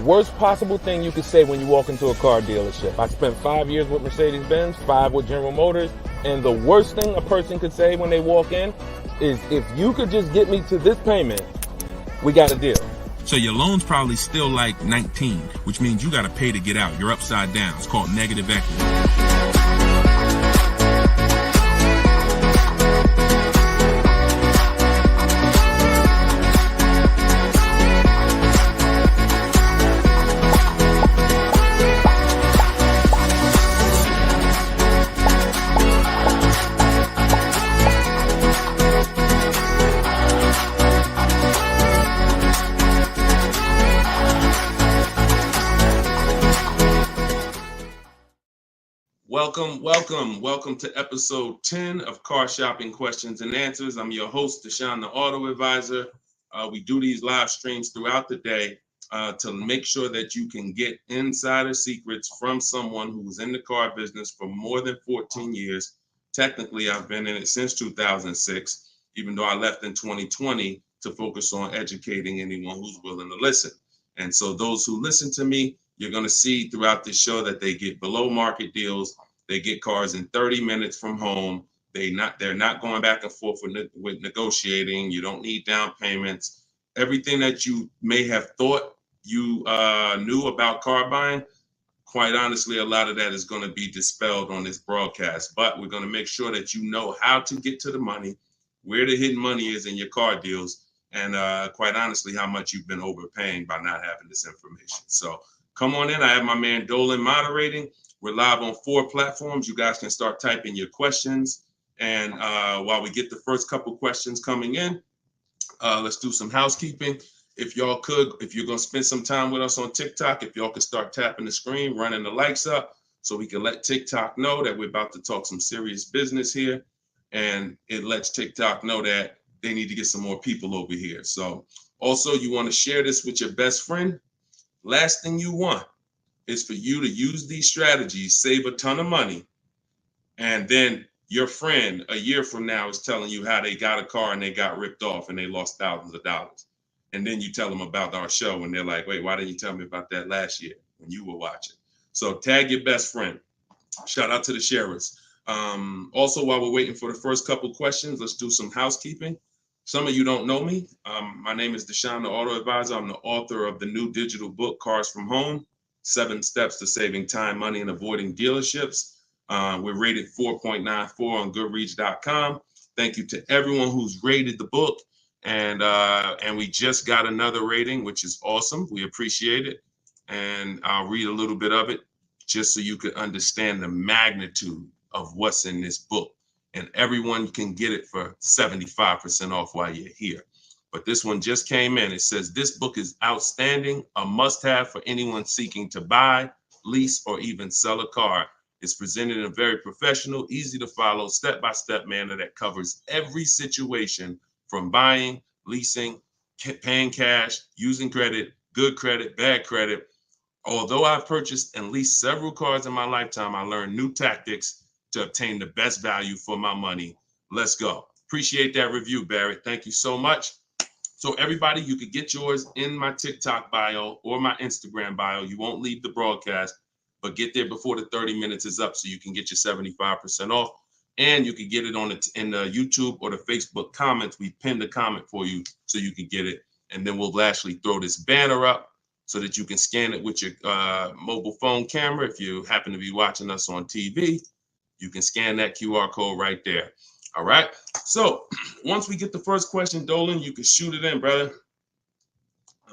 worst possible thing you could say when you walk into a car dealership. I spent 5 years with Mercedes-Benz, 5 with General Motors, and the worst thing a person could say when they walk in is, if you could just get me to this payment, we got a deal. So your loan's probably still like 19, which means you got to pay to get out. You're upside down. It's called negative equity. Welcome to episode 10 of Car Shopping Questions and Answers. I'm your host, Deshone the Auto Advisor. We do these live streams throughout the day to make sure that you can get insider secrets from someone who was in the car business for more than 14 years. Technically, I've been in it since 2006, even though I left in 2020 to focus on educating anyone who's willing to listen. And so those who listen to me, you're going to see throughout this show that they get below market deals. They get cars in 30 minutes from home. They're not going back and forth with negotiating. You don't need down payments. Everything that you may have thought you knew about car buying, quite honestly, a lot of that is going to be dispelled on this broadcast. But we're going to make sure that you know how to get to the money, where the hidden money is in your car deals, and quite honestly, how much you've been overpaying by not having this information. So come on in. I have my man Dolan moderating. We're live on 4 platforms. You guys can start typing your questions. And while we get the first couple questions coming in, let's do some housekeeping. If you're going to spend some time with us on TikTok, if y'all could start tapping the screen, running the likes up so we can let TikTok know that we're about to talk some serious business here. And it lets TikTok know that they need to get some more people over here. So also, you want to share this with your best friend. Last thing you want is for you to use these strategies, save a ton of money, and then your friend a year from now is telling you how they got a car and they got ripped off and they lost thousands of dollars. And then you tell them about our show and they're like, wait, why didn't you tell me about that last year when you were watching? So tag your best friend. Shout out to the sharers. Also, while we're waiting for the first couple questions, let's do some housekeeping. Some of you don't know me. My name is Deshone the Auto Advisor. I'm the author of the new digital book, Cars from Home, 7 Steps to Saving Time, Money, and Avoiding Dealerships. We're rated 4.94 on Goodreads.com. Thank you to everyone who's rated the book. And we just got another rating, which is awesome. We appreciate it. And I'll read a little bit of it just so you can understand the magnitude of what's in this book. And everyone can get it for 75% off while you're here. But this one just came in. It says, this book is outstanding, a must-have for anyone seeking to buy, lease, or even sell a car. It's presented in a very professional, easy to follow, step-by-step manner that covers every situation from buying, leasing, paying cash, using credit, good credit, bad credit. Although I've purchased and leased several cars in my lifetime, I learned new tactics to obtain the best value for my money. Let's go. Appreciate that review, Barry. Thank you so much. So everybody, you could get yours in my TikTok bio or my Instagram bio. You won't leave the broadcast, but get there before the 30 minutes is up so you can get your 75% off. And you can get it in the YouTube or the Facebook comments. We pinned the comment for you so you can get it. And then we'll actually throw this banner up so that you can scan it with your mobile phone camera. If you happen to be watching us on TV, you can scan that QR code right there. All right. So once we get the first question, Dolan, you can shoot it in, brother.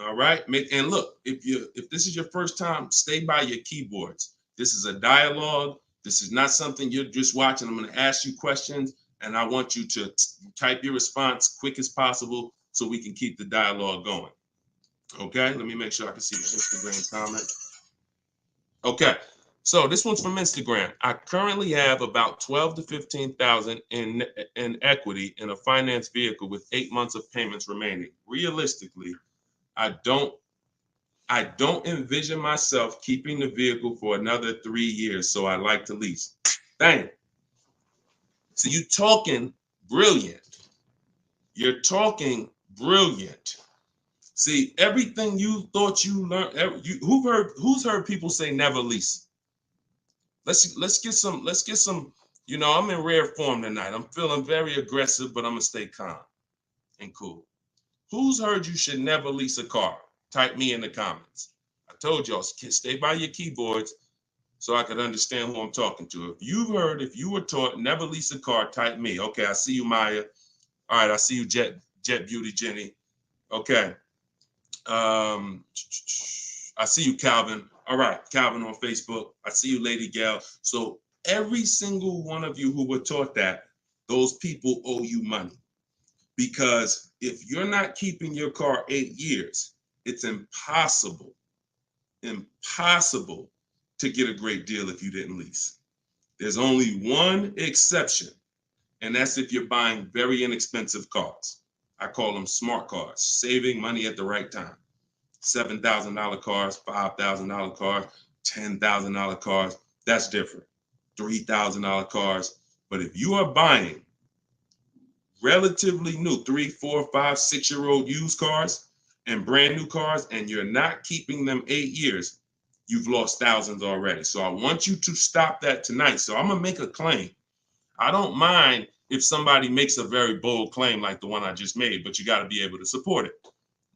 All right. And look, if this is your first time, stay by your keyboards. This is a dialogue. This is not something you're just watching. I'm going to ask you questions, and I want you to type your response quick as possible so we can keep the dialogue going. Okay. Let me make sure I can see the Instagram comment. Okay. So this one's from Instagram. I currently have about 12 to 15,000 in equity in a finance vehicle with 8 months of payments remaining. Realistically, I don't envision myself keeping the vehicle for another 3 years, so I like to lease. Dang. So you're talking brilliant. You're talking brilliant. See, everything you thought you learned, who's heard people say never lease? Let's get some, I'm in rare form tonight. I'm feeling very aggressive, but I'm gonna stay calm and cool. Who's heard you should never lease a car? Type me in the comments. I told y'all, stay by your keyboards so I could understand who I'm talking to. If you were taught never lease a car, type me. Okay, I see you, Maya. All right, I see you, Jet Beauty Jenny. Okay. I see you, Calvin. All right, Calvin on Facebook. I see you, Lady Gail. So every single one of you who were taught that, those people owe you money. Because if you're not keeping your car 8 years, it's impossible to get a great deal if you didn't lease. There's only one exception, and that's if you're buying very inexpensive cars. I call them smart cars, saving money at the right time. $7,000 cars, $5,000 cars, $10,000 cars, that's different. $3,000 cars. But if you are buying relatively new 3, 4, 5, 6-year-old used cars and brand new cars, and you're not keeping them 8 years, you've lost thousands already. So I want you to stop that tonight. So I'm gonna make a claim. I don't mind if somebody makes a very bold claim like the one I just made, but you got to be able to support it.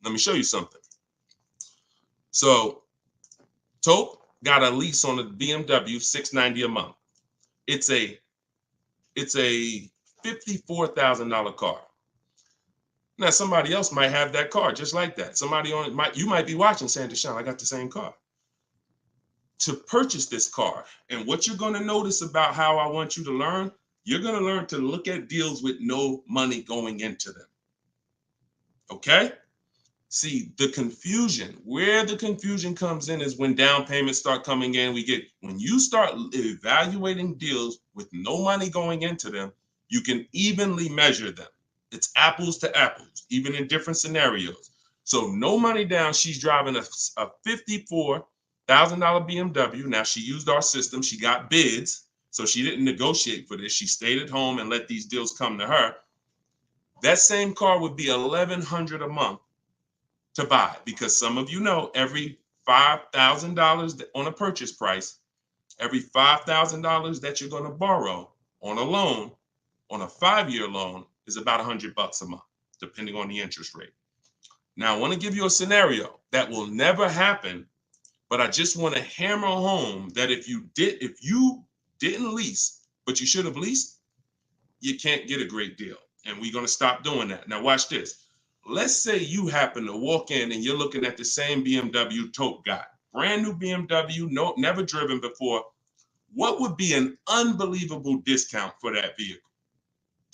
Let me show you something. So Tope got a lease on a BMW $690 a month. It's a $54,000 car. Now somebody else might have that car just like that. You might be watching saying, Deshone, I got the same car. To purchase this car, and what you're going to notice about how I want you to learn, you're going to learn to look at deals with no money going into them. Okay? See, where the confusion comes in is when down payments start coming in. When you start evaluating deals with no money going into them, you can evenly measure them. It's apples to apples, even in different scenarios. So no money down, she's driving a $54,000 BMW. Now she used our system, she got bids, so she didn't negotiate for this. She stayed at home and let these deals come to her. That same car would be $1,100 a month to buy, because some of you know every $5,000 on a purchase price, every $5,000 that you're going to borrow on a loan, on a 5-year loan, is about $100 a month, depending on the interest rate. Now, I want to give you a scenario that will never happen, but I just want to hammer home that if you didn't lease, but you should have leased, you can't get a great deal. And we're going to stop doing that. Now, watch this. Let's say you happen to walk in and you're looking at the same BMW Tope got. Brand new BMW, never driven before. What would be an unbelievable discount for that vehicle?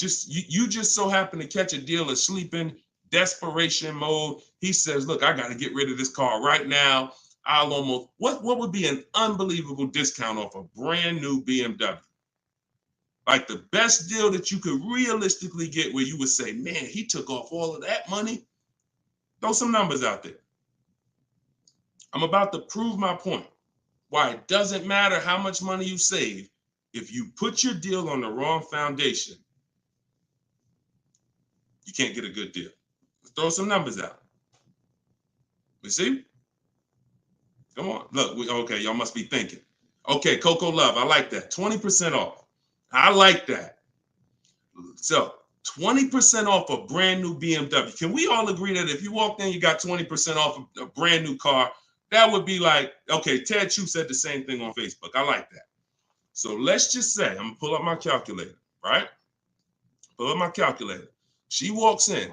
You just so happen to catch a deal asleep in desperation mode. He says, look, I got to get rid of this car right now. What would be an unbelievable discount off a brand new BMW? Like the best deal that you could realistically get, where you would say, man, he took off all of that money. Throw some numbers out there. I'm about to prove my point. Why it doesn't matter how much money you save. If you put your deal on the wrong foundation, you can't get a good deal. Let's throw some numbers out. You see? Come on. Look, okay, y'all must be thinking. Okay, Coco Love, I like that. 20% off. I like that. So 20% off a brand new BMW. Can we all agree that if you walked in, you got 20% off a brand new car? That would be like, okay, Ted Chu said the same thing on Facebook. I like that. So let's just say, I'm gonna pull up my calculator, right? Pull up my calculator. She walks in,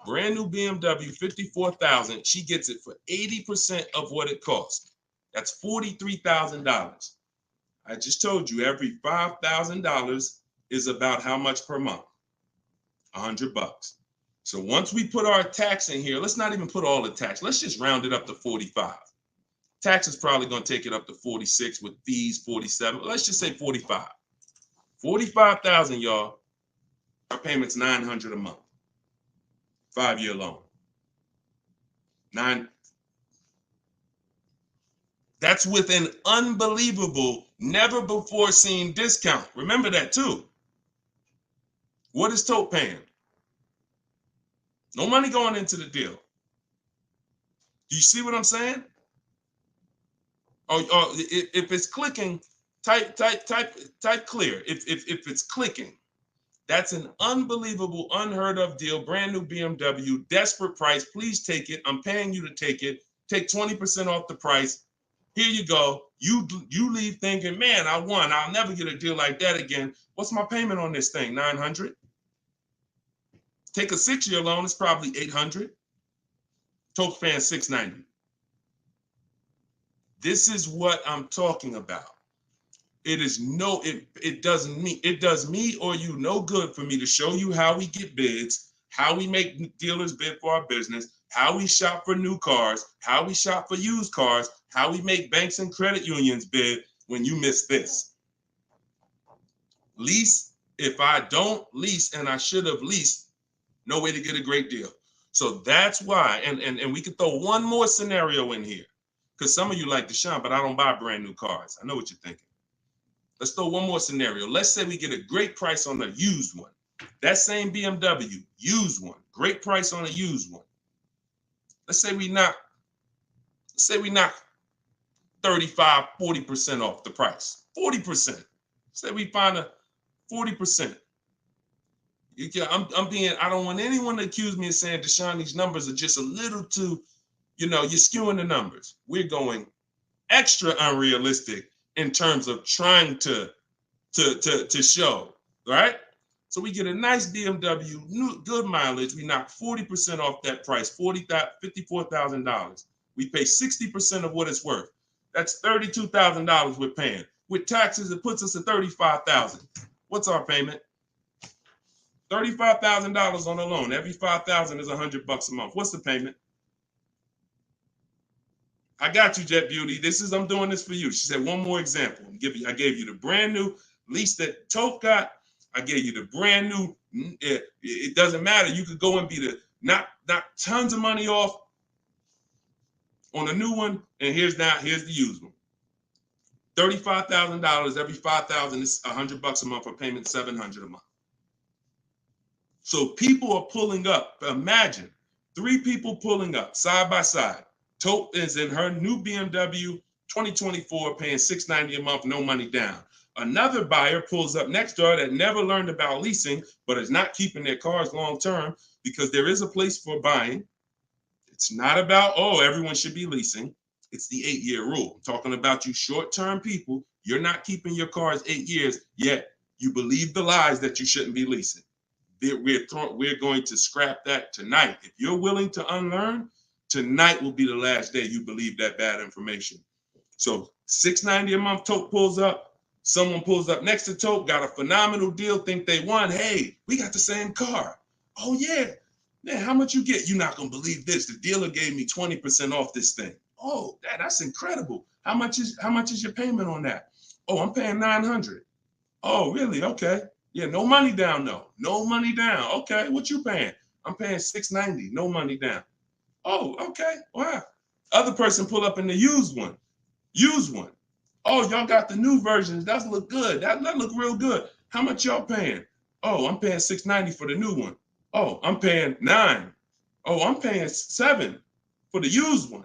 brand new BMW, $54,000. She gets it for 80% of what it costs. That's $43,000. I just told you every $5,000 is about how much per month? $100. So once we put our tax in here, let's not even put all the tax. Let's just round it up to 45. Tax is probably going to take it up to 46 with fees, 47. Let's just say 45. 45,000, y'all. Our payment's $900 a month. 5-year loan. That's with an unbelievable, never before seen discount. Remember that too. What is Tope paying? No money going into the deal. Do you see what I'm saying? Or if it's clicking, type clear. If it's clicking, that's an unbelievable, unheard of deal. Brand new BMW, desperate price. Please take it. I'm paying you to take it. Take 20% off the price. Here you go. You leave thinking, man, I won. I'll never get a deal like that again. What's my payment on this thing? $900. Take a 6-year loan. It's probably $800. Toke paying $690. This is what I'm talking about. It is it does me or you no good for me to show you how we get bids, how we make dealers bid for our business, how we shop for new cars, how we shop for used cars, how we make banks and credit unions bid when you miss this. Lease, if I don't lease and I should have leased, no way to get a great deal. So that's why, and we could throw one more scenario in here, because some of you like Deshone, but I don't buy brand new cars. I know what you're thinking. Let's throw one more scenario. Let's say we get a great price on a used one. That same BMW, used one, great price on a used one. Let's say we knock 35, 40% off the price. 40%. Say we find a 40%. I don't want anyone to accuse me of saying, Deshone, these numbers are just a little too, you're skewing the numbers. We're going extra unrealistic in terms of trying to show, right? So we get a nice BMW, new, good mileage. We knock 40% off that price, $54,000. We pay 60% of what it's worth. That's $32,000 we're paying. With taxes, it puts us at $35,000. What's our payment? $35,000 on a loan. Every $5,000 is $100 a month. What's the payment? I got you, Jet Beauty. I'm doing this for you. She said, one more example. I gave you the brand new lease that Toke got. I gave you the brand new. It doesn't matter. You could go and be knock tons of money off on a new one. And here's the used one. $35,000. Every $5,000 is $100 a month. A payment $700 a month. So people are pulling up. Imagine 3 people pulling up side by side. Toke is in her new BMW 2024, paying $690 a month, no money down. Another buyer pulls up next door that never learned about leasing, but is not keeping their cars long term, because there is a place for buying. It's not about, everyone should be leasing. It's the 8-year rule. I'm talking about you short-term people. You're not keeping your cars 8 years, yet you believe the lies that you shouldn't be leasing. We're going to scrap that tonight. If you're willing to unlearn, tonight will be the last day you believe that bad information. So $690 a month, Toke pulls up. Someone pulls up next to Toke, got a phenomenal deal, think they won. Hey, we got the same car. Oh yeah, man, how much you get? You're not gonna believe this. The dealer gave me 20% off this thing. Oh, that's incredible. How much is your payment on that? Oh, I'm paying $900. Oh, really? Okay. Yeah, no money down though. No money down. Okay, what you paying? I'm paying $690. No money down. Oh, okay. Wow. Other person pull up in the used one. Oh, y'all got the new versions. That look good. That look real good. How much y'all paying? Oh, I'm paying $690 for the new one. Oh, I'm paying $9. Oh, I'm paying $7 for the used one.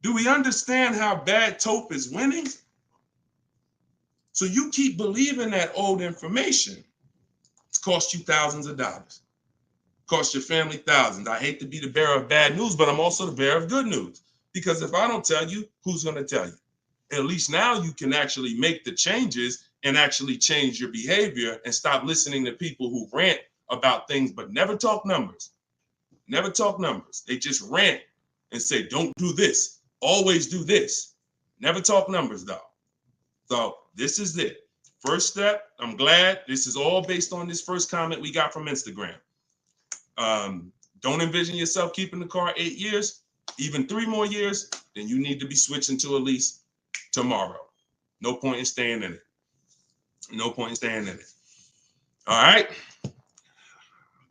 Do we understand how bad Tope is winning? So you keep believing that old information. It's cost you thousands of dollars. Cost your family thousands. I hate to be the bearer of bad news, but I'm also the bearer of good news. Because if I don't tell you, who's going to tell you? At least now you can actually make the changes and actually change your behavior and stop listening to people who rant about things but never talk numbers. Never talk numbers. They just rant and say, don't do this. Always do this. Never talk numbers though. So this is it. First step, I'm glad this is all based on this first comment we got from Instagram. Don't envision yourself keeping the car 8 years, even 3 more years, then you need to be switching to a lease tomorrow. No point in staying in it. No point in staying in it. All right.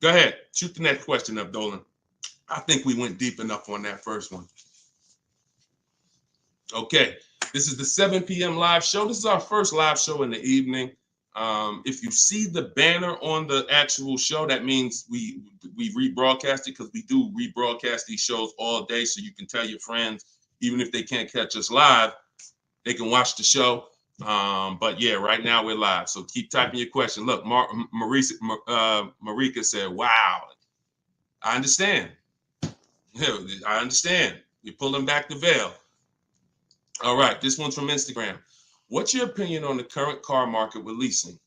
Go ahead. Shoot the next question up, Dolan. I think we went deep enough on that first one. Okay. This is the 7 p.m. live show. This is our first live show in the evening. If you see the banner on the actual show, that means we rebroadcast it, because we do rebroadcast these shows all day, so you can tell your friends, even if they can't catch us live, they can watch the show. But yeah, right now we're live, so keep typing your question. Look, Marika said, "Wow, I understand. Yeah, I understand. You're pulling back the veil." All right, this one's from Instagram. What's your opinion on the current car market with leasing?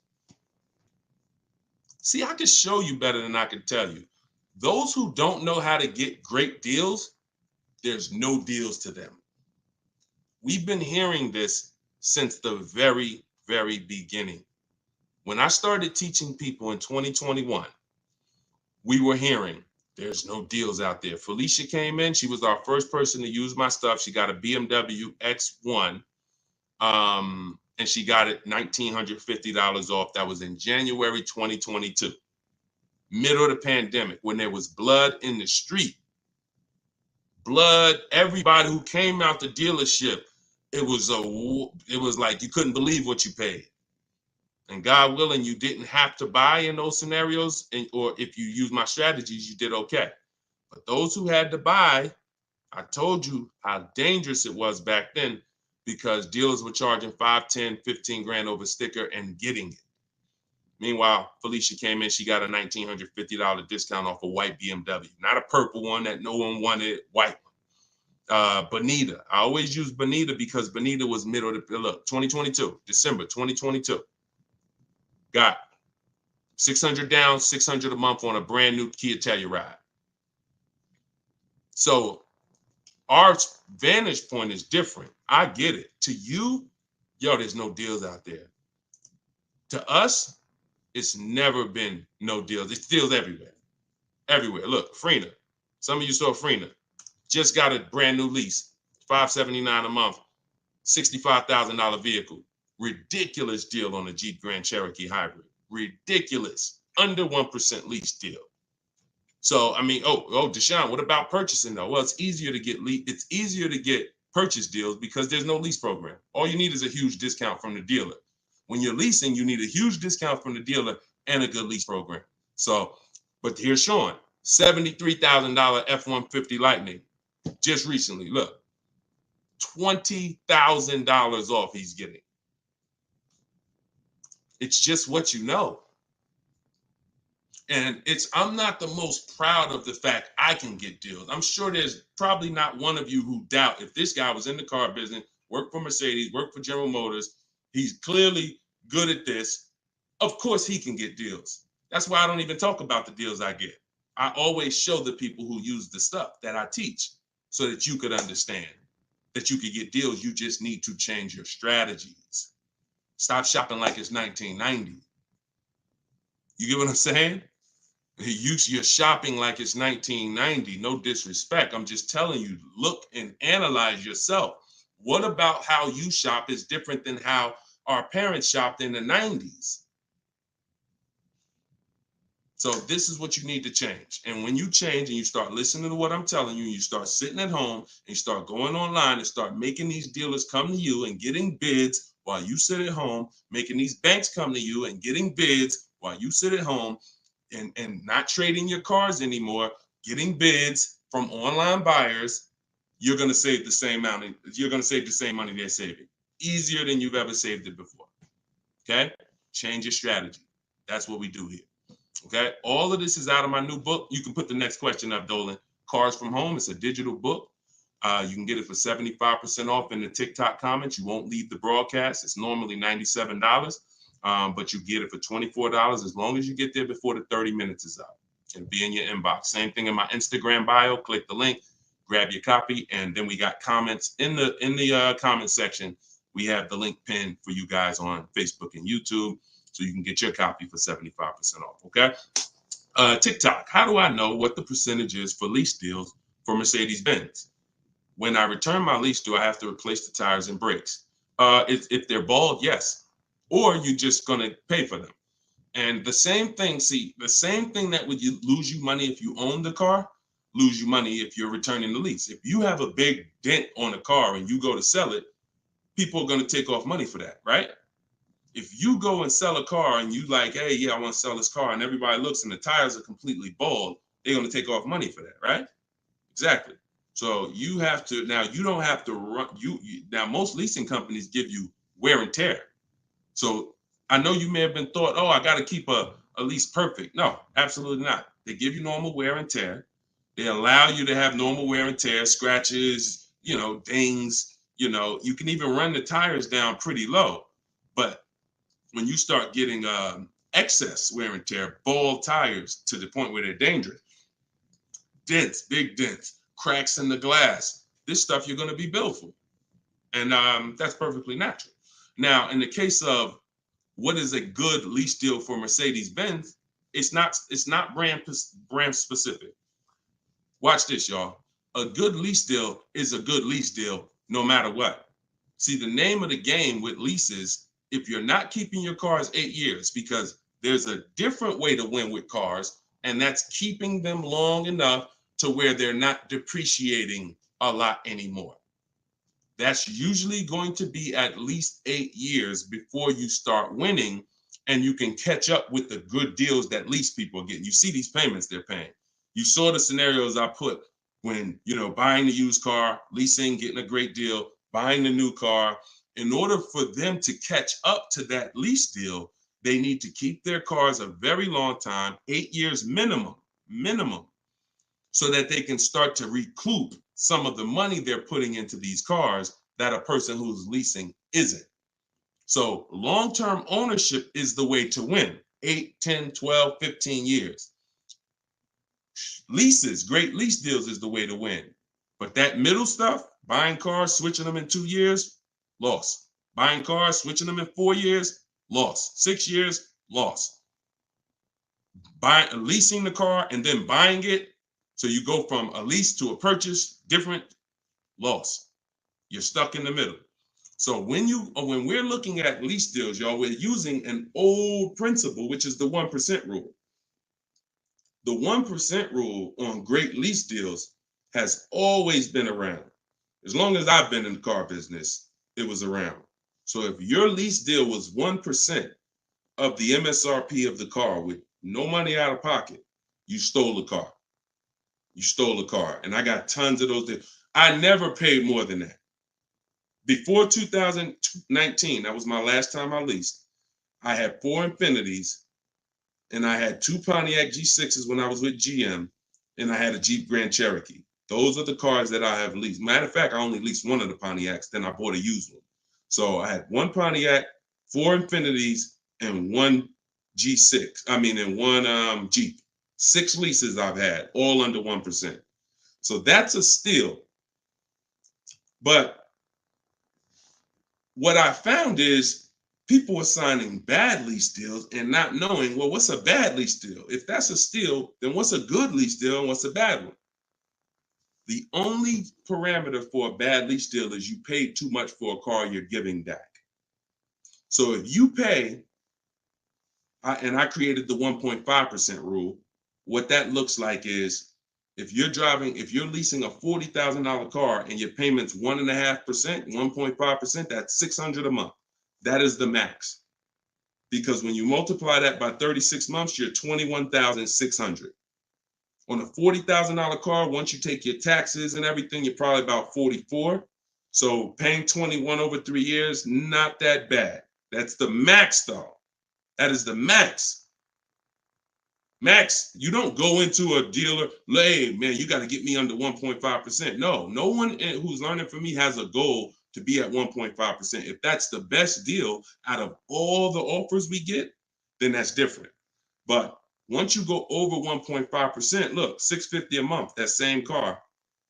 See, I can show you better than I can tell you. Those who don't know how to get great deals, there's no deals to them. We've been hearing this since the very, very beginning. When I started teaching people in 2021, we were hearing there's no deals out there. Felicia came in. She was our first person to use my stuff. She got a BMW X1. And she got it $1,950 off. That was in January 2022, middle of the pandemic, when there was blood in the street. Blood, everybody who came out the dealership, it was like you couldn't believe what you paid. And God willing, you didn't have to buy in those scenarios, or if you use my strategies, you did okay. But those who had to buy, I told you how dangerous it was back then, because dealers were charging 5, 10, 15 grand over sticker and getting it. Meanwhile, Felicia came in, she got a $1,950 discount off a white BMW, not a purple one that no one wanted, white one. Bonita, I always use Bonita because Bonita was middle of the, look, 2022, December 2022. Got 600 down, 600 a month on a brand new Kia Telluride. So our vantage point is different. I get it. To you, yo, there's no deals out there. To us, it's never been no deals. It's deals everywhere. Everywhere. Look, Frena. Some of you saw Frena. Just got a brand new lease. $579 a month. $65,000 vehicle. Ridiculous deal on a Jeep Grand Cherokee Hybrid. Ridiculous. Under 1% lease deal. So, I mean, Deshone, what about purchasing though? Well, it's easier to get purchase deals because there's no lease program. All you need is a huge discount from the dealer. When you're leasing, you need a huge discount from the dealer and a good lease program. So, but here's Sean, $73,000 F-150 Lightning just recently. Look, $20,000 off he's getting. It's just what you know. And I'm not the most proud of the fact I can get deals. I'm sure there's probably not one of you who doubt if this guy was in the car business, worked for Mercedes, worked for General Motors, he's clearly good at this. Of course he can get deals. That's why I don't even talk about the deals I get. I always show the people who use the stuff that I teach so that you could understand that you could get deals. You just need to change your strategies. Stop shopping like it's 1990. You get what I'm saying? You're shopping like it's 1990. No disrespect. I'm just telling you, look and analyze yourself. What about how you shop is different than how our parents shopped in the 90s? So this is what you need to change. And when you change and you start listening to what I'm telling you, you start sitting at home and you start going online and start making these dealers come to you and getting bids while you sit at home, making these banks come to you and getting bids while you sit at home, and not trading your cars anymore, getting bids from online buyers, you're going to save the same amount. You're going to save the same money they're saving. Easier than you've ever saved it before. Okay? Change your strategy. That's what we do here. Okay? All of this is out of my new book. You can put the next question up, Dolan. Cars from Home. It's a digital book. You can get it for 75% off in the TikTok comments. You won't leave the broadcast. It's normally $97. But you get it for $24 as long as you get there before the 30 minutes is up. It'll be in your inbox. Same thing in my Instagram bio. Click the link, grab your copy, and then we got comments in the comment section. We have the link pinned for you guys on Facebook and YouTube, so you can get your copy for 75% off. Okay. TikTok. How do I know what the percentage is for lease deals for Mercedes-Benz? When I return my lease, do I have to replace the tires and brakes? If they're bald, yes. Or you're just going to pay for them. And the same thing that would lose you money if you own the car, lose you money if you're returning the lease. If you have a big dent on a car and you go to sell it, people are going to take off money for that, right? If you go and sell a car and you like, hey, yeah, I want to sell this car, and everybody looks and the tires are completely bald, they're going to take off money for that, right? Exactly. So you have to, now you don't have to run, now most leasing companies give you wear and tear. So I know you may have been thought, oh, I got to keep a lease perfect. No, absolutely not. They give you normal wear and tear. They allow you to have normal wear and tear, scratches, dings, you can even run the tires down pretty low. But when you start getting excess wear and tear, bald tires to the point where they're dangerous, dents, big dents, cracks in the glass, this stuff you're going to be billed for. And that's perfectly natural. Now, in the case of what is a good lease deal for Mercedes-Benz, it's not brand specific. Watch this, y'all. A good lease deal is a good lease deal no matter what. See, the name of the game with leases, if you're not keeping your cars 8 years, because there's a different way to win with cars, and that's keeping them long enough to where they're not depreciating a lot anymore. That's usually going to be at least 8 years before you start winning, and you can catch up with the good deals that lease people are getting. You see these payments they're paying. You saw the scenarios I put when, buying the used car, leasing, getting a great deal, buying the new car. In order for them to catch up to that lease deal, they need to keep their cars a very long time, 8 years minimum, so that they can start to recoup some of the money they're putting into these cars that a person who's leasing isn't. So long-term ownership is the way to win. 8, 10, 12, 15 years. Leases, great lease deals is the way to win. But that middle stuff, buying cars, switching them in 2 years, loss. Buying cars, switching them in 4 years, loss. 6 years, loss. Leasing the car and then buying it, so you go from a lease to a purchase, different, loss. You're stuck in the middle. So when we're looking at lease deals, y'all, we're using an old principle, which is the 1% rule. The 1% rule on great lease deals has always been around. As long as I've been in the car business, it was around. So if your lease deal was 1% of the MSRP of the car with no money out of pocket, you stole the car. You stole a car. And I got tons of those deals. I never paid more than that. Before 2019, that was my last time I leased, I had 4 Infinities, and I had 2 Pontiac G6s when I was with GM, and I had a Jeep Grand Cherokee. Those are the cars that I have leased. Matter of fact, I only leased one of the Pontiacs, then I bought a used one. So I had 1 Pontiac, 4 Infinities, and 1 G6. And 1 Jeep. 6 leases I've had, all under 1%. So that's a steal. But what I found is people were signing bad lease deals and not knowing, well, what's a bad lease deal? If that's a steal, then what's a good lease deal and what's a bad one? The only parameter for a bad lease deal is you paid too much for a car you're giving back. So if you pay, and I created the 1.5% rule, what that looks like is if you're leasing a $40,000 car and your payment's 1.5%, 1.5%, that's $600 a month. That is the max. Because when you multiply that by 36 months, you're $21,600. On a $40,000 car, once you take your taxes and everything, you're probably about 44. So paying 21 over 3 years, not that bad. That's the max though. That is the max. Max, you don't go into a dealer, hey, man, you got to get me under 1.5%. No one who's learning from me has a goal to be at 1.5%. If that's the best deal out of all the offers we get, then that's different. But once you go over 1.5%, look, $650 a month, that same car,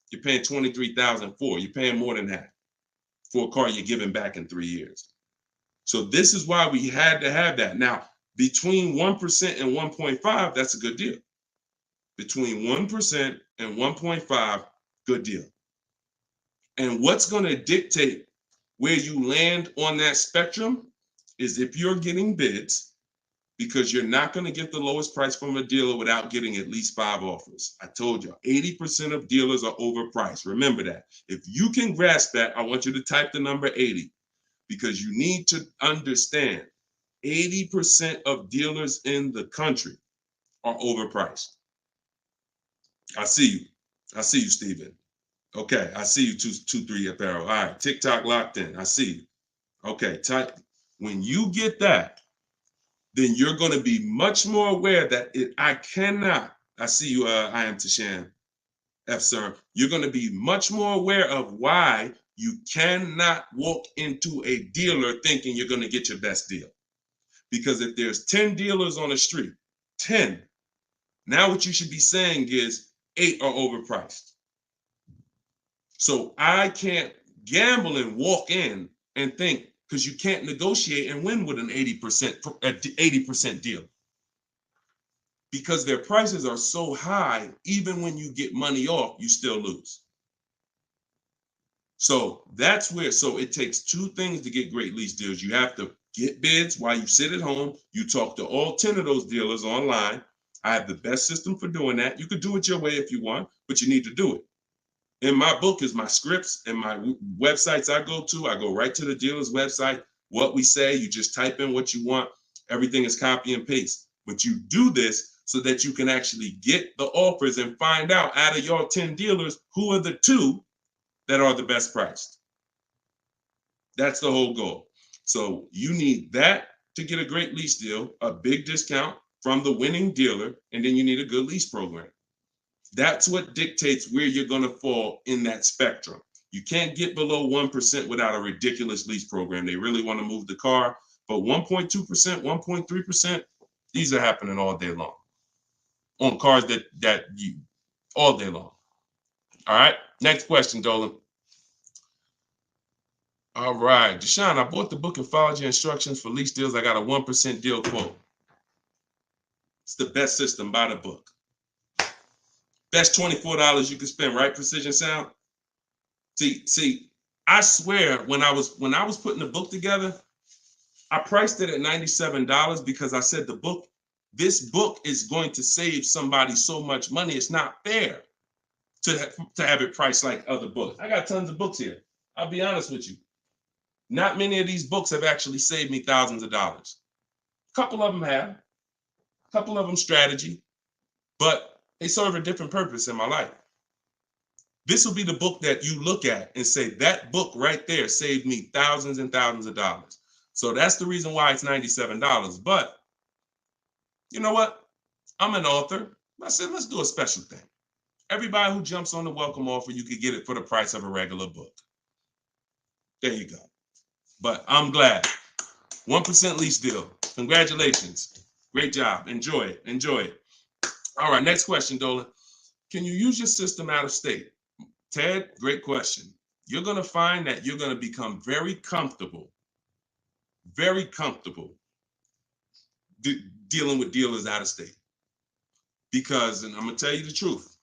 you're paying $23,000 for. You're paying more than that for a car you're giving back in 3 years. So this is why we had to have that. Now, between 1% and 1.5, that's a good deal. Between 1% and 1.5, good deal. And what's going to dictate where you land on that spectrum is if you're getting bids, because you're not going to get the lowest price from a dealer without getting at least 5 offers. I told you, 80% of dealers are overpriced. Remember that. If you can grasp that, I want you to type the number 80, because you need to understand 80% of dealers in the country are overpriced. I see you. I see you, Steven. Okay, I see you, 223 apparel. All right, TikTok locked in. I see you. Okay, type. When you get that, then you're going to be much more aware that I cannot. I see you. I am Tashan F. Sir. You're going to be much more aware of why you cannot walk into a dealer thinking you're going to get your best deal. Because if there's 10 dealers on the street, 10, now what you should be saying is 8 are overpriced. So I can't gamble and walk in and think, because you can't negotiate and win with an 80% deal. Because their prices are so high, even when you get money off, you still lose. So that's where, so it takes two things to get great lease deals. You have to get bids while you sit at home. You talk to all 10 of those dealers online. I have the best system for doing that. You could do it your way if you want, but you need to do it. In my book is my scripts and my websites I go to. I go right to the dealer's website. What we say, you just type in what you want. Everything is copy and paste. But you do this so that you can actually get the offers and find out of your 10 dealers, who are the 2 that are the best priced. That's the whole goal. So you need that to get a great lease deal, a big discount from the winning dealer, and then you need a good lease program. That's what dictates where you're going to fall in that spectrum. You can't get below 1% without a ridiculous lease program. They really want to move the car, but 1.2%, 1.3%, these are happening all day long on cars that you all day long. All right, next question, Dolan. All right, Deshaun, I bought the book and followed your instructions for lease deals. I got a 1% deal quote. It's the best system. Buy the book. Best $24 you can spend, right? Precision Sound. See, I swear when I was putting the book together, I priced it at $97 because I said this book is going to save somebody so much money. It's not fair to have it priced like other books. I got tons of books here. I'll be honest with you. Not many of these books have actually saved me thousands of dollars. A couple of them have. A couple of them strategy, but they serve a different purpose in my life. This will be the book that you look at and say, that book right there saved me thousands and thousands of dollars. So that's the reason why it's $97. But you know what? I'm an author. I said, let's do a special thing. Everybody who jumps on the welcome offer, you could get it for the price of a regular book. There you go. But I'm glad. 1% lease deal. Congratulations. Great job. Enjoy it. Enjoy it. All right, next question, Dolan. Can you use your system out of state? Ted, great question. You're going to find that you're going to become very comfortable dealing with dealers out of state. Because, and I'm going to tell you the truth,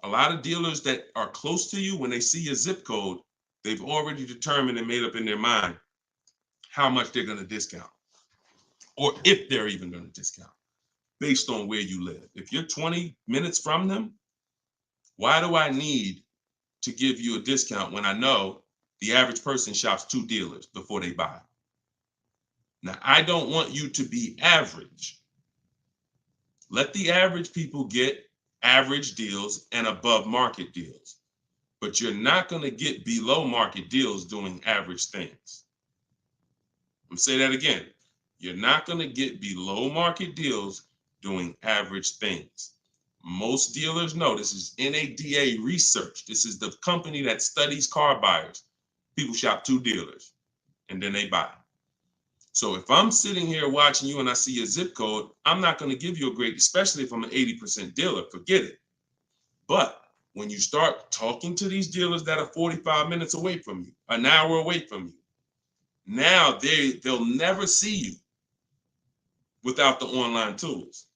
a lot of dealers that are close to you, when they see your zip code, they've already determined and made up in their mind how much they're going to discount, or if they're even going to discount, based on where you live. If you're 20 minutes from them, why do I need to give you a discount when I know the average person shops 2 dealers before they buy? Now, I don't want you to be average. Let the average people get average deals and above market deals, but you're not going to get below market deals doing average things. I'm going to say that again. You're not going to get below market deals doing average things. Most dealers know, this is NADA research. This is the company that studies car buyers. People shop 2 dealers and then they buy. So if I'm sitting here watching you and I see a zip code, I'm not going to give you a great, especially if I'm an 80% dealer, forget it. But when you start talking to these dealers that are 45 minutes away from you, an hour away from you, now they'll never see you without the online tools.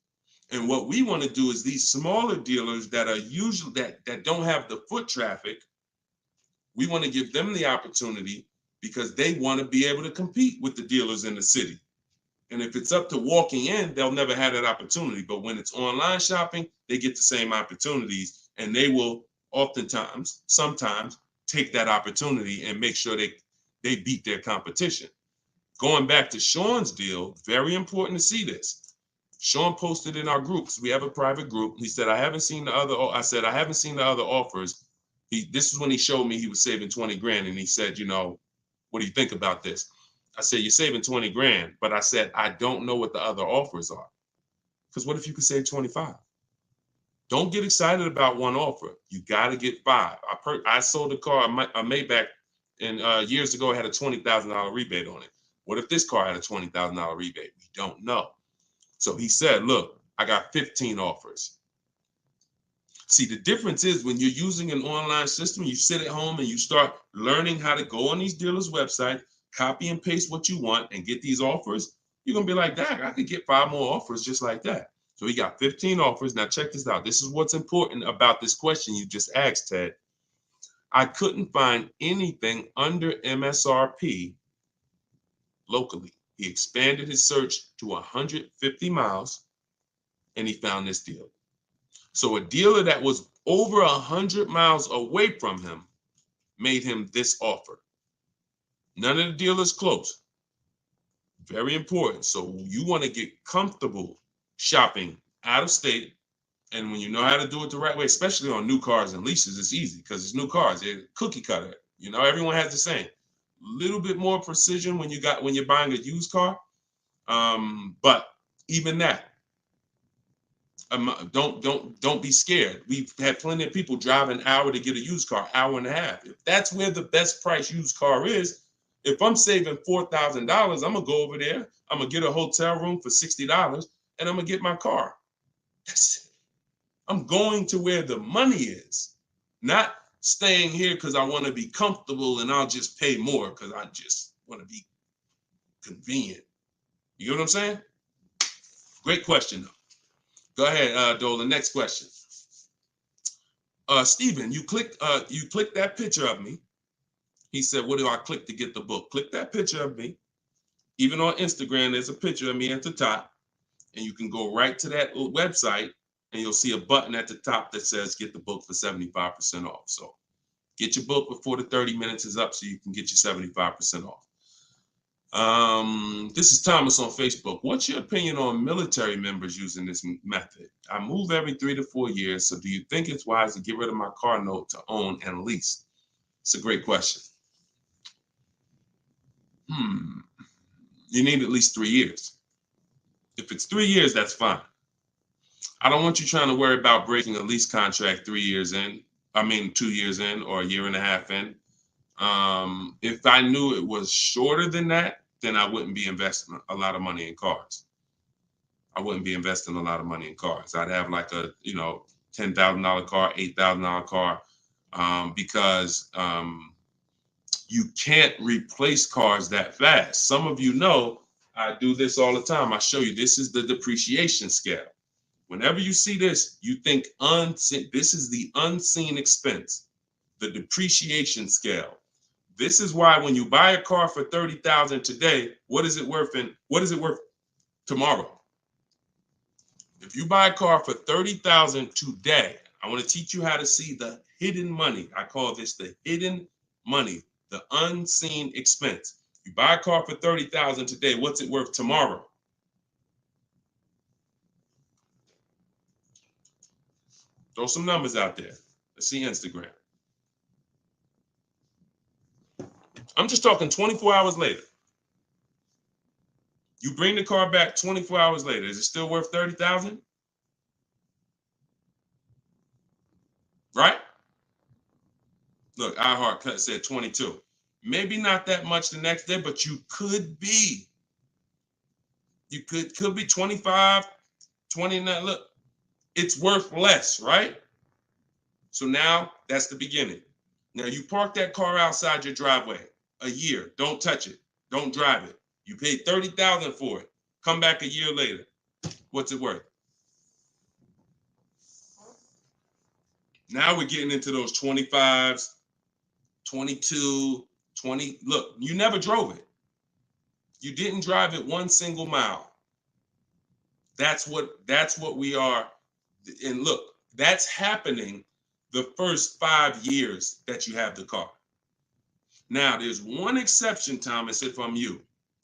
And what we want to do is these smaller dealers that are usually that don't have the foot traffic, we want to give them the opportunity because they want to be able to compete with the dealers in the city. And if it's up to walking in, they'll never have that opportunity. But when it's online shopping, they get the same opportunities, and they will sometimes take that opportunity and make sure they beat their competition. going back to Sean's deal, very important to see this. Sean posted in our groups. We have a private group. He said, I haven't seen the other. I said, I haven't seen the other offers. This is when he showed me he was saving 20 grand. And he said, you know, what do you think about this? I said, you're saving 20 grand. But I said, I don't know what the other offers are. Because what if you could save 25? Don't get excited about one offer. You got to get 5. I sold a car, a Maybach, and years ago, it had a $20,000 rebate on it. What if this car had a $20,000 rebate? We don't know. So he said, look, I got 15 offers. See, the difference is when you're using an online system, you sit at home and you start learning how to go on these dealers' website, copy and paste what you want and get these offers. You're going to be like, dang, I could get 5 more offers just like that. So he got 15 offers. Now check this out. This is what's important about this question you just asked, Ted. I couldn't find anything under MSRP locally. He expanded his search to 150 miles and he found this deal. So a dealer that was over 100 miles away from him made him this offer. None of the dealers close. Very important. So you want to get comfortable shopping out of state. And when you know how to do it the right way, especially on new cars and leases, it's easy because it's new cars. They're cookie cutter. You know, everyone has the same. Little bit more precision when you're buying a used car. But even that, don't be scared. We've had plenty of people drive an hour to get a used car, hour and a half. If that's where the best price used car is, if I'm saving $4,000, I'm gonna go over there. I'm gonna get a hotel room for $60, and I'm gonna get my car. I'm going to where the money is, not staying here because I want to be comfortable and I'll just pay more because I just want to be convenient. You know what I'm saying? Great question, though. Go ahead, Dolan. Next question. Steven, you clicked that picture of me. He said, what do I click to get the book? Click that picture of me. Even on Instagram, there's a picture of me at the top. And you can go right to that website and you'll see a button at the top that says get the book for 75% off. So get your book before the 30 minutes is up so you can get your 75% off. This is Thomas on Facebook. What's your opinion on military members using this method? I move every 3 to 4 years. So do you think it's wise to get rid of my car note to own and lease? It's a great question. You need at least 3 years. If it's 3 years, that's fine. I don't want you trying to worry about breaking a lease contract 2 years in, or a year and a half in. If I knew it was shorter than that, then I wouldn't be investing a lot of money in cars. I'd have like a, $10,000 car, $8,000 car, because you can't replace cars that fast. Some of you know I do this all the time. I show you, this is the depreciation scale. Whenever you see this, you think unseen. This is the unseen expense, the depreciation scale. This is why when you buy a car for $30,000 today, what is it worth tomorrow? If you buy a car for $30,000 today, I want to teach you how to see the hidden money. I call this the hidden money, the unseen expense. You buy a car for $30,000 today, what's it worth tomorrow? Throw some numbers out there. Let's see Instagram. I'm just talking 24 hours later. You bring the car back 24 hours later. Is it still worth $30,000? Right? Look, iHeart said 22. Maybe not that much the next day, but you could be. You could be 25, 29. Look, it's worth less, right? So now that's the beginning. Now you park that car outside your driveway a year. Don't touch it. Don't drive it. You paid $30,000 for it. Come back a year later. What's it worth? Now we're getting into those 25s, 22, 20. Look, you never drove it. You didn't drive it one single mile. That's what we are. And look, that's happening the first 5 years that you have the car. Now, there's one exception, Thomas, if I'm you.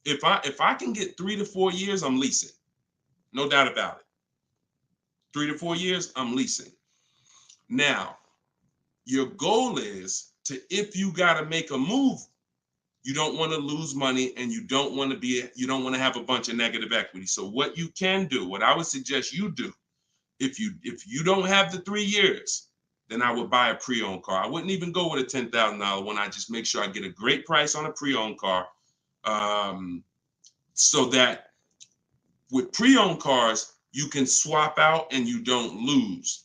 if I can get 3 to 4 years, I'm leasing. No doubt about it. 3 to 4 years, I'm leasing. Now, your goal is to, if you got to make a move, you don't want to lose money and you don't want to have a bunch of negative equity. So what you can do, what I would suggest you do, if you don't have the 3 years, then I would buy a pre-owned car. I wouldn't even go with a $10,000 one. I just make sure I get a great price on a pre-owned car, so that with pre-owned cars, you can swap out and you don't lose.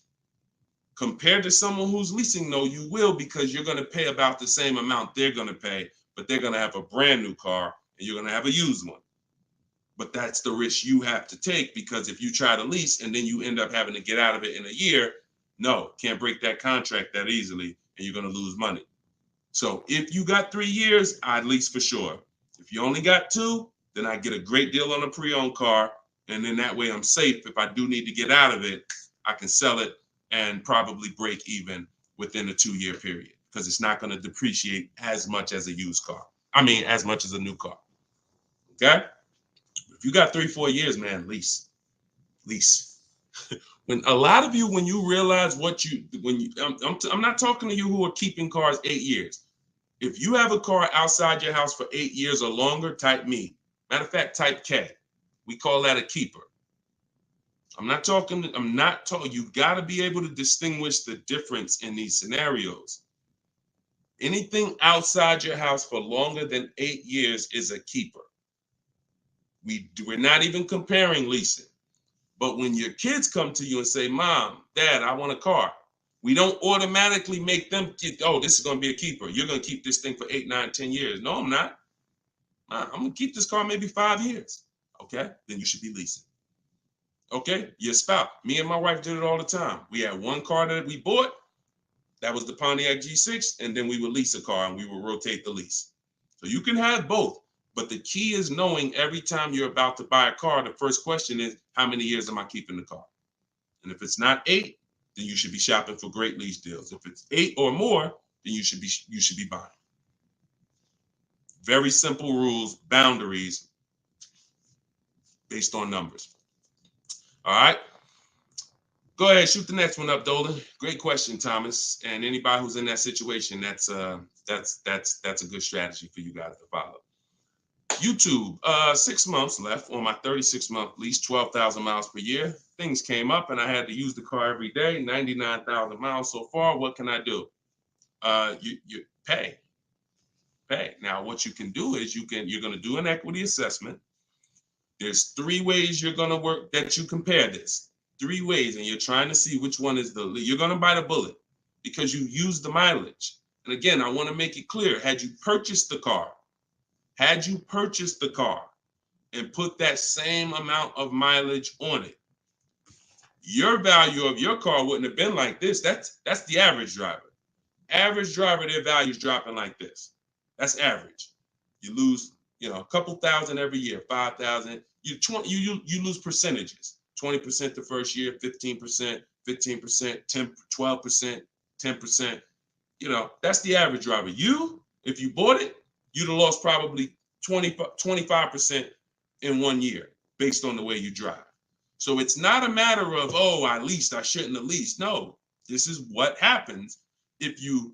Compared to someone who's leasing, though, you will, because you're going to pay about the same amount they're going to pay, but they're going to have a brand new car and you're going to have a used one. But that's the risk you have to take, because if you try to lease and then you end up having to get out of it in a year, no, can't break that contract that easily and you're going to lose money. So if you got 3 years, I'd lease for sure. If you only got 2, then I get a great deal on a pre-owned car. And then that way I'm safe. If I do need to get out of it, I can sell it and probably break even within a 2-year period, because it's not going to depreciate as much as a used car. I mean, as much as a new car. Okay? If you got 3-4 years, man, lease. When a lot of you, when you realize I'm not talking to you who are keeping cars 8 years. If you have a car outside your house for 8 years or longer, type me. Matter of fact, type K. We call that a keeper. You got to be able to distinguish the difference in these scenarios. Anything outside your house for longer than 8 years is a keeper. We're not even comparing leasing. But when your kids come to you and say, Mom, Dad, I want a car, we don't automatically make them this is going to be a keeper. You're going to keep this thing for 8, 9, 10 years. No, I'm not. I'm going to keep this car maybe 5 years. Okay, then you should be leasing. Okay, your spouse. Me and my wife did it all the time. We had one car that we bought. That was the Pontiac G6. And then we would lease a car and we would rotate the lease. So you can have both. But the key is knowing every time you're about to buy a car, the first question is, how many years am I keeping the car? And if it's not 8, then you should be shopping for great lease deals. If it's 8 or more, then you should be buying. Very simple rules, boundaries based on numbers. All right. Go ahead, shoot the next one up, Dolan. Great question, Thomas. And anybody who's in that situation, that's a good strategy for you guys to follow. YouTube, 6 months left on my 36-month lease, 12,000 miles per year. Things came up and I had to use the car every day, 99,000 miles so far. What can I do? You pay. Now, what you can do is you're going to do an equity assessment. There's 3 ways you're going to work that you compare this. 3 ways, and you're trying to see which one is you're going to bite a bullet because you use the mileage. And again, I want to make it clear, had you purchased the car and put that same amount of mileage on it, your value of your car wouldn't have been like this. That's the average driver. Average driver, their value's dropping like this. That's average. You lose, a couple thousand every year, 5,000. You lose percentages. 20% the first year, 15%, 10%, 12%, 10%. That's the average driver. If you bought it, you'd have lost probably 25% in 1 year based on the way you drive. So it's not a matter of, I leased, I shouldn't have leased. No, this is what happens if you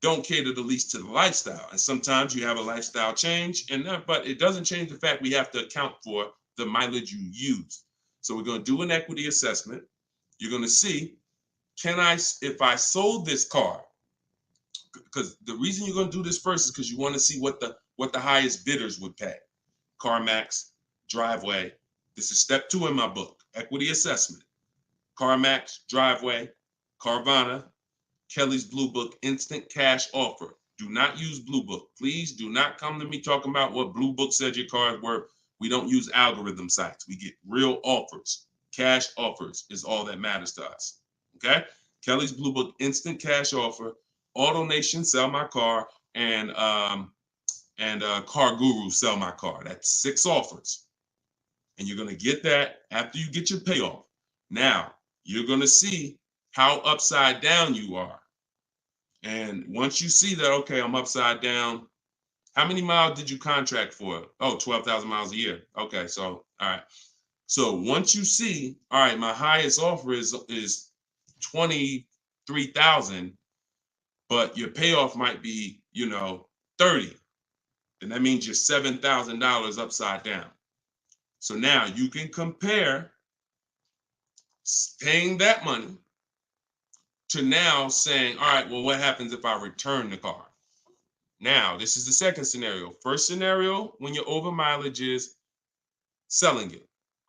don't cater the lease to the lifestyle. And sometimes you have a lifestyle change, but it doesn't change the fact we have to account for the mileage you use. So we're going to do an equity assessment. You're going to see, if I sold this car, because the reason you're going to do this first is because you want to see what the highest bidders would pay. CarMax, Driveway. This is step 2 in my book, equity assessment. CarMax, Driveway, Carvana, Kelly's Blue Book, instant cash offer. Do not use Blue Book. Please do not come to me talking about what Blue Book said your car is worth. We don't use algorithm sites. We get real offers. Cash offers is all that matters to us. Okay? Kelly's Blue Book, instant cash offer. AutoNation, sell my car, and Car Guru, sell my car. That's 6 offers. And you're going to get that after you get your payoff. Now, you're going to see how upside down you are. And once you see that, okay, I'm upside down, How many miles did you contract for? Oh, 12,000 miles a year. Okay, so all right. So once you see, all right, my highest offer is 23,000, but your payoff might be, 30. Then that means you're $7,000 upside down. So now you can compare paying that money to now saying, all right, well, what happens if I return the car? Now, this is the second scenario. First scenario, when your over mileage is selling it.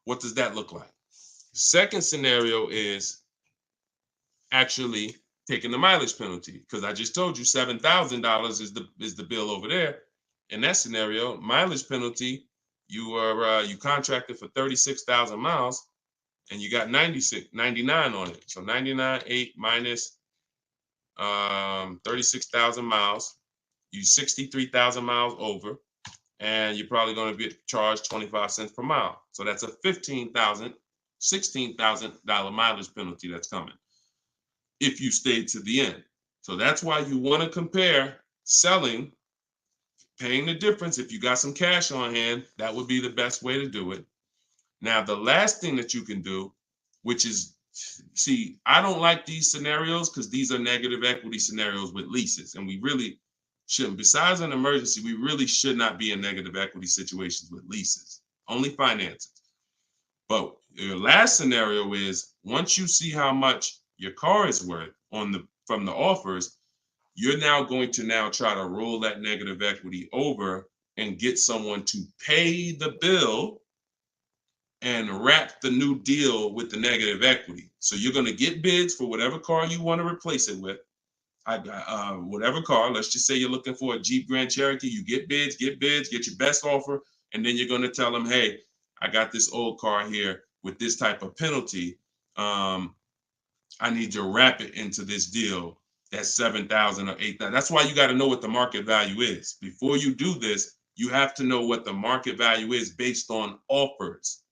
What does that look like? Second scenario is actually taking the mileage penalty, because I just told you $7,000 is the bill over there. In that scenario, mileage penalty, you contracted for 36,000 miles and you got 99 on it. So 99.8 minus 36,000 miles, you 63,000 miles over, and you're probably going to be charged 25 cents per mile. So that's a $16,000 mileage penalty that's coming if you stayed to the end. So that's why you want to compare selling, paying the difference. If you got some cash on hand, that would be the best way to do it. Now, the last thing that you can do, which is, see, I don't like these scenarios because these are negative equity scenarios with leases, and we really shouldn't. Besides an emergency, we really should not be in negative equity situations with leases, only finances. But your last scenario is, once you see how much your car is worth from the offers, you're now going to try to roll that negative equity over and get someone to pay the bill and wrap the new deal with the negative equity. So you're going to get bids for whatever car you want to replace it with. Whatever car, let's just say you're looking for a Jeep Grand Cherokee, you get bids, get your best offer, and then you're going to tell them, hey, I got this old car here with this type of penalty. I need to wrap it into this deal that's 7,000 or 8,000. That's why you got to know what the market value is. Before you do this, you have to know what the market value is based on offers,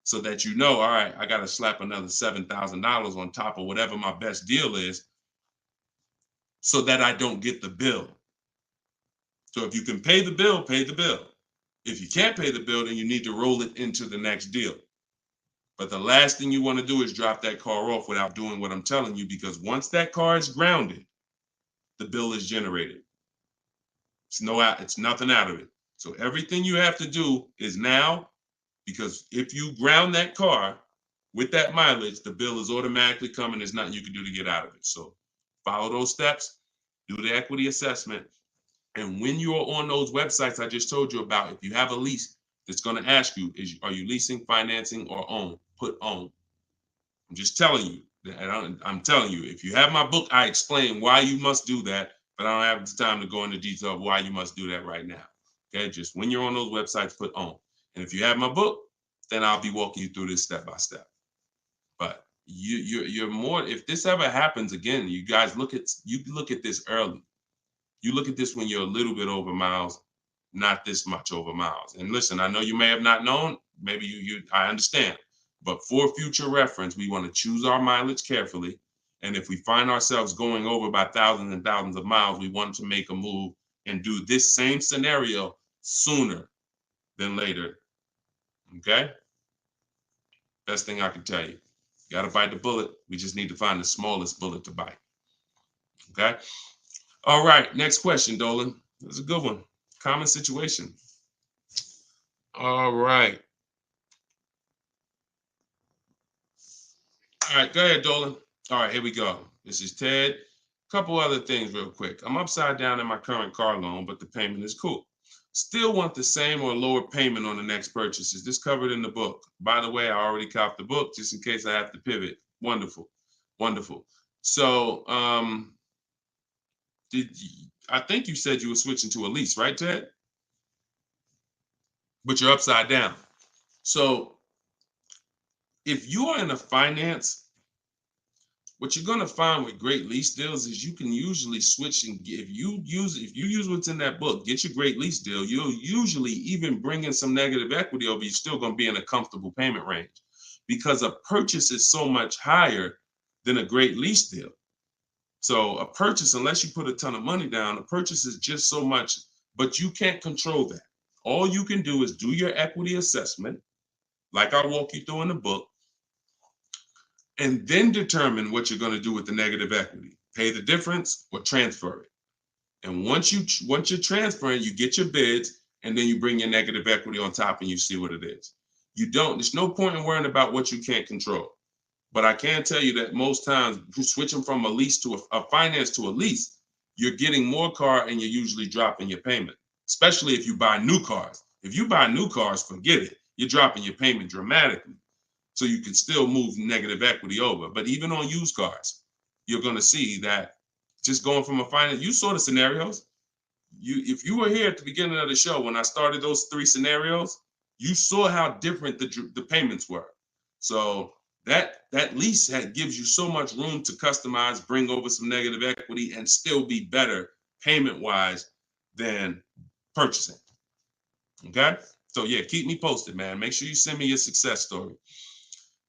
so that you know, all right, I got to slap another $7,000 on top of whatever my best deal is, so that I don't get the bill. So if you can pay the bill, pay the bill. If you can't pay the bill, then you need to roll it into the next deal. But the last thing you want to do is drop that car off without doing what I'm telling you, because once that car is grounded, the bill is generated. It's nothing out of it. So everything you have to do is now, because if you ground that car with that mileage, the bill is automatically coming. There's nothing you can do to get out of it. So follow those steps, do the equity assessment. And when you're on those websites I just told you about, if you have a lease, that's going to ask you, are you leasing, financing, or own? Put own. I'm just telling you. And I'm telling you, if you have my book, I explain why you must do that, but I don't have the time to go into detail of why you must do that right now. Okay, just when you're on those websites, put own. And if you have my book, then I'll be walking you through this step by step. But you're more, if this ever happens again, you guys look at this early. You look at this when you're a little bit over miles, not this much over miles. And listen, I know you may have not known, maybe I understand, but for future reference, we want to choose our mileage carefully. And if we find ourselves going over by thousands and thousands of miles, we want to make a move and do this same scenario sooner than later. Okay? Best thing I can tell you. You got to bite the bullet. We just need to find the smallest bullet to bite. Okay? All right, next question, Dolan. That's a good one. Common situation. All right. All right, go ahead, Dolan. All right, here we go. This is Ted. A couple other things real quick. I'm upside down in my current car loan, but the payment is cool. Still want the same or lower payment on the next purchases. This covered in the book. By the way, I already copied the book just in case I have to pivot. Wonderful. Wonderful. So I think you said you were switching to a lease, right, Ted? But you're upside down. So if you are in a finance, what you're going to find with great lease deals is you can usually switch, and if you use what's in that book, get your great lease deal, you'll usually even bring in some negative equity over, you're still going to be in a comfortable payment range, because a purchase is so much higher than a great lease deal. So a purchase, unless you put a ton of money down, a purchase is just so much but you can't control that. All you can do is do your equity assessment, like I walk you through in the book, and then determine what you're going to do with the negative equity. Pay the difference or transfer it. And once you're transferring, you get your bids, and then you bring your negative equity on top and you see what it is. There's no point in worrying about what you can't control. But I can tell you that most times switching from a lease to a finance to a lease, you're getting more car and you're usually dropping your payment, especially if you buy new cars. If you buy new cars, forget it. You're dropping your payment dramatically. So you can still move negative equity over. But even on used cars, you're going to see that just going from a finance, you saw the scenarios. If you were here at the beginning of the show when I started those 3 scenarios, you saw how different the payments were. So that lease gives you so much room to customize, bring over some negative equity, and still be better payment-wise than purchasing. Okay? So yeah, keep me posted, man. Make sure you send me your success story.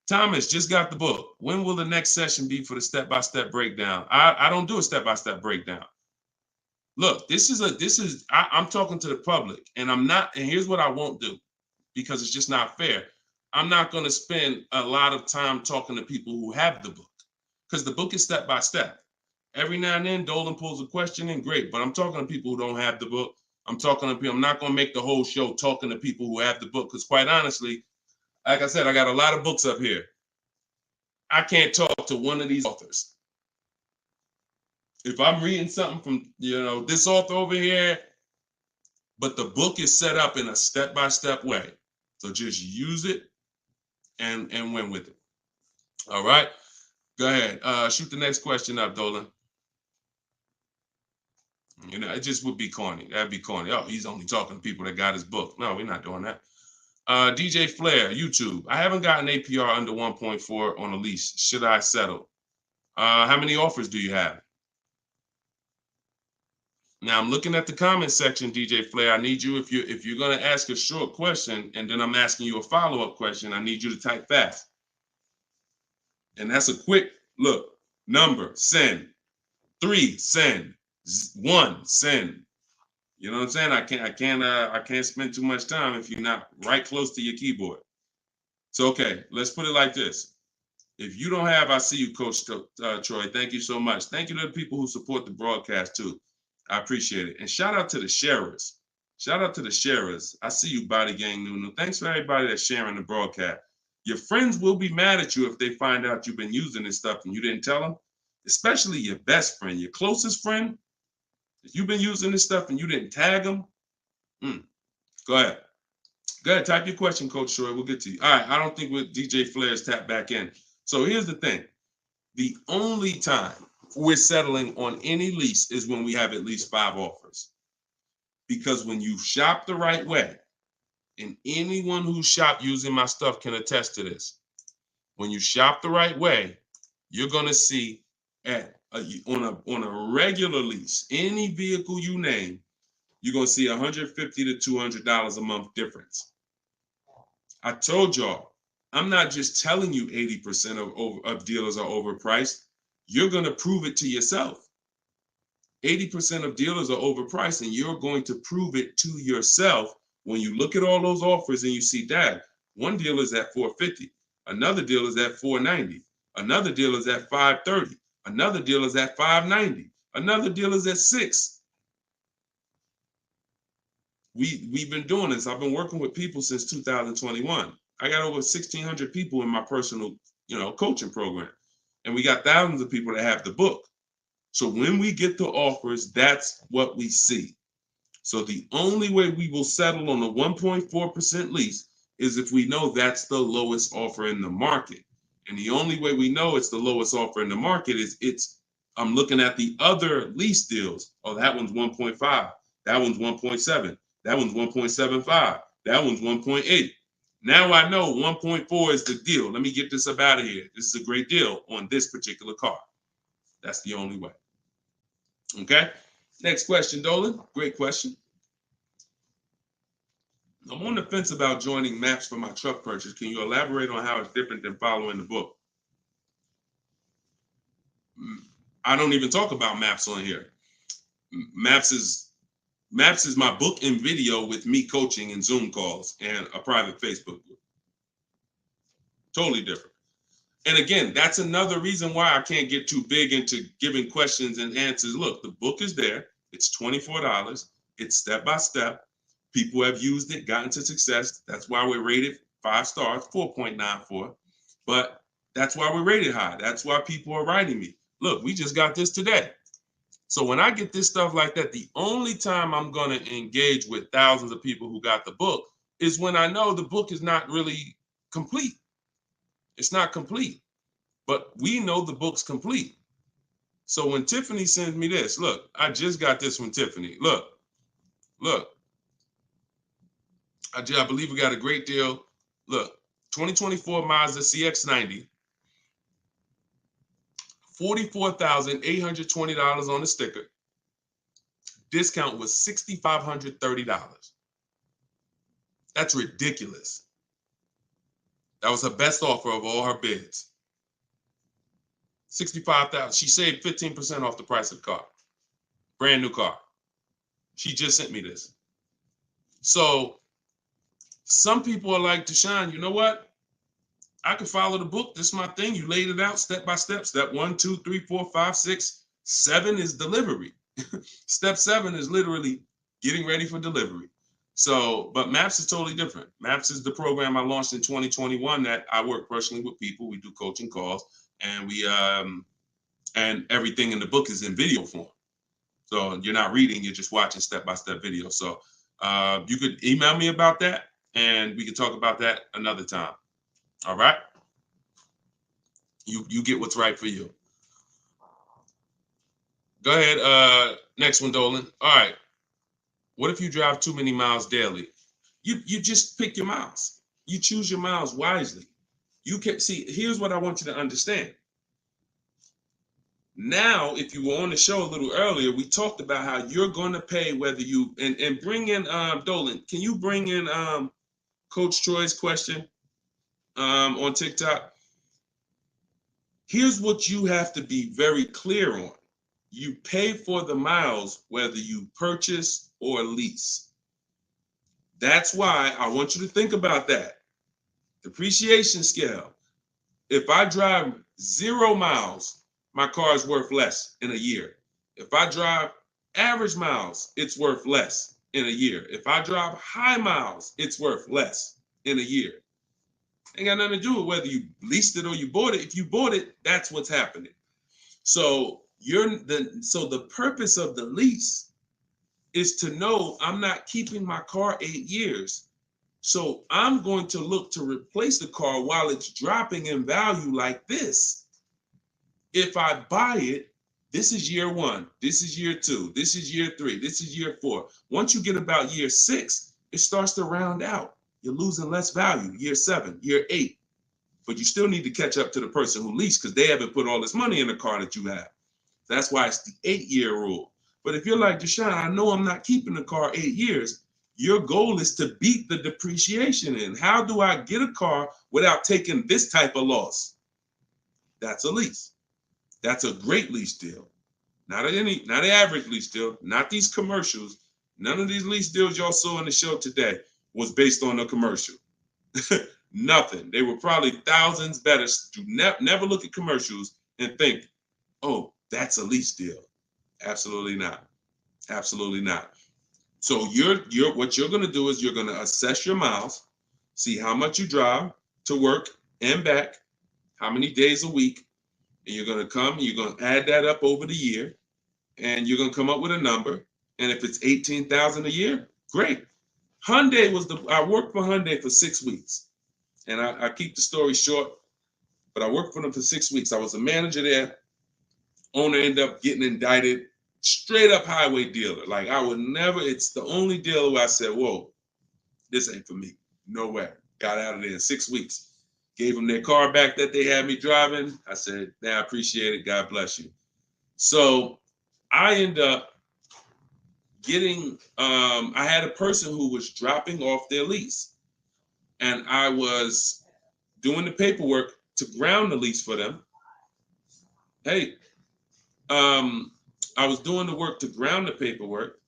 Thomas just got the book. When will the next session be for the step-by-step breakdown? I don't do a step-by-step breakdown. Look, I'm talking to the public, and here's what I won't do, because it's just not fair. I'm not going to spend a lot of time talking to people who have the book, because the book is step by step. Every now and then, Dolan pulls a question in, great, but I'm talking to people who don't have the book. I'm not going to make the whole show talking to people who have the book, because quite honestly, like I said, I got a lot of books up here. I can't talk to one of these authors. If I'm reading something from, this author over here, but the book is set up in a step-by-step way. So just use it and win with it. All right. Go ahead. Shoot the next question up, Dolan. It just would be corny. That'd be corny. Oh, he's only talking to people that got his book. No, we're not doing that. DJ Flair, YouTube. I haven't gotten APR under 1.4 on a lease. Should I settle? How many offers do you have? Now I'm looking at the comment section, DJ Flair. I need you, if you're going to ask a short question and then I'm asking you a follow-up question, I need you to type fast. And that's a quick look. Number, send. 3, send. 1, send. You know what I'm saying? I can't spend too much time if you're not right close to your keyboard. So okay, let's put it like this. If you don't have, I see you, Coach Troy. Thank you so much. Thank you to the people who support the broadcast too. I appreciate it. And shout out to the sharers. Shout out to the sharers. I see you, Body Gang Nunu. Thanks for everybody that's sharing the broadcast. Your friends will be mad at you if they find out you've been using this stuff and you didn't tell them, especially your best friend, your closest friend. If you've been using this stuff and you didn't tag them, go ahead. Go ahead, type your question, Coach Troy. We'll get to you. All right, I don't think DJ Flair's tapped back in. So here's the thing. The only time we're settling on any lease is when we have at least 5 offers. Because when you shop the right way, and anyone who shopped using my stuff can attest to this, when you shop the right way, you're going to see on a regular lease, any vehicle you name, you're going to see $150 to $200 a month difference. I told y'all, I'm not just telling you 80% of dealers are overpriced. You're going to prove it to yourself. 80% of dealers are overpriced, and you're going to prove it to yourself when you look at all those offers and you see that one dealer is at $450, another dealer is at $490, another dealer is at $530, another dealer is at $590, another dealer is at $6. We've been doing this. I've been working with people since 2021. I got over 1,600 people in my personal, coaching program, and we got thousands of people that have the book. So when we get the offers, that's what we see. So the only way we will settle on a 1.4% lease is if we know that's the lowest offer in the market. And the only way we know it's the lowest offer in the market is I'm looking at the other lease deals. Oh, that one's 1.5. That one's 1.7. That one's 1.75. That one's 1.8. Now I know 1.4 is the deal. Let me get this up out of here. This is a great deal on this particular car. That's the only way. Okay. Next question, Dolan. Great question. I'm on the fence about joining maps for my truck purchase. Can you elaborate on how it's different than following the book? I don't even talk about maps on here. Maps is Maps is my book and video with me coaching and Zoom calls and a private Facebook group. Totally different. And again, that's another reason why I can't get too big into giving questions and answers. Look, the book is there. It's $24. It's step by step. People have used it, gotten to success. That's why we're rated 5 stars, 4.94. But that's why we're rated high. That's why people are writing me. Look, we just got this today. So when I get this stuff like that, the only time I'm going to engage with thousands of people who got the book is when I know the book is not really complete. It's not complete, but we know the book's complete. So when Tiffany sends me this, look, I just got this from Tiffany. Look. I believe we got a great deal. Look, 2024 Mazda CX-90, $44,820 on the sticker. Discount was $6,530. That's ridiculous. That was her best offer of all her bids. $65,000. She saved 15% off the price of the car. Brand new car. She just sent me this. So some people are like, Deshone, you know what? I can follow the book. This is my thing. You laid it out step by step. Step 1, 2, 3, 4, 5, 6, 7 is delivery. Step 7 is literally getting ready for delivery. So, but Maps is totally different. Maps is the program I launched in 2021 that I work personally with people. We do coaching calls, and we and everything in the book is in video form. So you're not reading, you're just watching step-by-step video. So you could email me about that, and we could talk about that another time. All right? You get what's right for you. Go ahead. Next one, Dolan. All right. What if you drive too many miles daily? You just pick your miles. You choose your miles wisely. You can see, here's what I want you to understand. Now, if you were on the show a little earlier, we talked about how you're going to pay whether you, and bring in, Dolan, can you bring in Coach Troy's question on TikTok? Here's what you have to be very clear on. You pay for the miles whether you purchase or lease. That's why I want you to think about that. Depreciation scale. If I drive 0 miles, my car is worth less in a year. If I drive average miles, it's worth less in a year. If I drive high miles, it's worth less in a year. Ain't got nothing to do with whether you leased it or you bought it. If you bought it, that's what's happening. So the purpose of the lease is to know I'm not keeping my car 8 years. So I'm going to look to replace the car while it's dropping in value like this. If I buy it, this is year 1, this is year 2, this is year 3, this is year 4. Once you get about year 6, it starts to round out. You're losing less value, year 7, year 8. But you still need to catch up to the person who leased because they haven't put all this money in the car that you have. That's why it's the 8-year rule. But if you're like, Deshone, I know I'm not keeping the car 8 years. Your goal is to beat the depreciation in. How do I get a car without taking this type of loss? That's a lease. That's a great lease deal. Not an average lease deal, not these commercials. None of these lease deals y'all saw in the show today was based on a commercial. Nothing. They were probably thousands better. Do never look at commercials and think, oh, that's a lease deal. Absolutely not. Absolutely not. So what you're going to do is you're going to assess your miles, see how much you drive to work and back, how many days a week, and you're going to add that up over the year, and you're going to come up with a number. And if it's $18,000 a year, great. I worked for Hyundai for 6 weeks, and I keep the story short, but I worked for them for 6 weeks. I was a manager there. Owner ended up getting indicted. Straight up highway dealer. Like I would never, it's the only dealer where I said, whoa, this ain't for me. No way. Got out of there in 6 weeks. Gave them their car back that they had me driving. I said, I appreciate it. God bless you. So I end up getting, I had a person who was dropping off their lease. And I was doing the paperwork to ground the lease for them. Hey, I was doing the work to ground the paperwork,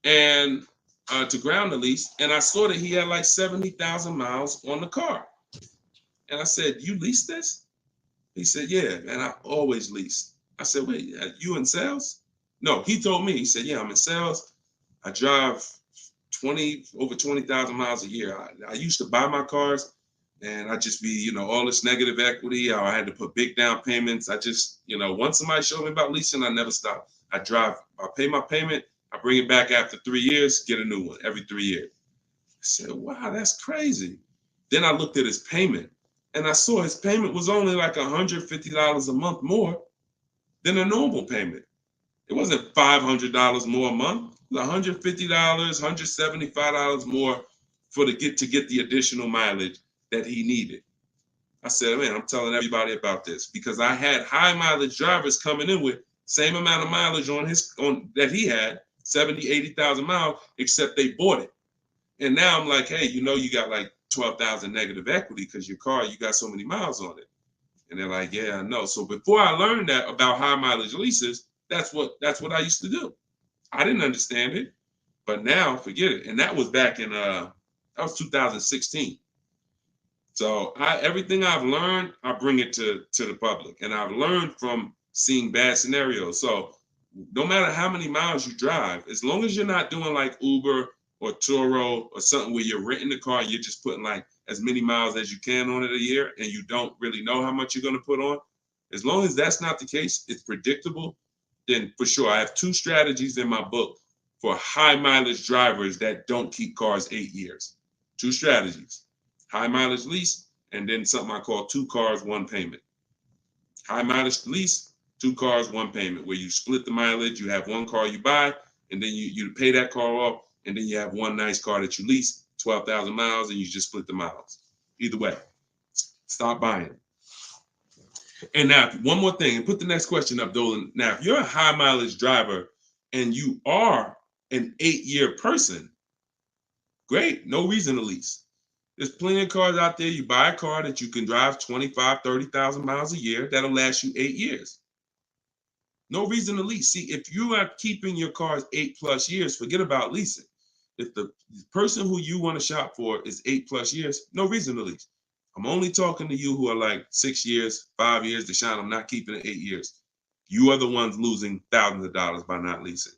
and to ground the lease, and I saw that he had like 70,000 miles on the car. And I said, "You lease this?" He said, "Yeah, man, I always lease." I said, "Wait, you in sales?" No, he told me. He said, "Yeah, I'm in sales. I drive over 20,000 miles a year. I used to buy my cars, and I just be, all this negative equity. I had to put big down payments. I just, once somebody showed me about leasing, I never stop. I pay my payment, I bring it back after 3 years, get a new one every 3 years." I said, "Wow, that's crazy." Then I looked at his payment, and I saw his payment was only like $150 a month more than a normal payment. It wasn't $500 more a month. It was $150, $175 more to get the additional mileage that he needed. I said, "Man, I'm telling everybody about this," because I had high mileage drivers coming in with same amount of mileage on that he had, 70, 80,000 miles, except they bought it. And now I'm like, "Hey, you got like 12,000 negative equity because your car, you got so many miles on it." And they're like, "Yeah, I know." So before I learned that about high mileage leases, that's what I used to do. I didn't understand it, but now forget it. And that was back in that was 2016. So everything I've learned, I bring it to the public, and I've learned from seeing bad scenarios. So no matter how many miles you drive, as long as you're not doing like Uber or Turo or something where you're renting the car, you're just putting like as many miles as you can on it a year, and you don't really know how much you're going to put on. As long as that's not the case, it's predictable, then for sure. I have 2 strategies in my book for high mileage drivers that don't keep cars 8 years. 2 strategies: high mileage lease, and then something I call 2 cars, 1 payment. High mileage lease, 2 cars, 1 payment, where you split the mileage. You have 1 car you buy, and then you pay that car off, and then you have 1 nice car that you lease, 12,000 miles, and you just split the miles. Either way, stop buying. And now, one more thing, and put the next question up, Dolan. Now, if you're a high mileage driver and you are an 8-year person, great, no reason to lease. There's plenty of cars out there. You buy a car that you can drive 25, 30,000 miles a year. That'll last you 8 years. No reason to lease. See, if you are keeping your cars 8+ years, forget about leasing. If the person who you want to shop for is 8+ years, no reason to lease. I'm only talking to you who are like 6 years, 5 years. Deshone, I'm not keeping it 8 years. You are the ones losing thousands of dollars by not leasing.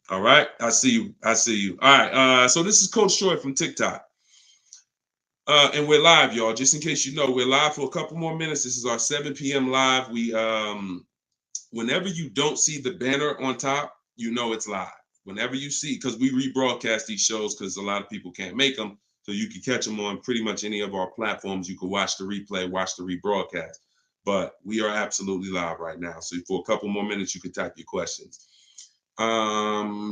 All right, I see you. All right, so this is Coach Troy from TikTok. And we're live, y'all. Just in case you know, we're live for a couple more minutes. This is our 7 p.m. live. We whenever you don't see the banner on top, you know it's live. Whenever you see, because we rebroadcast these shows because a lot of people can't make them, so you can catch them on pretty much any of our platforms. You can watch the replay, watch the rebroadcast. But we are absolutely live right now. So for a couple more minutes, you can type your questions.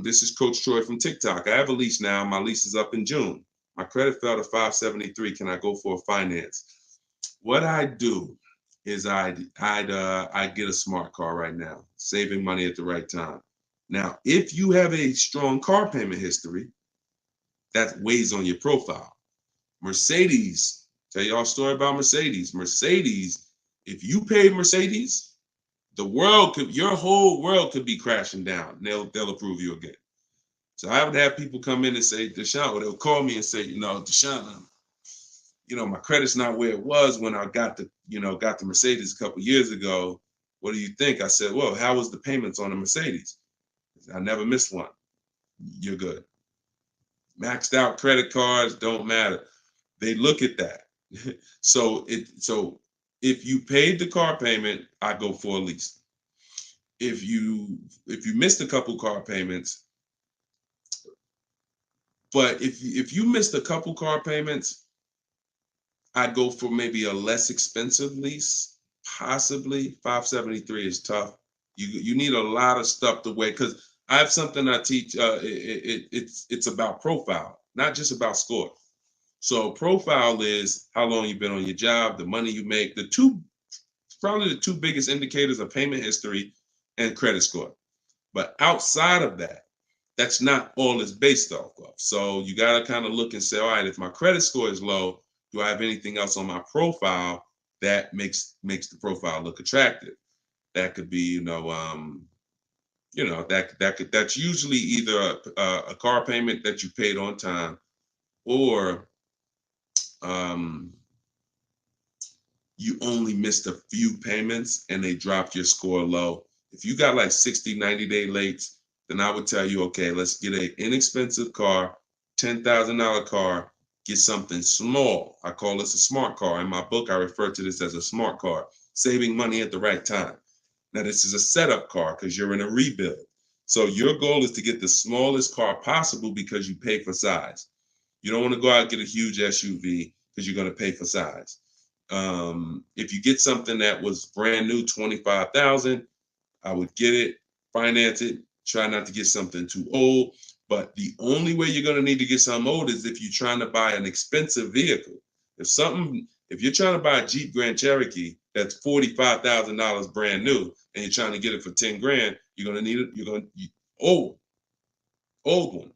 This is Coach Troy from TikTok. I have a lease now. My lease is up in June. My credit fell to 573. Can I go for a finance? What I do is I'd get a smart car right now, saving money at the right time. Now, if you have a strong car payment history, that weighs on your profile. Mercedes, tell y'all a story about Mercedes. Mercedes, if you paid Mercedes, your whole world could be crashing down. They'll approve you again. So I would have people come in and say, Deshone, or they'll call me and say, Deshone, my credit's not where it was when I got the Mercedes a couple years ago. What do you think? I said, well, how was the payments on the Mercedes? I never missed one. You're good. Maxed out credit cards don't matter. They look at that. So if you paid the car payment, I go for a lease. If you missed a couple car payments, but if you missed a couple car payments, I'd go for maybe a less expensive lease. Possibly 573 is tough. You need a lot of stuff to weigh, because I have something I teach. It's about profile, not just about score. So profile is how long you've been on your job, the money you make. Probably the 2 biggest indicators are payment history and credit score. But outside of that, that's not all it's based off of. So you got to kind of look and say, all right, if my credit score is low, do I have anything else on my profile that makes the profile look attractive? That could be, you know, that's usually either a car payment that you paid on time, or um, you only missed a few payments and they dropped your score low. If you got like 60, 90-day late, then I would tell you, okay, let's get an inexpensive car, $10,000 car, get something small. I call this a smart car. In my book, I refer to this as a smart car, saving money at the right time. Now, this is a setup car because you're in a rebuild. So your goal is to get the smallest car possible because you pay for size. You don't want to go out and get a huge SUV because you're going to pay for size. If you get something that was brand new, 25,000, I would get it, finance it, try not to get something too old. But the only way you're going to need to get something old is if you're trying to buy an expensive vehicle. If you're trying to buy a Jeep Grand Cherokee that's $45,000 brand new and you're trying to get it for 10 grand, you're going to need it. Old one,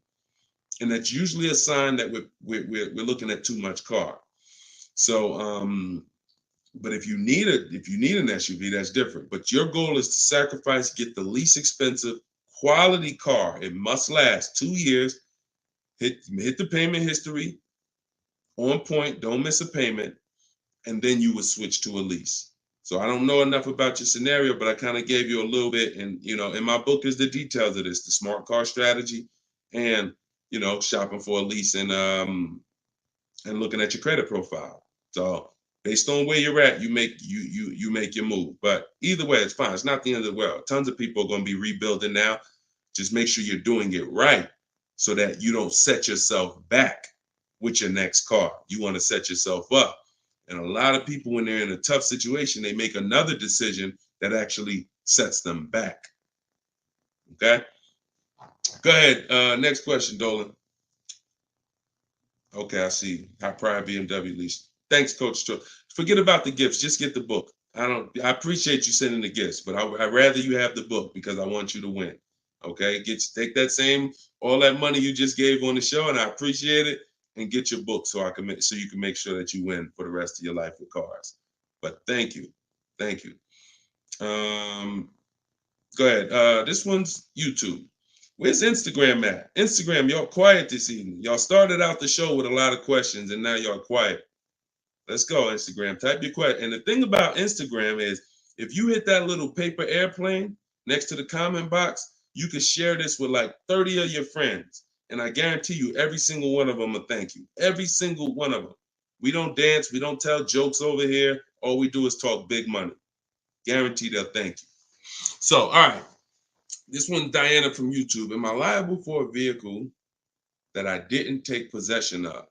and that's usually a sign that we're looking at too much car. So, but if you need an SUV, that's different. But your goal is to sacrifice, get the least expensive quality car. It must last 2 years. Hit the payment history on point. Don't miss a payment, and then you would switch to a lease. So I don't know enough about your scenario, but I kind of gave you a little bit. And in my book is the details of this: the smart car strategy, and shopping for a lease, and looking at your credit profile. So based on where you're at, you make your move. But either way, it's fine. It's not the end of the world. Tons of people are going to be rebuilding now. Just make sure you're doing it right so that you don't set yourself back with your next car. You want to set yourself up. And a lot of people, when they're in a tough situation, they make another decision that actually sets them back. Okay? Go ahead. Next question, Dolan. Okay, I see. High pride BMW lease. Thanks, Coach Cho. Forget about the gifts. Just get the book. I appreciate you sending the gifts, but I'd rather you have the book because I want you to win. Okay, take all that money you just gave on the show, and I appreciate it, and get your book so you can make sure that you win for the rest of your life with cars. But thank you. Go ahead. This one's YouTube. Where's Instagram at? Instagram, y'all quiet this evening. Y'all started out the show with a lot of questions, and now y'all quiet. Let's go, Instagram. Type your question. And the thing about Instagram is, if you hit that little paper airplane next to the comment box, you can share this with like 30 of your friends. And I guarantee you, every single one of them will thank you. Every single one of them. We don't dance. We don't tell jokes over here. All we do is talk big money. Guarantee they'll thank you. So, all right. This one, Diana from YouTube. Am I liable for a vehicle that I didn't take possession of?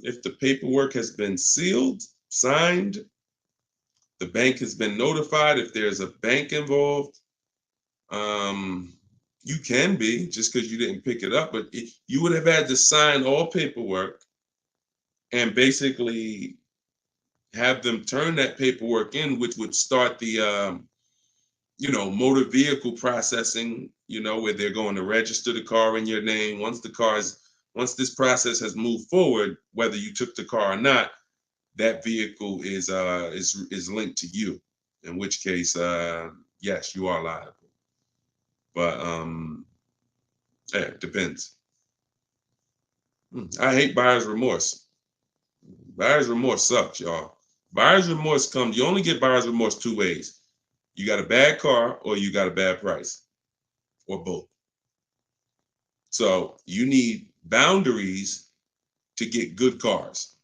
If the paperwork has been sealed, signed, the bank has been notified, if there's a bank involved, you can be, just because you didn't pick it up, but you would have had to sign all paperwork and basically have them turn that paperwork in, which would start the motor vehicle processing, where they're going to register the car in your name. Once this process has moved forward, whether you took the car or not, that vehicle is linked to you. In which case, yes, you are liable. But yeah, it depends. I hate buyer's remorse. Buyer's remorse sucks, y'all. Buyer's remorse comes. You only get buyer's remorse two ways. You got a bad car or you got a bad price, or both. So you need boundaries to get good cars,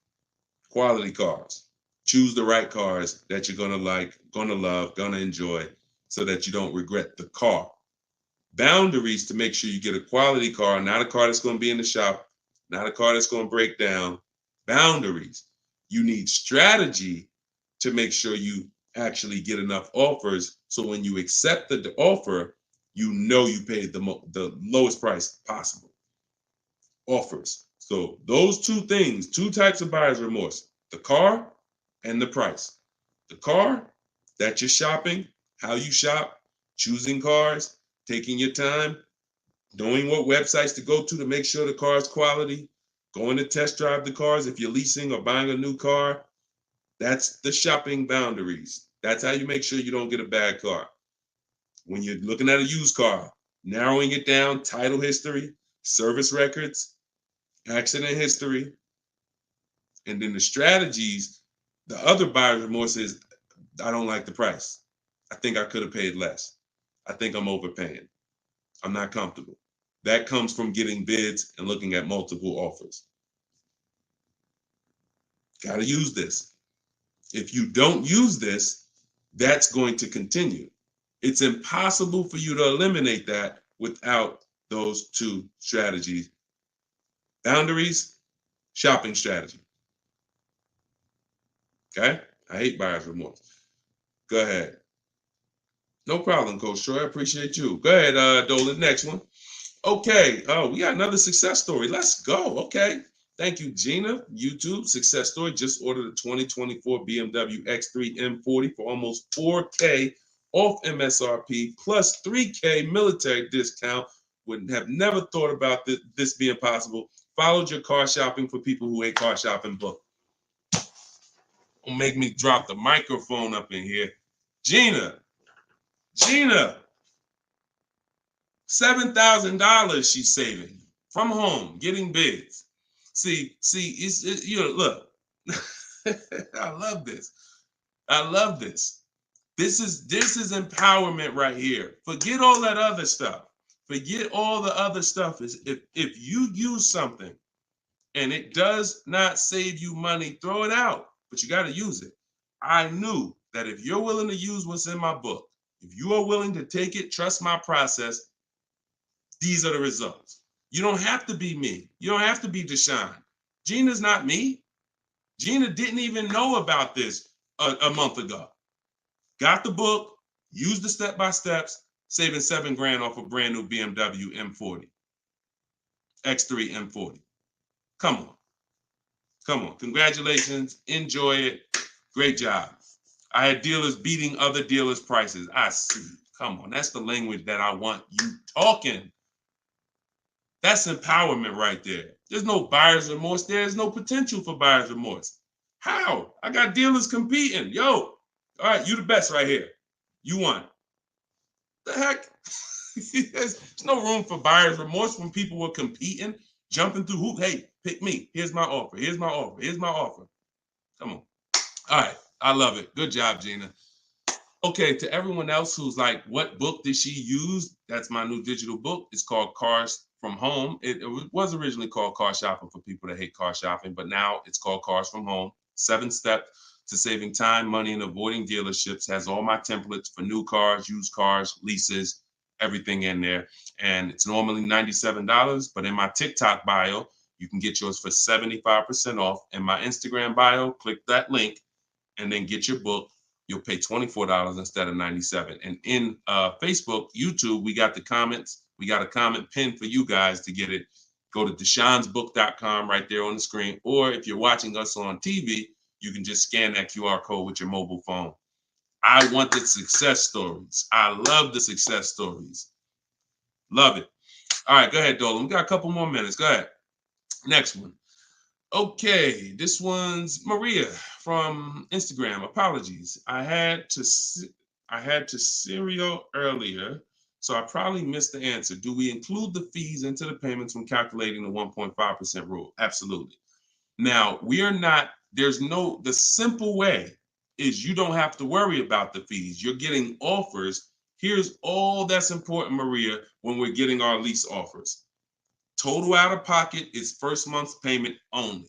quality cars. Choose the right cars that you're gonna like, gonna love, gonna enjoy, so that you don't regret the car. Boundaries to make sure you get a quality car, not a car that's gonna be in the shop, not a car that's gonna break down. Boundaries. You need strategy to make sure you actually get enough offers, so when you accept the offer, you paid the lowest price possible. Offers. So those two things, two types of buyer's remorse: the car and the price. The car, that you're shopping, how you shop, choosing cars, taking your time, knowing what websites to go to make sure the car is quality, going to test drive the cars if you're leasing or buying a new car. That's the shopping boundaries. That's how you make sure you don't get a bad car. When you're looking at a used car, narrowing it down, title history, service records, accident history, and then the strategies. The other buyer's remorse is, I don't like the price. I think I could have paid less. I think I'm overpaying. I'm not comfortable. That comes from getting bids and looking at multiple offers. Got to use this. If you don't use this, that's going to continue. It's impossible for you to eliminate that without those two strategies. Boundaries, shopping strategy. Okay? I hate buyer's remorse. Go ahead. No problem, Coach Troy. I appreciate you. Go ahead, Dolan. Next one. Okay. Oh, we got another success story. Let's go. Okay. Thank you, Gina. YouTube success story. Just ordered a 2024 BMW X3 M40 for almost $4K off MSRP plus $3K military discount. Would have never thought about this being possible. Followed your car shopping for people who hate car shopping book. Don't make me drop the microphone up in here. Gina, $7,000 she's saving from home, getting bids. See, look, I love this. I love this. This is empowerment right here. Forget all that other stuff. Forget all the other stuff. Is if you use something and it does not save you money, throw it out. But you got to use it. I knew that if you're willing to use what's in my book, if you are willing to take it, trust my process, these are the results. You don't have to be me. You don't have to be Deshone. Gina's not me. Gina didn't even know about this a month ago. Got the book, used the step-by-steps, saving $7,000 off a brand new BMW M40. X3 M40. Come on. Come on. Congratulations. Enjoy it. Great job. I had dealers beating other dealers' prices. I see. Come on. That's the language that I want you talking. That's empowerment right there. There's no buyer's remorse. There's no potential for buyer's remorse. How? I got dealers competing. Yo, all right, you the best right here. You won. The heck? There's no room for buyer's remorse when people were competing, jumping through hoops. Hey, pick me. Here's my offer. Here's my offer. Here's my offer. Come on. All right. I love it. Good job, Gina. Okay, to everyone else who's like, what book did she use? That's my new digital book. It's called Cars from Home. It was originally called Car Shopping for people that hate car shopping, but now it's called Cars from Home. 7 steps to saving time, money, and avoiding dealerships. Has all my templates for new cars, used cars, leases, everything in there. And it's normally $97, but in my TikTok bio, you can get yours for 75% off. In my Instagram bio, click that link and then get your book. You'll pay $24 instead of $97. And in Facebook, YouTube, we got the comments. We got a comment pinned for you guys to get it. Go to deshonsbook.com right there on the screen. Or if you're watching us on TV, you can just scan that QR code with your mobile phone. I want the success stories. I love the success stories. Love it. All right, go ahead, Dolan. We got a couple more minutes. Go ahead. Next one. Okay, this one's Maria from Instagram. Apologies. I had to serial earlier, so I probably missed the answer. Do we include the fees into the payments when calculating the 1.5% rule? Absolutely. Now, the simple way is you don't have to worry about the fees. You're getting offers. Here's all that's important, Maria, when we're getting our lease offers. Total out of pocket is first month's payment only.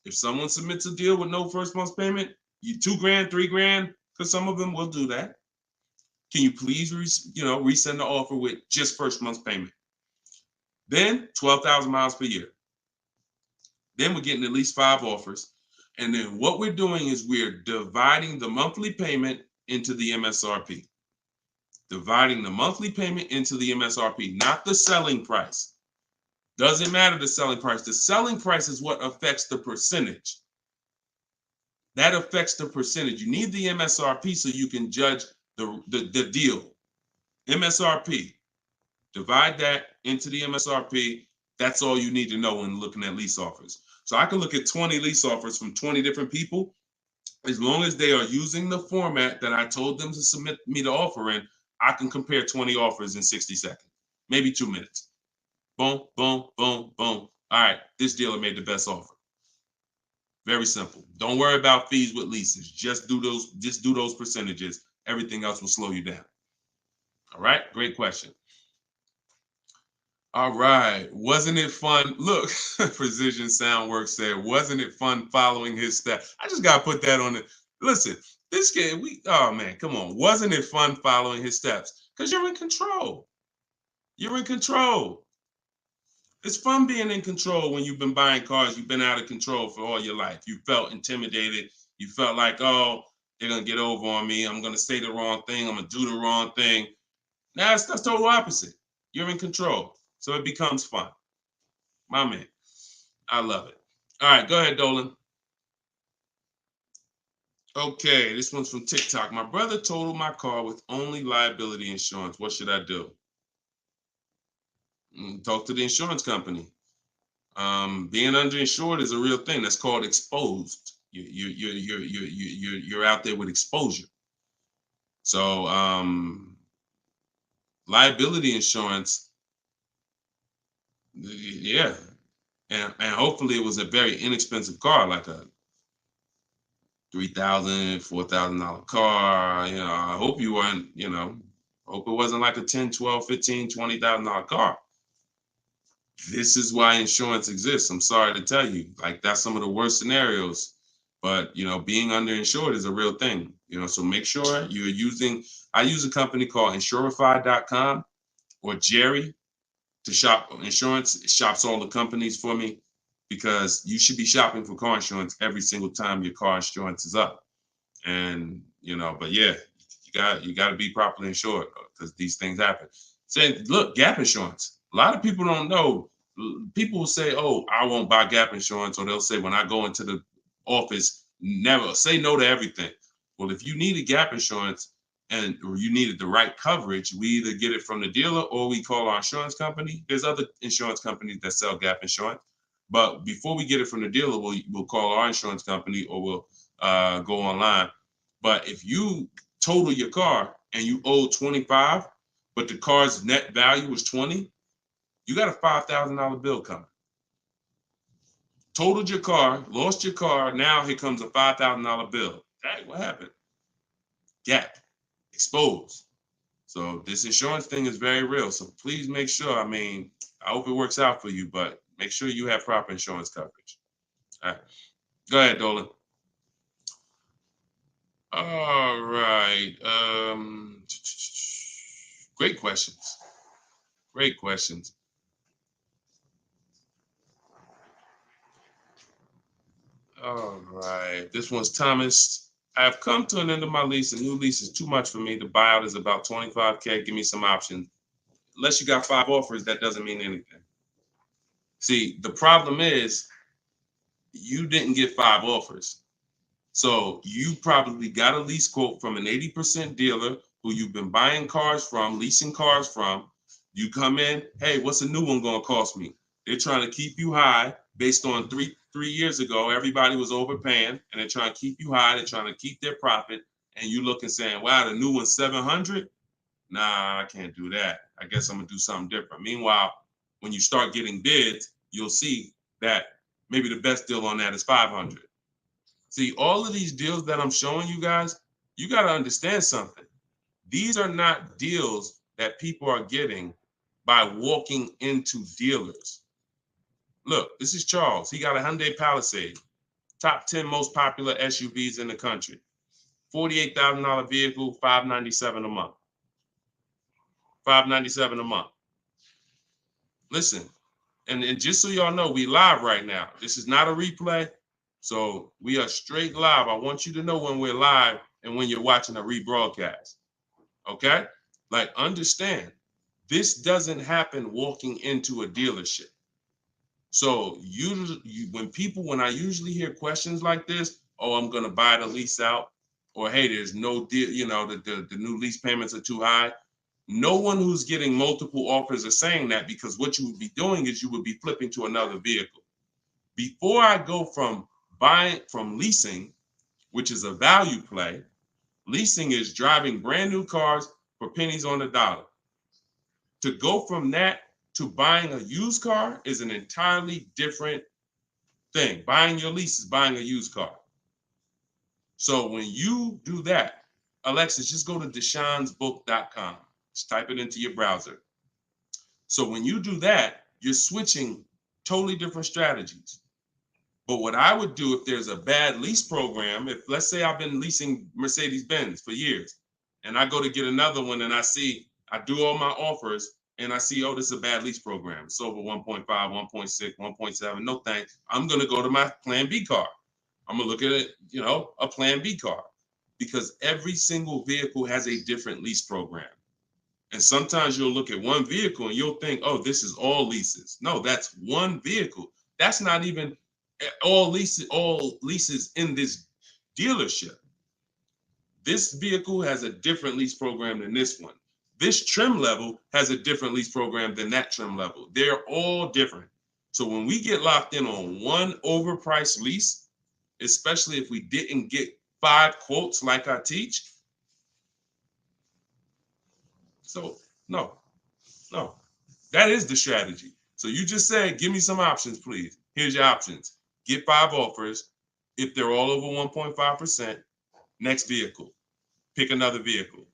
If someone submits a deal with no first month's payment, you $2,000, $3,000, because some of them will do that. Can you please, resend the offer with just first month's payment? Then 12,000 miles per year. Then we're getting at least 5 offers. And then what we're doing is we're dividing the monthly payment into the MSRP. Dividing the monthly payment into the MSRP, not the selling price. Doesn't matter the selling price. The selling price is what affects the percentage. That affects the percentage. You need the MSRP so you can judge the deal. MSRP. Divide that into the MSRP. That's all you need to know when looking at lease offers. So I can look at 20 lease offers from 20 different people, As long as they are using the format that I told them to submit me the offer in, I can compare 20 offers in 60 seconds, maybe 2 minutes. Boom, boom, boom, boom. All right, this dealer made the best offer. Very simple. Don't worry about fees with leases. Just do those percentages. Everything else will slow you down. All right, great question. All right, wasn't it fun? Look, Precision Soundworks said, wasn't it fun following his steps? I just gotta put that on it. Listen, this game, oh man, come on. Wasn't it fun following his steps? Because you're in control. You're in control. It's fun being in control when you've been buying cars. You've been out of control for all your life. You felt intimidated. You felt like, oh, they're gonna get over on me. I'm gonna say the wrong thing. I'm gonna do the wrong thing. Now it's the total opposite. You're in control. So it becomes fun. My man. I love it. All right, go ahead, Dolan. Okay, this one's from TikTok. My brother totaled my car with only liability insurance. What should I do? Talk to the insurance company. Being underinsured is a real thing. That's called exposed. You're out there with exposure. So liability insurance, yeah, and hopefully it was a very inexpensive car, like a $3,000, $4,000 car. I hope you weren't. Hope it wasn't like a $10, $12, $15, $20,000 car. This is why insurance exists. I'm sorry to tell you, like that's some of the worst scenarios. But being underinsured is a real thing. So make sure you're using. I use a company called Insurify.com or Jerry to shop insurance. It shops all the companies for me because you should be shopping for car insurance every single time your car insurance is up. And but yeah, you got to be properly insured because these things happen. Say, look, gap insurance. A lot of people don't know. People will say, "Oh, I won't buy gap insurance," or they'll say, "When I go into the office, never say no to everything." Well, if you needed gap insurance or you needed the right coverage, we either get it from the dealer or we call our insurance company. There's other insurance companies that sell gap insurance, but before we get it from the dealer, we'll call our insurance company or we'll go online. But if you total your car and you owe 25, but the car's net value was 20, you got a $5,000 bill coming. Totaled your car, lost your car. Now here comes a $5,000 bill. Hey, what happened? Gap, exposed. So this insurance thing is very real. So please make sure. I hope it works out for you, but make sure you have proper insurance coverage. All right, go ahead, Dolan. All right. Great questions. Great questions. All right. This one's Thomas. I have come to an end of my lease. A new lease is too much for me. The buyout is about $25K. Give me some options. Unless you got 5 offers, that doesn't mean anything. See, the problem is you didn't get 5 offers. So you probably got a lease quote from an 80% dealer who you've been buying cars from, leasing cars from. You come in, hey, what's a new one going to cost me? They're trying to keep you high based on three years ago. Everybody was overpaying and they're trying to keep you high. They're trying to keep their profit. And you look and saying, wow, the new one's 700. Nah, I can't do that. I guess I'm going to do something different. Meanwhile, when you start getting bids, you'll see that maybe the best deal on that is 500. See, all of these deals that I'm showing you guys, you got to understand something. These are not deals that people are getting by walking into dealers. Look, this is Charles. He got a Hyundai Palisade, top 10 most popular SUVs in the country. $48,000 vehicle, $597 a month. $597 a month. Listen, and just so y'all know, we live right now. This is not a replay. So we are straight live. I want you to know when we're live and when you're watching a rebroadcast. Okay? Like, understand, this doesn't happen walking into a dealership. So when I usually hear questions like this, oh, I'm gonna buy the lease out, or hey, there's no deal, the new lease payments are too high. No one who's getting multiple offers are saying that, because what you would be doing is you would be flipping to another vehicle. Before I go from leasing, which is a value play. Leasing is driving brand new cars for pennies on the dollar. To go from that to buying a used car is an entirely different thing. Buying your lease is buying a used car. So when you do that, Alexis, just go to deshonsbook.com. Just type it into your browser. So when you do that, you're switching totally different strategies. But what I would do if there's a bad lease program, if let's say I've been leasing Mercedes-Benz for years and I go to get another one and I do all my offers and I see, oh, this is a bad lease program. It's over 1.5, 1.6, 1.7. No thanks. I'm going to go to my plan B car. I'm going to look at it, a plan B car, because every single vehicle has a different lease program. And sometimes you'll look at one vehicle and you'll think, oh, this is all leases. No, that's one vehicle. That's not even all leases in this dealership. This vehicle has a different lease program than this one. This trim level has a different lease program than that trim level. They're all different. So when we get locked in on one overpriced lease, especially if we didn't get 5 quotes like I teach, so no, that is the strategy. So you just say, give me some options, please. Here's your options. Get 5 offers. If they're all over 1.5%, next vehicle, pick another vehicle.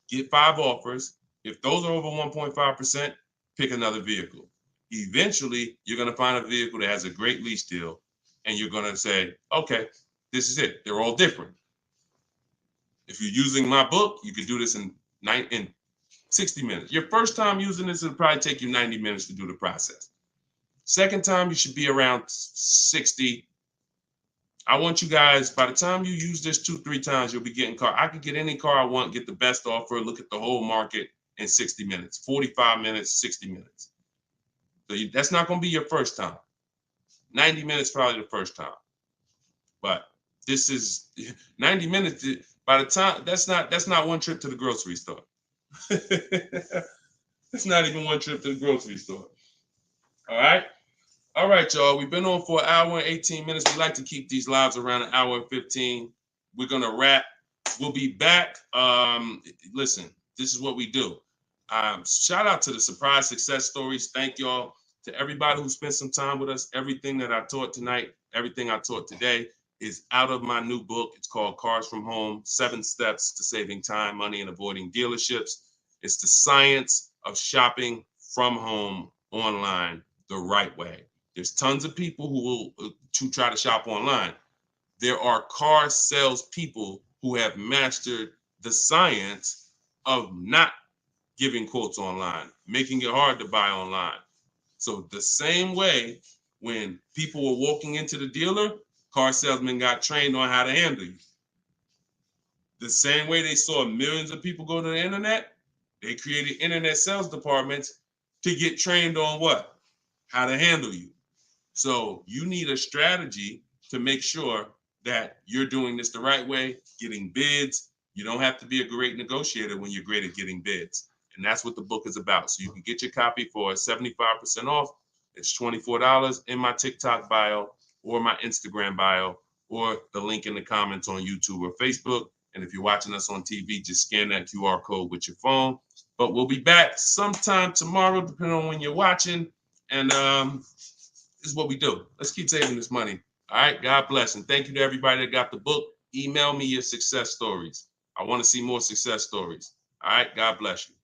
Get 5 offers. If those are over 1.5%, pick another vehicle. Eventually, you're going to find a vehicle that has a great lease deal, and you're going to say, okay, this is it. They're all different. If you're using my book, you can do this in 60 minutes. Your first time using this, it'll probably take you 90 minutes to do the process. Second time, you should be around 60. I want you guys, by the time you use this 2-3 times, you'll be getting car. I can get any car I want, get the best offer, look at the whole market in 60 minutes, 45 minutes, 60 minutes. So that's not going to be your first time. 90 minutes probably the first time. But this is 90 minutes. By the time, that's not one trip to the grocery store. It's not even one trip to the grocery store. All right, y'all. We've been on for an hour and 18 minutes. We like to keep these lives around an hour and 15. We're gonna wrap. We'll be back. Listen, this is what we do. Shout out to the surprise success stories. Thank y'all to everybody who spent some time with us. Everything that I taught tonight, everything I taught today is out of my new book. It's called Cars from Home: 7 Steps to Saving Time, Money, and Avoiding Dealerships. It's the science of shopping from home online the right way. There's tons of people who try to shop online. There are car sales people who have mastered the science of not giving quotes online, making it hard to buy online. So the same way when people were walking into the dealer, car salesmen got trained on how to handle you. The same way they saw millions of people go to the internet, they created internet sales departments to get trained on what? How to handle you. So you need a strategy to make sure that you're doing this the right way, getting bids. You don't have to be a great negotiator when you're great at getting bids. And that's what the book is about. So you can get your copy for 75% off. It's $24 in my TikTok bio or my Instagram bio or the link in the comments on YouTube or Facebook. And if you're watching us on TV, just scan that QR code with your phone. But we'll be back sometime tomorrow, depending on when you're watching. And this is what we do. Let's keep saving this money. All right. God bless. And thank you to everybody that got the book. Email me your success stories. I want to see more success stories. All right. God bless you.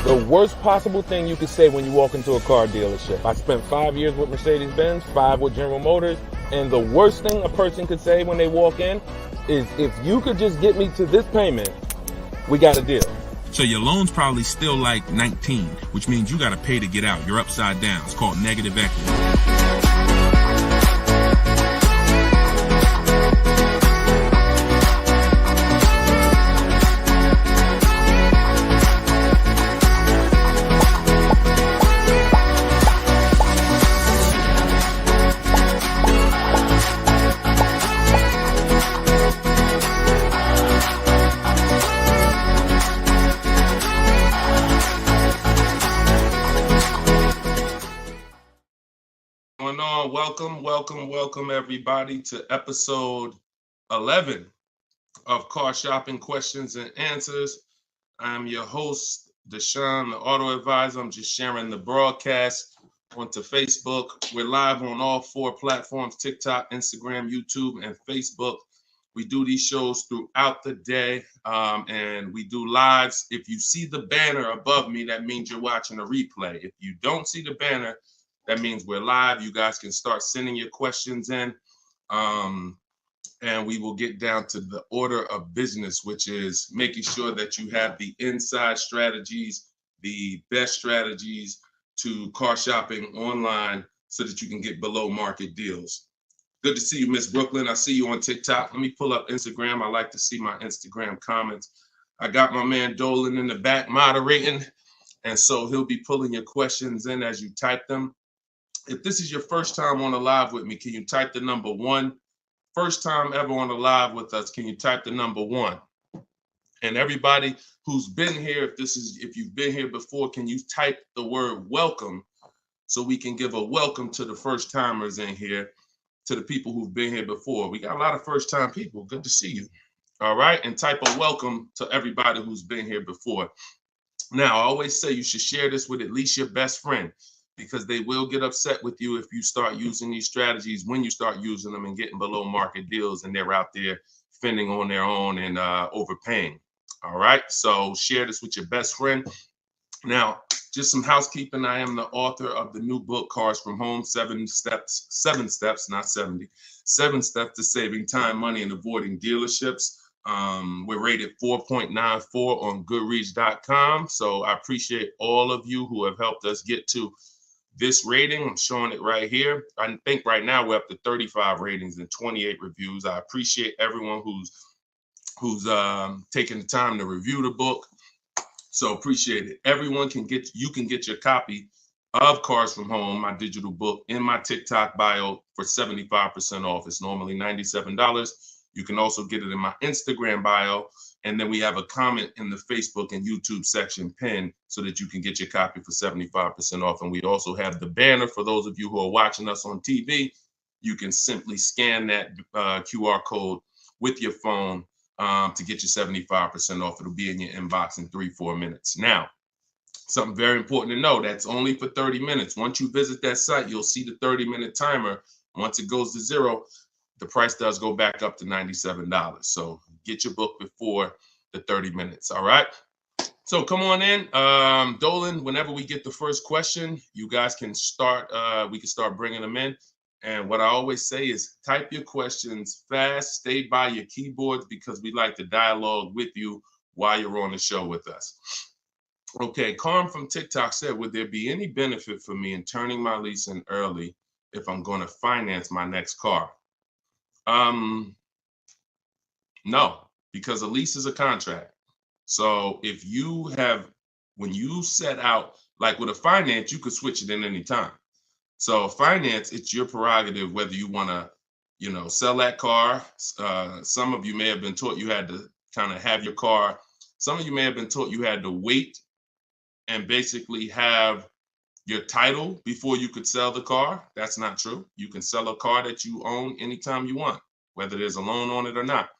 The worst possible thing you could say when you walk into a car dealership. I spent 5 years with Mercedes-Benz, 5 with General Motors, and the worst thing a person could say when they walk in is, if you could just get me to this payment, we got a deal. So your loan's probably still like 19, which means you got to pay to get out. You're upside down. It's called negative equity. Welcome everybody to episode 11 of Car Shopping Questions and Answers. I'm your host, Deshone the Auto Advisor. I'm just sharing the broadcast onto Facebook. We're live on all 4 platforms: TikTok, Instagram, YouTube, and Facebook. We do these shows throughout the day, and we do lives. If you see the banner above me, that means you're watching a replay. If you don't see the banner, that means we're live. You guys can start sending your questions in, and we will get down to the order of business, which is making sure that you have the inside strategies, the best strategies to car shopping online so that you can get below market deals. Good to see you, Miss Brooklyn. I see you on TikTok. Let me pull up Instagram. I like to see my Instagram comments. I got my man Dolan in the back moderating, and so he'll be pulling your questions in as you type them. If this is your first time on a live with me, can you type the number 1? First time ever on a live with us, can you type the number 1? And everybody who's been here, if you've been here before, can you type the word welcome so we can give a welcome to the first timers in here, to the people who've been here before. We got a lot of first time people. Good to see you. All right. And type a welcome to everybody who's been here before. Now, I always say you should share this with at least your best friend, because they will get upset with you if you start using these strategies, when you start using them and getting below market deals and they're out there fending on their own and overpaying. All right. So share this with your best friend. Now, just some housekeeping. I am the author of the new book, Cars from Home, 7 steps, not 70, 7 steps to saving time, money, and avoiding dealerships. We're rated 4.94 on Goodreads.com. So I appreciate all of you who have helped us get to this rating. I'm showing it right here. I think right now we're up to 35 ratings and 28 reviews. I appreciate everyone who's taking the time to review the book. So appreciate it. Everyone can get your copy of Cars from Home, my digital book, in my TikTok bio for 75% off. It's normally $97. You can also get it in my Instagram bio. And then we have a comment in the Facebook and YouTube section pinned so that you can get your copy for 75% off. And we also have the banner for those of you who are watching us on TV. You can simply scan that QR code with your phone to get your 75% off. It'll be in your inbox in 3-4 minutes. Now, something very important to know, that's only for 30 minutes. Once you visit that site, you'll see the 30-minute timer. Once it goes to 0, the price does go back up to $97. So get your book before the 30 minutes. All right. So come on in. Dolan, whenever we get the first question, you guys can start. We can start bringing them in. And what I always say is type your questions fast, stay by your keyboards, because we like to dialogue with you while you're on the show with us. Okay, Carm from TikTok said, would there be any benefit for me in turning my lease in early if I'm going to finance my next car? No, because a lease is a contract. So if when you set out, like with a finance, you could switch it in any time. So finance, it's your prerogative whether you want to, sell that car. Some of you may have been taught you had to kind of have your car. Some of you may have been taught you had to wait and basically have your title before you could sell the car. That's not true. You can sell a car that you own anytime you want, whether there's a loan on it or not.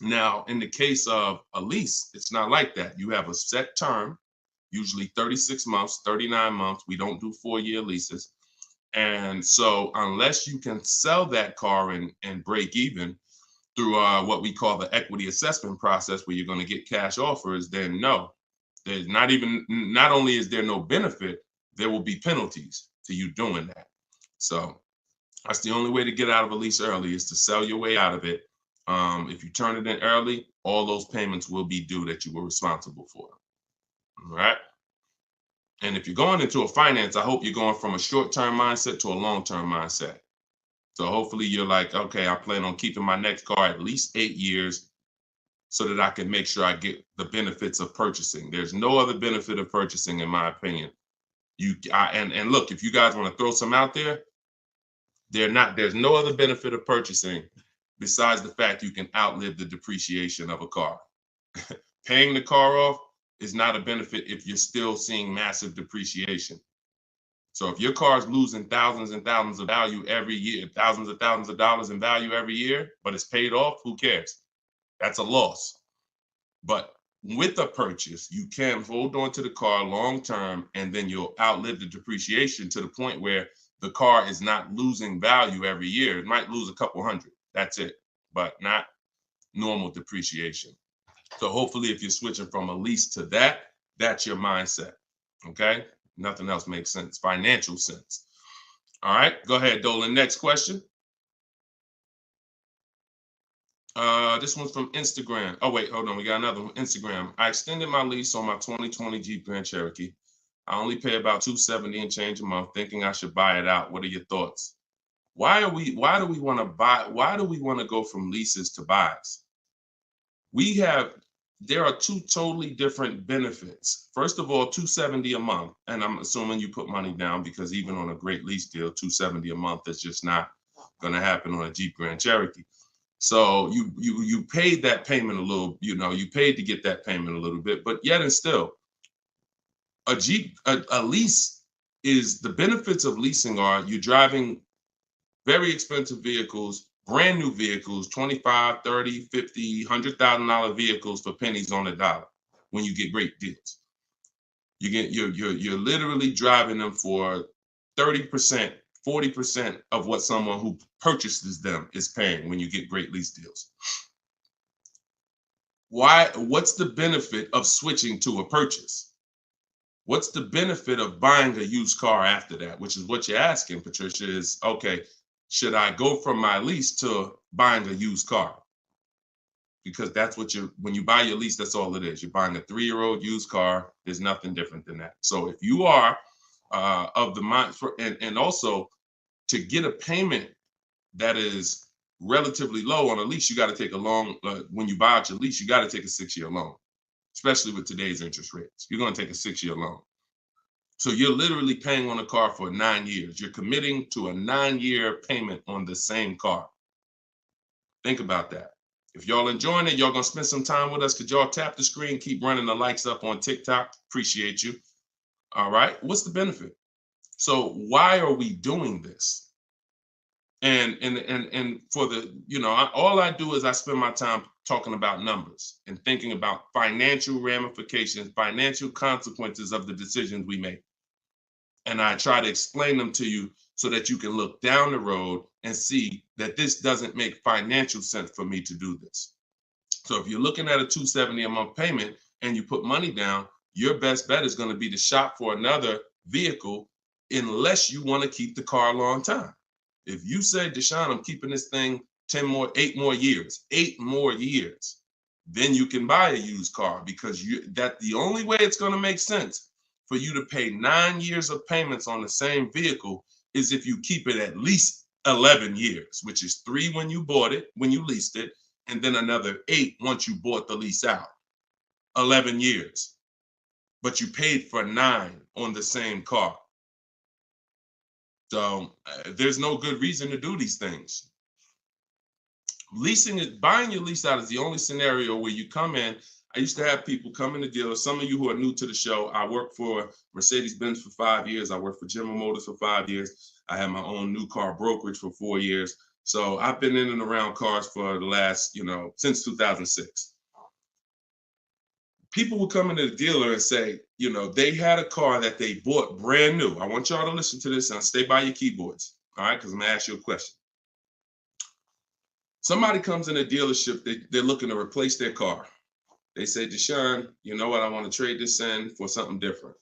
Now, in the case of a lease, it's not like that. You have a set term, usually 36 months, 39 months. We don't do 4-year leases. And so unless you can sell that car and break even through what we call the equity assessment process, where you're going to get cash offers, then no, there's not only is there no benefit, there will be penalties to you doing that. So that's the only way to get out of a lease early, is to sell your way out of it. If you turn it in early, all those payments will be due that you were responsible for. All right. And if you're going into a finance, I hope you're going from a short-term mindset to a long-term mindset. So hopefully you're like, okay, I plan on keeping my next car at least 8 years so that I can make sure I get the benefits of purchasing. There's no other benefit of purchasing, in my opinion. And look, if you guys want to throw some out there, there's no other benefit of purchasing besides the fact you can outlive the depreciation of a car. Paying the car off is not a benefit if you're still seeing massive depreciation. So if your car is losing thousands and thousands of value every year, thousands of dollars in value every year, but it's paid off, who cares? That's a loss. But with a purchase, you can hold on to the car long term, and then you'll outlive the depreciation to the point where the car is not losing value every year. It might lose a couple hundred. That's it, but not normal depreciation. So hopefully if you're switching from a lease to that, that's your mindset. Okay? Nothing else makes sense. Financial sense. All right, go ahead, Dolan. Next question. This one's from Instagram. Oh, wait, hold on. We got another one. Instagram. I extended my lease on my 2020 Jeep Grand Cherokee. I only pay about $270 and change a month, thinking I should buy it out. What are your thoughts? Why do we want to go from leases to buys? There are two totally different benefits. First of all, $270 a month, and I'm assuming you put money down, because even on a great lease deal, $270 a month is just not going to happen on a Jeep Grand Cherokee. So you paid that payment a little, you paid to get that payment a little bit, but yet and still, a lease is, the benefits of leasing are you're driving very expensive vehicles, brand new vehicles, $25,000, $30,000, $50,000, $100,000 vehicles for pennies on the dollar when you get great deals. You're literally driving them for 30%, 40% of what someone who purchases them is paying when you get great lease deals. What's the benefit of switching to a purchase? What's the benefit of buying a used car after that? Which is what you're asking, Patricia, is, okay, should I go from my lease to buying a used car? Because that's what when you buy your lease, that's all it is. You're buying a 3-year-old used car. There's nothing different than that. So if you are of the mind, and also to get a payment that is relatively low on a lease, you got to take a long, when you buy out your lease, you got to take a 6-year loan, especially with today's interest rates. You're going to take a 6-year loan. So you're literally paying on a car for 9 years. You're committing to a 9-year payment on the same car. Think about that. If y'all enjoying it, y'all going to spend some time with us. Could y'all tap the screen, keep running the likes up on TikTok? Appreciate you. All right. What's the benefit? So why are we doing this? And for the, all I do is I spend my time talking about numbers and thinking about financial ramifications, financial consequences of the decisions we make. And I try to explain them to you so that you can look down the road and see that this doesn't make financial sense for me to do this. So if you're looking at a $270 a month payment and you put money down, your best bet is going to be to shop for another vehicle, unless you want to keep the car a long time. If you say, Deshone, I'm keeping this thing 8 more years, then you can buy a used car, because the only way it's going to make sense for you to pay 9 years of payments on the same vehicle is if you keep it at least 11 years, which is 3 when you bought it, when you leased it, and then another 8 once you bought the lease out. 11 years. But you paid for 9 on the same car. So there's no good reason to do these things. Buying your lease out is the only scenario where you come in. I used to have people come in the dealer. Some of you who are new to the show, I worked for Mercedes-Benz for 5 years. I worked for General Motors for 5 years. I had my own new car brokerage for 4 years. So I've been in and around cars for the last, since 2006. People would come into the dealer and say, they had a car that they bought brand new. I want y'all to listen to this and stay by your keyboards, all right? Because I'm going to ask you a question. Somebody comes in a dealership, they're looking to replace their car. They say, Deshone, you know what? I want to trade this in for something different.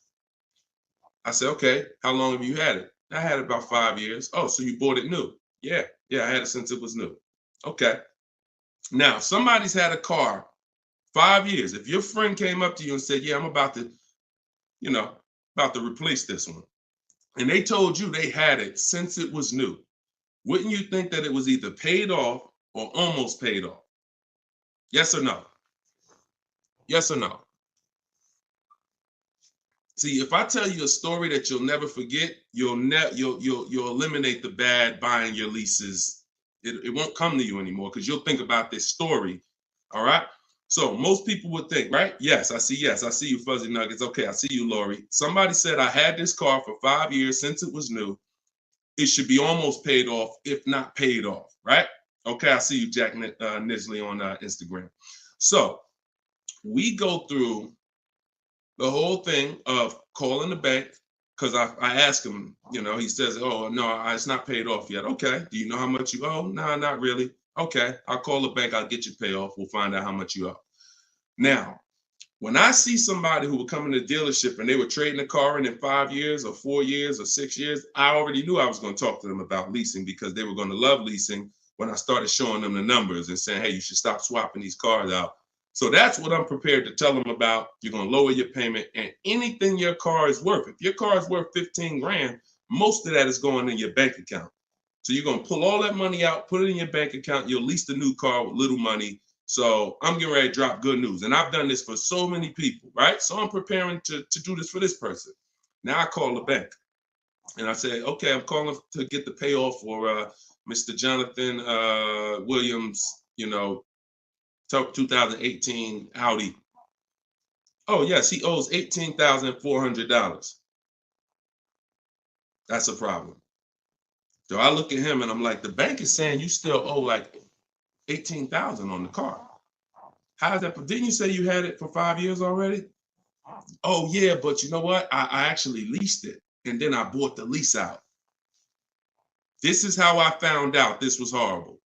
I say, okay, how long have you had it? I had it about 5 years. Oh, so you bought it new? Yeah, I had it since it was new. Okay. Now, somebody's had a car 5 years. If your friend came up to you and said, yeah, I'm about to replace this one, and they told you they had it since it was new, wouldn't you think that it was either paid off or almost paid off? Yes or no? Yes or no? See, if I tell you a story that you'll never forget, you'll eliminate the bad buying your leases. It won't come to you anymore, because you'll think about this story. All right. So most people would think, right? Yes, I see you, Fuzzy Nuggets. Okay, I see you, Lori. Somebody said I had this car for 5 years since it was new. It should be almost paid off, if not paid off, right? Okay, I see you, Jack Nisley on Instagram. So we go through the whole thing of calling the bank, because I ask him, he says, oh, no, it's not paid off yet. Okay, do you know how much you owe? No, not really. Okay, I'll call the bank, I'll get you pay off. We'll find out how much you owe. Now, when I see somebody who would come in the dealership and they were trading the car in 5 years or 4 years or 6 years, I already knew I was going to talk to them about leasing, because they were going to love leasing when I started showing them the numbers and saying, hey, you should stop swapping these cars out. So that's what I'm prepared to tell them about. You're going to lower your payment, and anything your car is worth. If your car is worth 15 grand, most of that is going in your bank account. So you're going to pull all that money out, put it in your bank account. You'll lease the new car with little money. So I'm getting ready to drop good news. And I've done this for so many people, right? So I'm preparing to do this for this person. Now I call the bank and I say, okay, I'm calling to get the payoff for Mr. Jonathan Williams, 2018 Audi. Oh, yes, he owes $18,400. That's a problem. So I look at him and I'm like, the bank is saying you still owe like $18,000 on the car. How's that? Didn't you say you had it for 5 years already? Oh, yeah, but you know what? I actually leased it, and then I bought the lease out. This is how I found out this was horrible.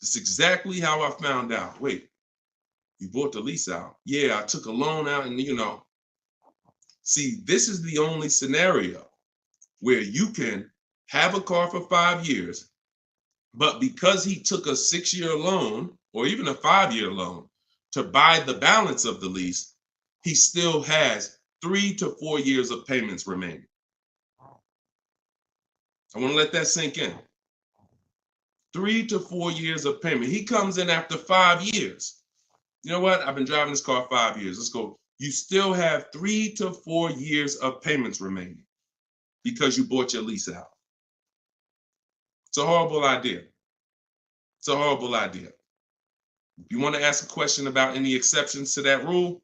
It's exactly how I found out. Wait, you bought the lease out? Yeah, I took a loan out, and See, this is the only scenario where you can have a car for 5 years, but because he took a 6-year loan or even a 5-year loan to buy the balance of the lease, he still has 3 to 4 years of payments remaining. I want to let that sink in. 3 to 4 years of payment. He comes in after 5 years. You know what? I've been driving this car 5 years. Let's go. You still have 3 to 4 years of payments remaining because you bought your lease out. It's a horrible idea. It's a horrible idea. If you want to ask a question about any exceptions to that rule,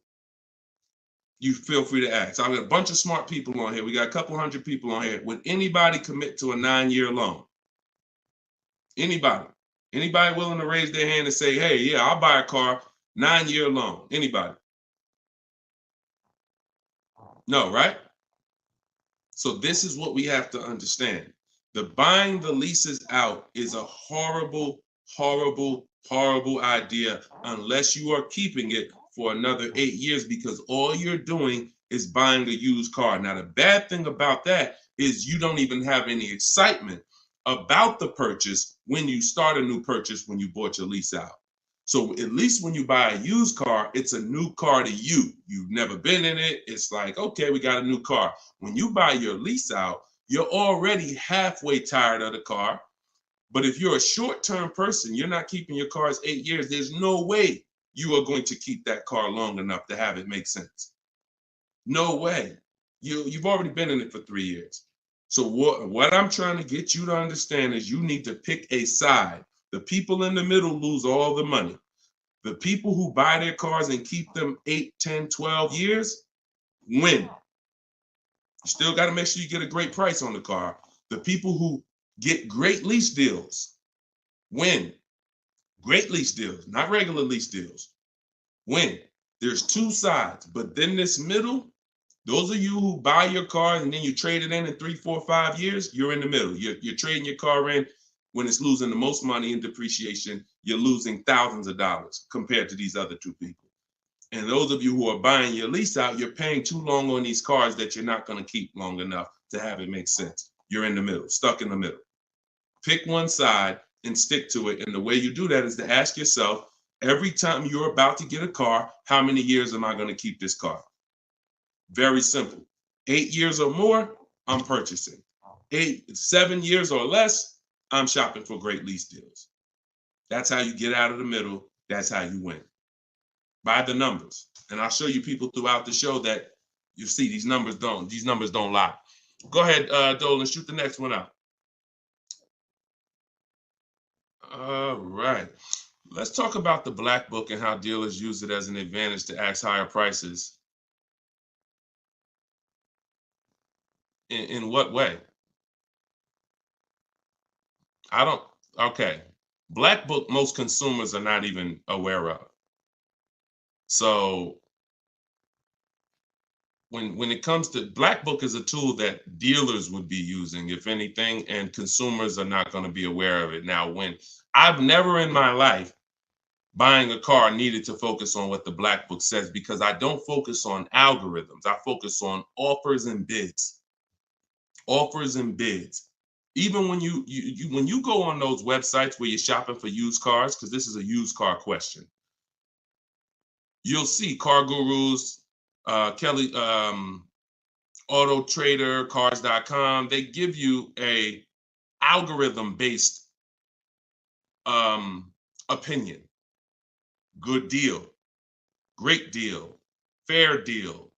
you feel free to ask. I've got a bunch of smart people on here. We got a couple hundred people on here. Would anybody commit to a 9-year loan? Anybody? Anybody willing to raise their hand and say, hey, yeah, I'll buy a car, 9-year loan? Anybody? No, right? So this is what we have to understand. The buying the leases out is a horrible, horrible, horrible idea unless you are keeping it for another 8 years, because all you're doing is buying a used car. Now, the bad thing about that is you don't even have any excitement about the purchase when you start a new purchase, when you bought your lease out. So at least when you buy a used car, it's a new car to you. You've never been in it. It's like, okay, we got a new car. When you buy your lease out, you're already halfway tired of the car. But if you're a short-term person, you're not keeping your cars 8 years, there's no way you are going to keep that car long enough to have it make sense. No way. You've already been in it for 3 years. So what I'm trying to get you to understand is you need to pick a side. The people in the middle lose all the money. The people who buy their cars and keep them 8, 10, 12 years win. You still got to make sure you get a great price on the car. The people who get great lease deals win. Great lease deals, not regular lease deals. Win. There's two sides, but then this middle, those of you who buy your car and then you trade it in 3, 4, 5 years, you're in the middle. You're trading your car in when it's losing the most money in depreciation. You're losing thousands of dollars compared to these other two people. And those of you who are buying your lease out, you're paying too long on these cars that you're not going to keep long enough to have it make sense. You're in the middle, stuck in the middle. Pick one side and stick to it. And the way you do that is to ask yourself, every time you're about to get a car, how many years am I going to keep this car? Very simple. 8 years or more, I'm purchasing. 7 years or less, I'm shopping for great lease deals. That's how you get out of the middle. That's how you win. By the numbers. And I'll show you people throughout the show that you see these numbers don't lie. Go ahead, Dolan, shoot the next one out. All right. Let's talk about the black book and how dealers use it as an advantage to ask higher prices. In what way? Okay. Black book, most consumers are not even aware of. So when it comes to black book is a tool that dealers would be using, if anything, and consumers are not going to be aware of it. Now, when I've never in my life buying a car needed to focus on what the black book says, because I don't focus on algorithms. I focus on offers and bids. Offers and bids. Even when you go on those websites where you're shopping for used cars, because this is a used car question, you'll see Car Gurus, Kelly, Auto Trader, Cars.com. They give you a algorithm-based opinion. Good deal, great deal, fair deal.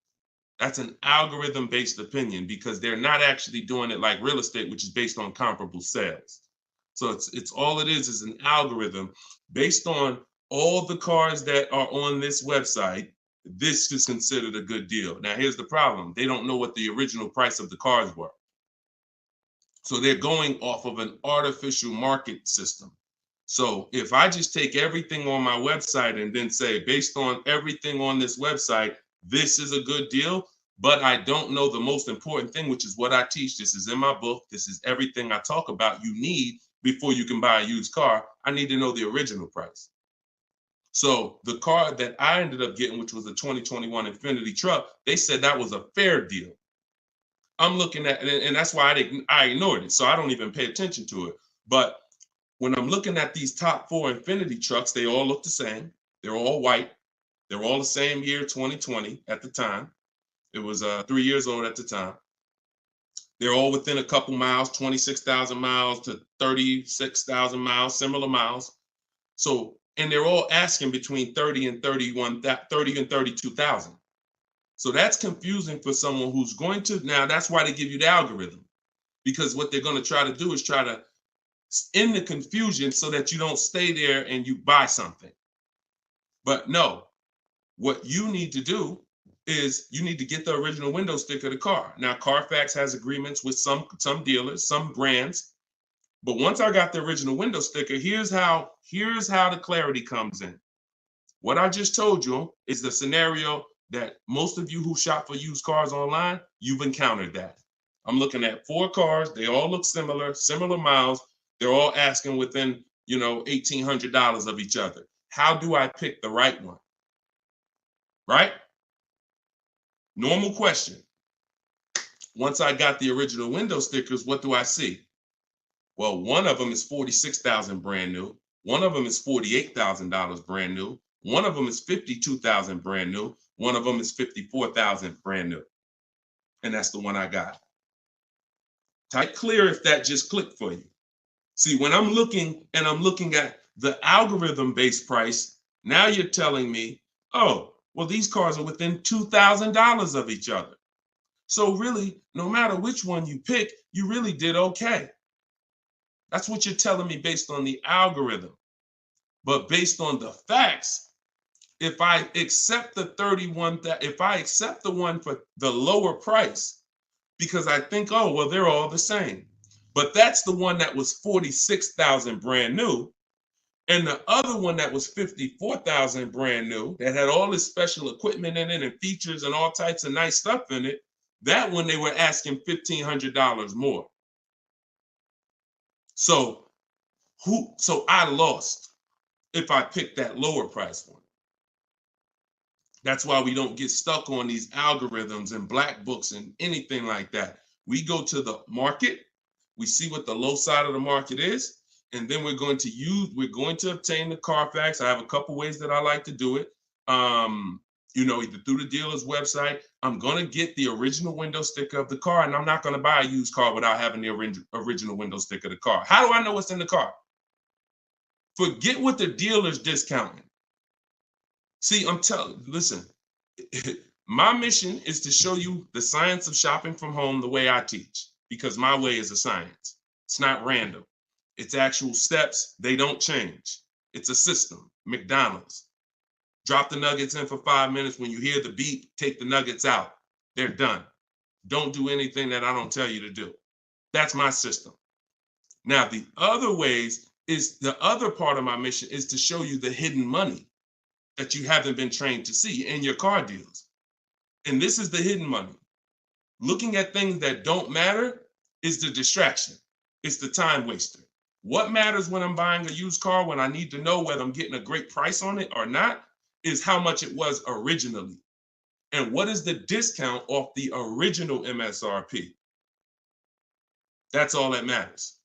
That's an algorithm-based opinion because they're not actually doing it like real estate, which is based on comparable sales. So it's all it is an algorithm based on all the cars that are on this website. This is considered a good deal. Now, here's the problem. They don't know what the original price of the cars were. So they're going off of an artificial market system. So if I just take everything on my website and then say, based on everything on this website, this is a good deal, but I don't know the most important thing, which is what I teach. This is in my book. This is everything I talk about you need before you can buy a used car. I need to know the original price. So the car that I ended up getting, which was a 2021 Infiniti truck, they said that was a fair deal. I'm looking at it, and that's why I ignored it. So I don't even pay attention to it. But when I'm looking at these top 4 Infiniti trucks, they all look the same. They're all white. They're all the same year, 2020 at the time. It was 3 years old at the time. They're all within a couple miles, 26,000 miles to 36,000 miles, similar miles. So, and they're all asking between 30 and 32,000. So that's confusing for someone who's going to, now that's why they give you the algorithm, because what they're going to try to do is try to end the confusion so that you don't stay there and you buy something. But no, what you need to do is you need to get the original window sticker of the car. Now, Carfax has agreements with some dealers, some brands. But once I got the original window sticker, here's how the clarity comes in. What I just told you is the scenario that most of you who shop for used cars online, you've encountered that. I'm looking at 4 cars. They all look similar miles. They're all asking within, $1,800 of each other. How do I pick the right one? Right? Normal question. Once I got the original window stickers, what do I see? Well, one of them is $46,000 brand new. One of them is $48,000 brand new. One of them is $52,000 brand new. One of them is $54,000 brand new. And that's the one I got. Type clear if that just clicked for you. See, when I'm looking at the algorithm-based price, now you're telling me, oh, well, these cars are within $2,000 of each other. So really, no matter which one you pick, you really did okay. That's what you're telling me based on the algorithm. But based on the facts, if I accept the one for the lower price, because I think, oh, well, they're all the same. But that's the one that was $46,000 brand new. And the other one that was $54,000 brand new, that had all this special equipment in it and features and all types of nice stuff in it, that one they were asking $1,500 more. So I lost if I picked that lower price one. That's why we don't get stuck on these algorithms and black books and anything like that. We go to the market, we see what the low side of the market is, and then we're going to obtain the Carfax. I have a couple ways that I like to do it. Either through the dealer's website. I'm going to get the original window sticker of the car, and I'm not going to buy a used car without having the original window sticker of the car. How do I know what's in the car? Forget what the dealer's discounting. See, listen, my mission is to show you the science of shopping from home the way I teach, because my way is a science. It's not random. It's actual steps. They don't change. It's a system. McDonald's. Drop the nuggets in for 5 minutes. When you hear the beep, take the nuggets out. They're done. Don't do anything that I don't tell you to do. That's my system. Now, the other ways is the other part of my mission is to show you the hidden money that you haven't been trained to see in your car deals. And this is the hidden money. Looking at things that don't matter is the distraction. It's the time waster. What matters when I'm buying a used car, when I need to know whether I'm getting a great price on it or not, is how much it was originally. And what is the discount off the original MSRP? That's all that matters.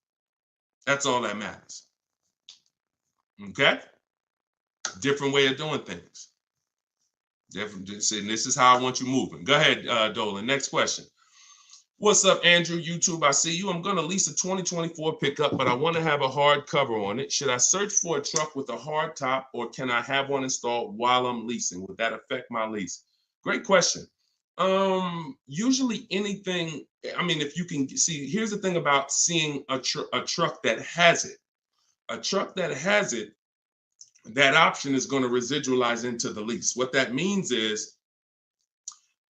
That's all that matters. Okay? Different way of doing things. Different. And this is how I want you moving. Go ahead, Dolan. Next question. What's up, Andrew? YouTube, I see you. I'm going to lease a 2024 pickup, but I want to have a hard cover on it. Should I search for a truck with a hard top, or can I have one installed while I'm leasing? Would that affect my lease? Great question. Usually anything, I mean, if you can see, here's the thing about seeing a truck that has it. A truck that has it, that option is going to residualize into the lease. What that means is,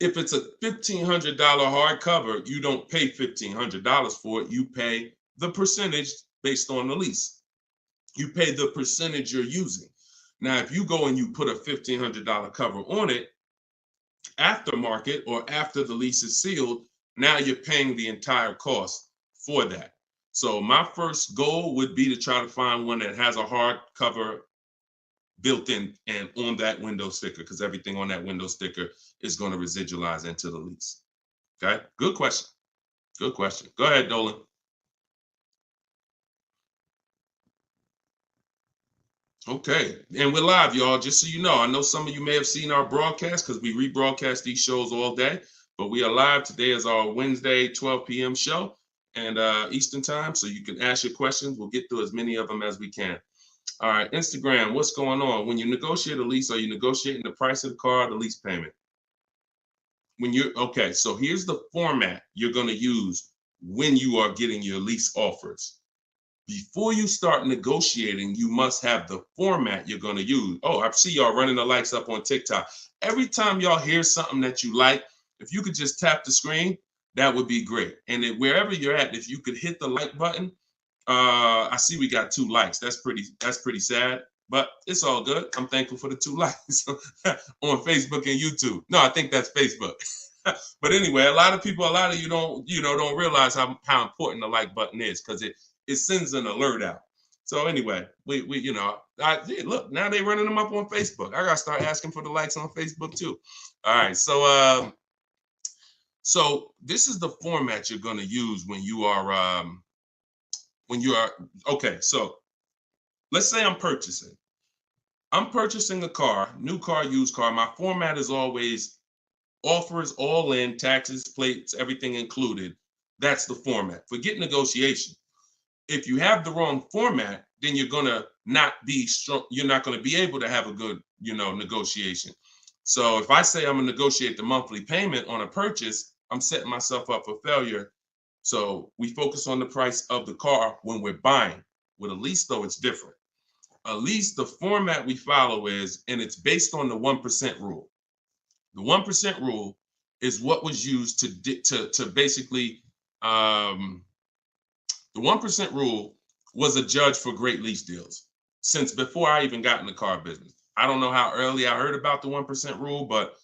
if it's a $1,500 hardcover, you don't pay $1,500 for it. You pay the percentage based on the lease. You pay the percentage you're using. Now, if you go and you put a $1,500 cover on it, aftermarket or after the lease is sealed, now you're paying the entire cost for that. So my first goal would be to try to find one that has a hard cover built in and on that window sticker, because everything on that window sticker is going to residualize into the lease. Okay, good question. Good question. Go ahead, Dolan. Okay, and we're live, y'all. Just so you know, I know some of you may have seen our broadcast because we rebroadcast these shows all day, but we are live. Today is our Wednesday 12 p.m. show and Eastern time, so you can ask your questions. We'll get through as many of them as we can. All right, Instagram, what's going on? When you negotiate a lease, are you negotiating the price of the car or the lease payment? Okay, so here's the format you're going to use when you are getting your lease offers. Before you start negotiating, you must have the format you're going to use. Oh, I see y'all running the likes up on TikTok. Every time y'all hear something that you like, if you could just tap the screen, that would be great. And then wherever you're at, if you could hit the like button, I see we got 2 likes. That's pretty sad, but it's all good. I'm thankful for the 2 likes on Facebook and YouTube. No, I think that's Facebook. But anyway, a lot of you don't realize how important the like button is, because it sends an alert out. So anyway, we look, now they're running them up on Facebook. I gotta start asking for the likes on Facebook too. All right, so this is the format you're gonna use when you are okay. So let's say I'm purchasing a car, new car, used car. My format is always offers all in, taxes, plates, everything included. That's the format. Forget negotiation. If you have the wrong format, then you're gonna not be strong. You're not gonna be able to have a good, negotiation. So if I say I'm gonna negotiate the monthly payment on a purchase, I'm setting myself up for failure. So we focus on the price of the car when we're buying. With a lease, though, it's different. A lease, the format we follow is, and it's based on the 1% rule. The 1% rule is what was used to basically, the 1% rule was a judge for great lease deals since before I even got in the car business. I don't know how early I heard about the 1% rule, but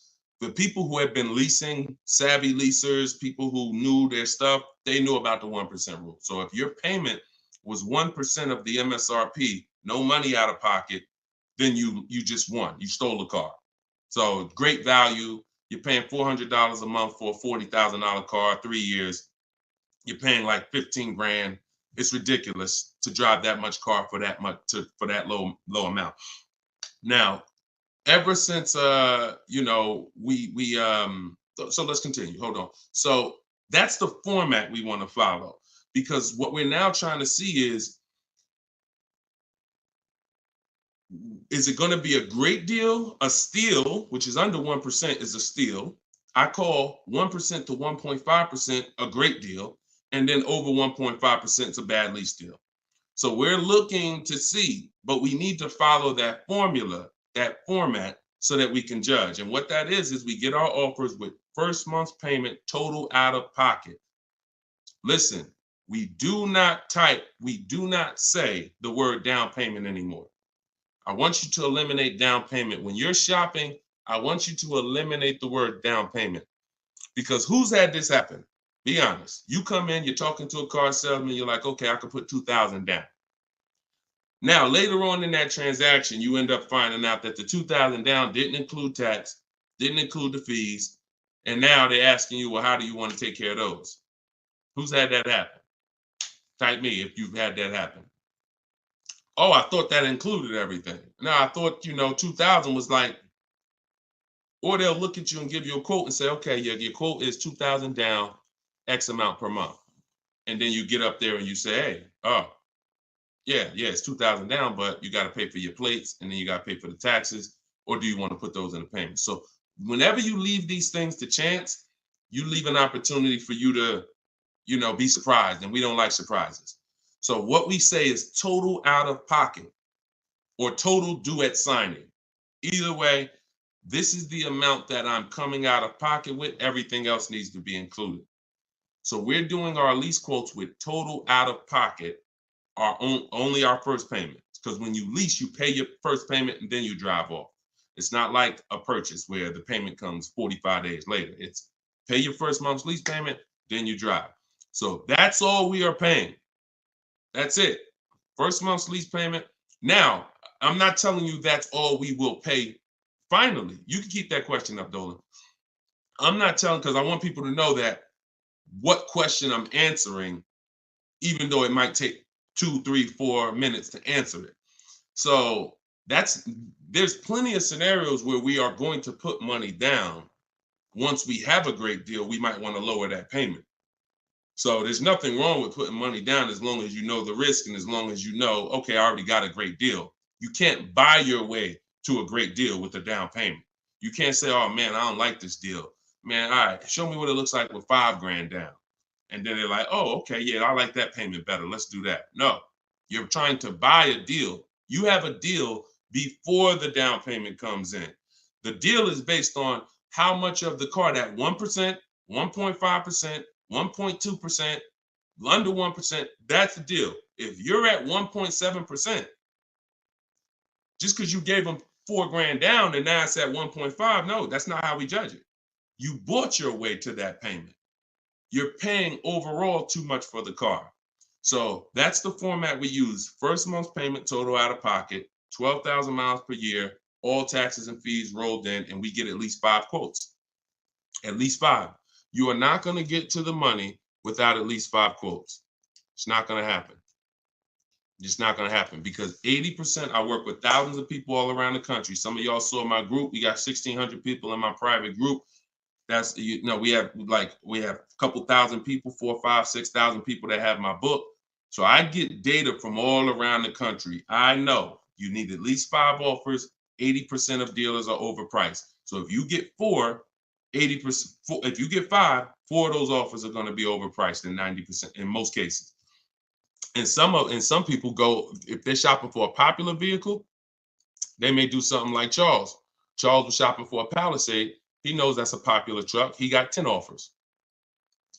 the people who had been leasing, savvy leasers, people who knew their stuff, they knew about the 1% rule. So if your payment was 1% of the MSRP, no money out of pocket, then you just won. You stole the car. So great value. You're paying $400 a month for a $40,000 car, 3 years. You're paying like 15 grand. It's ridiculous to drive that much car for that low amount. Now, ever since so let's continue. Hold on. So that's the format we want to follow, because what we're now trying to see is it going to be a great deal? A steal, which is under 1%, is a steal. I call 1% to 1.5% a great deal, and then over 1.5% is a bad lease deal. So we're looking to see, but we need to follow that formula, that format, so that we can judge. And what that is we get our offers with first month's payment total out of pocket. Listen, we do not say the word down payment anymore. I want you to eliminate down payment. When you're shopping, I want you to eliminate the word down payment. Because who's had this happen? Be honest. You come in, you're talking to a car salesman, you're like, okay, I can put $2,000 down. Now, later on in that transaction, you end up finding out that the $2,000 down didn't include tax, didn't include the fees, and now they're asking you, well, how do you want to take care of those? Who's had that happen? Type me if you've had that happen. Oh, I thought that included everything. Now, I thought, 2,000 was like, or they'll look at you and give you a quote and say, okay, yeah, your quote is 2,000 down, X amount per month. And then you get up there and you say, hey, oh, yeah, it's 2,000 down, but you got to pay for your plates and then you got to pay for the taxes, or do you want to put those in the payment? So whenever you leave these things to chance, you leave an opportunity for you to, be surprised, and we don't like surprises. So what we say is total out of pocket or total due at signing. Either way, this is the amount that I'm coming out of pocket with. Everything else needs to be included. So we're doing our lease quotes with total out of pocket, only our first payment. Because when you lease, you pay your first payment and then you drive off. It's not like a purchase where the payment comes 45 days later. It's pay your first month's lease payment, then you drive. So that's all we are paying. That's it. First month's lease payment. Now, I'm not telling you that's all we will pay finally. You can keep that question up, Dolan. I'm not telling, because I want people to know that what question I'm answering, even though it might take 2, 3, 4 minutes to answer it. So there's plenty of scenarios where we are going to put money down. Once we have a great deal, we might want to lower that payment. So there's nothing wrong with putting money down as long as you know the risk and as long as you know, okay, I already got a great deal. You can't buy your way to a great deal with a down payment. You can't say, oh man, I don't like this deal. Man, all right, show me what it looks like with $5,000 down. And then they're like, oh, okay, yeah, I like that payment better. Let's do that. No, you're trying to buy a deal. You have a deal before the down payment comes in. The deal is based on how much of the car, that 1%, 1.5%, 1.2%, under 1%, that's the deal. If you're at 1.7%, just because you gave them $4,000 down and now it's at 1.5, no, that's not how we judge it. You bought your way to that payment. You're paying overall too much for the car. So that's the format we use. First month's payment total out of pocket, 12,000 miles per year, all taxes and fees rolled in, and we get at least 5 quotes. At least 5. You are not going to get to the money without at least 5 quotes. It's not going to happen. It's not going to happen because 80%, I work with thousands of people all around the country. Some of y'all saw my group. We got 1,600 people in my private group. That's, we have a couple thousand people, 4,000, 5,000, 6,000 people that have my book. So I get data from all around the country. I know you need at least 5 offers. 80% of dealers are overpriced. So if you get 4, 80%, if you get 5, 4 of those offers are going to be overpriced in 90% in most cases. And some people go, if they're shopping for a popular vehicle, they may do something like Charles. Charles was shopping for a Palisade. He knows that's a popular truck. He got 10 offers.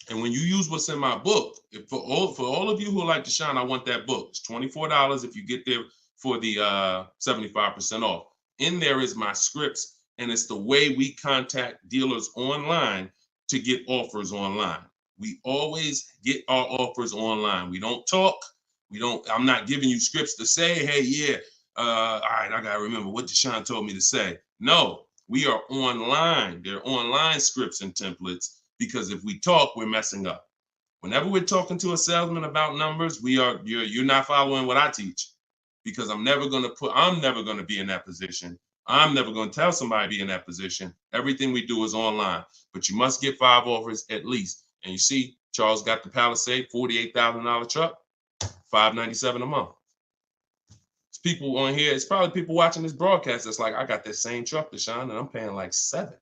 And when you use what's in my book, for all of you who like Deshone, I want that book. It's $24 if you get there for the 75% off. In there is my scripts, and it's the way we contact dealers online to get offers online. We always get our offers online. We don't talk. I'm not giving you scripts to say, hey, yeah, all right, I gotta remember what Deshone told me to say. No, we are online. They're online scripts and templates, because if we talk, we're messing up. Whenever we're talking to a salesman about numbers, you're not following what I teach, because I'm never gonna be in that position. I'm never gonna tell somebody to be in that position. Everything we do is online, but you must get 5 offers at least. And you see, Charles got the Palisade, $48,000 truck, $597 a month. It's people on here. It's probably people watching this broadcast that's like, I got that same truck, Deshone, and I'm paying like 7,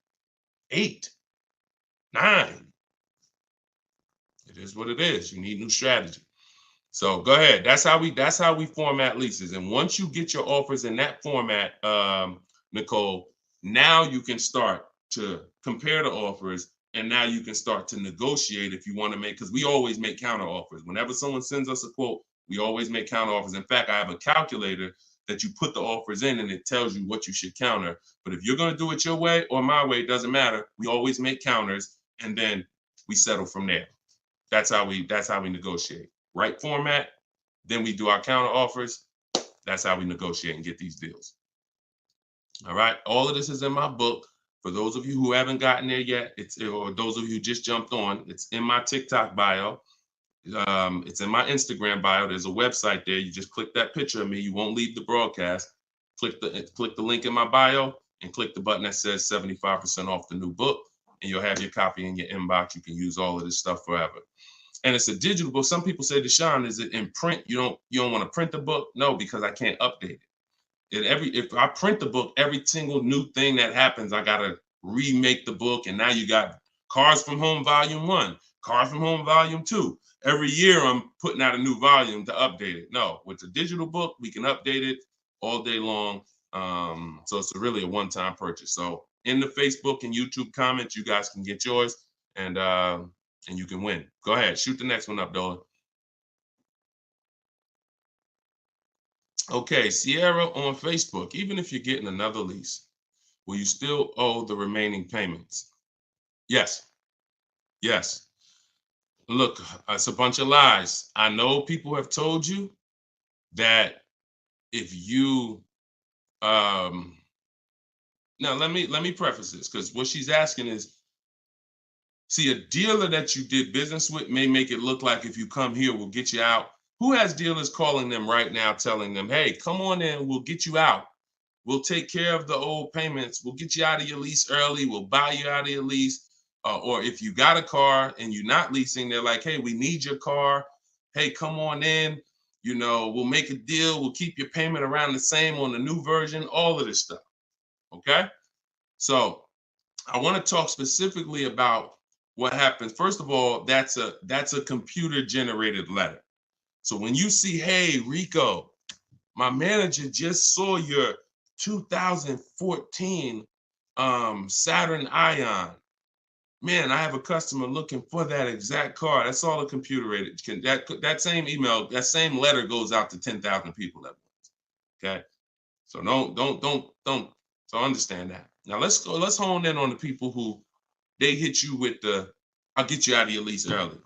8, 9. It is what it is. You need new strategy. So go ahead. That's how we format leases. And once you get your offers in that format, Nicole, now you can start to compare the offers, and now you can start to negotiate if you want to make, because we always make counter offers. Whenever someone sends us a quote, we always make counter offers. In fact, I have a calculator that you put the offers in and it tells you what you should counter. But if you're going to do it your way or my way, it doesn't matter. We always make counters and then we settle from there. That's how we negotiate. Right format, then we do our counter offers. That's how we negotiate and get these deals. All right. All of this is in my book. For those of you who haven't gotten there yet, or those of you who just jumped on, it's in my TikTok bio. It's in my Instagram bio. There's a website there. You just click that picture of me. You won't leave the broadcast. Click the link in my bio and click the button that says 75% off the new book, and you'll have your copy in your inbox. You can use all of this stuff forever. And it's a digital book. Some people say, Deshone, is it in print? You don't want to print the book? No, because I can't update it. If I print the book, every single new thing that happens, I gotta remake the book. And now you got Cars from Home Volume 1, Cars from Home Volume 2. Every year I'm putting out a new volume to update it. No, with the digital book, we can update it all day long. So it's really a one-time purchase. So in the Facebook and YouTube comments, you guys can get yours, and you can win. Go ahead, shoot the next one up, Dolan. Okay, Sierra on Facebook. Even if you're getting another lease, will you still owe the remaining payments? Yes. Yes. Look, it's a bunch of lies. I know people have told you that if you now let me preface this, because what she's asking is, see, a dealer that you did business with may make it look like if you come here, we'll get you out. Who has dealers calling them right now telling them, hey, come on in, we'll get you out. We'll take care of the old payments. We'll get you out of your lease early. We'll buy you out of your lease. Or if you got a car and you're not leasing, they're like, hey, we need your car. Hey, come on in. We'll make a deal. We'll keep your payment around the same on the new version, all of this stuff. Okay? So I want to talk specifically about what happens. First of all, that's a computer generated letter. So when you see, hey, Rico, my manager just saw your 2014 Saturn Ion. Man, I have a customer looking for that exact car. That's all a computer rated. That same email, that same letter goes out to 10,000 people at once. Okay, so don't. So understand that. Now let's hone in on the people who they hit you with I'll get you out of your lease early.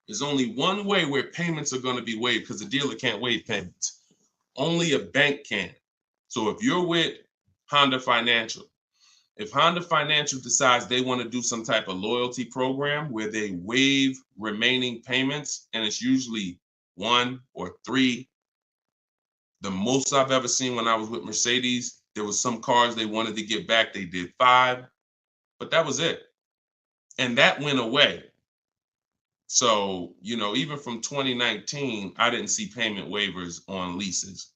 There's only one way where payments are going to be waived, because the dealer can't waive payments. Only a bank can. So if you're with Honda Financial, if Honda Financial decides they want to do some type of loyalty program where they waive remaining payments, and it's usually 1 or 3. The most I've ever seen when I was with Mercedes, there was some cars they wanted to get back. They did 5, but that was it. And that went away. So, even from 2019, I didn't see payment waivers on leases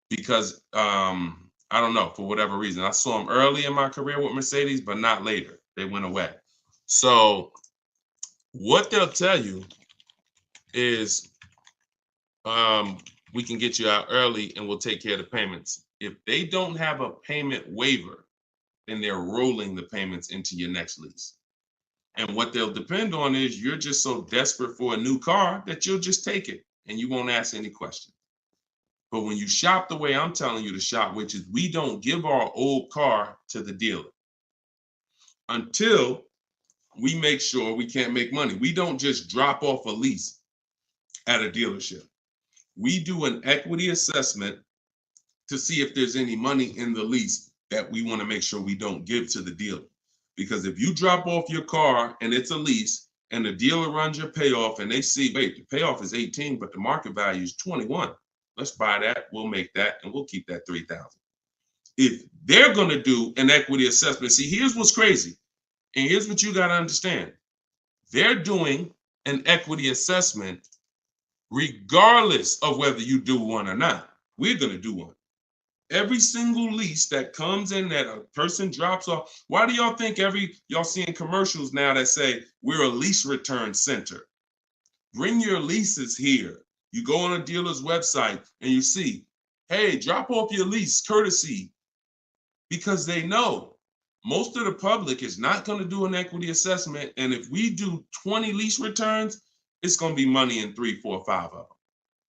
because I don't know, for whatever reason. I saw them early in my career with Mercedes, but not later. They went away. So what they'll tell you is we can get you out early and we'll take care of the payments. If they don't have a payment waiver, then they're rolling the payments into your next lease. And what they'll depend on is you're just so desperate for a new car that you'll just take it and you won't ask any questions. But when you shop the way I'm telling you to shop, which is we don't give our old car to the dealer until we make sure we can't make money. We don't just drop off a lease at a dealership. We do an equity assessment to see if there's any money in the lease that we want to make sure we don't give to the dealer. Because if you drop off your car and it's a lease and the dealer runs your payoff and they see, wait, the payoff is 18, but the market value is 21. Let's buy that. We'll make that and we'll keep that 3,000. If they're going to do an equity assessment, see, here's what's crazy. And here's what you got to understand. They're doing an equity assessment regardless of whether you do one or not. We're going to do one. Every single lease that comes in that a person drops off. Why do y'all think y'all seeing commercials now that say we're a lease return center? Bring your leases here. You go on a dealer's website and you see, hey, drop off your lease courtesy, because they know most of the public is not going to do an equity assessment. And if we do 20 lease returns, it's going to be money in 3, 4, 5 of them.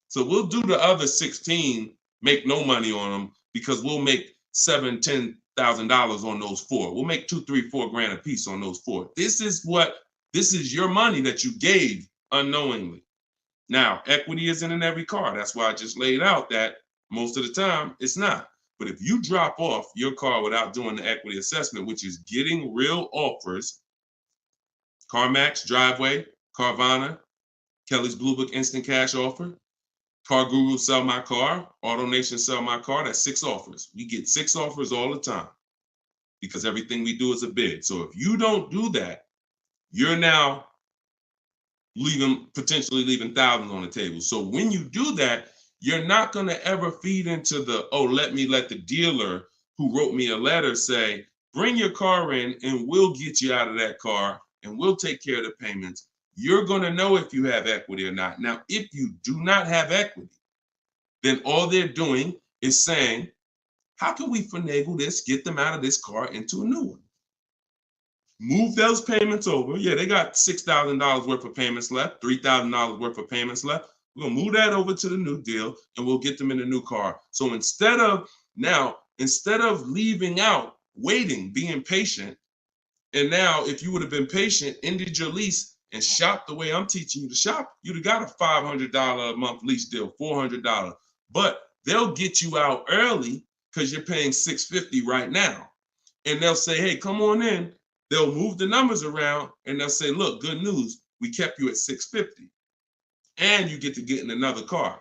So we'll do the other 16, make no money on them, because we'll make $7,000, $10,000 on those 4. We'll make 2, 3, 4 grand a piece on those 4. This is your money that you gave unknowingly. Now, equity isn't in every car. That's why I just laid out that most of the time it's not. But if you drop off your car without doing the equity assessment, which is getting real offers, CarMax, Driveway, Carvana, Kelly's Blue Book Instant Cash Offer, Car Guru Sell My Car, AutoNation Sell My Car, that's 6 offers. We get 6 offers all the time because everything we do is a bid. So if you don't do that, you're now potentially leaving thousands on the table. So when you do that, you're not going to ever feed into the, oh, let the dealer who wrote me a letter say, bring your car in and we'll get you out of that car and we'll take care of the payments. You're going to know if you have equity or not. Now, if you do not have equity, then all they're doing is saying, how can we finagle this, get them out of this car into a new one? Move those payments over. Yeah, they got $6,000 worth of payments left, $3,000 worth of payments left. We're going to move that over to the new deal and we'll get them in a new car. So instead of leaving out, waiting, being patient, and now if you would have been patient, ended your lease and shopped the way I'm teaching you to shop, you'd have got a $500 a month lease deal, $400. But they'll get you out early because you're paying $650 right now. And they'll say, hey, come on in. They'll move the numbers around and they'll say, look, good news, we kept you at $650 and you get to get in another car.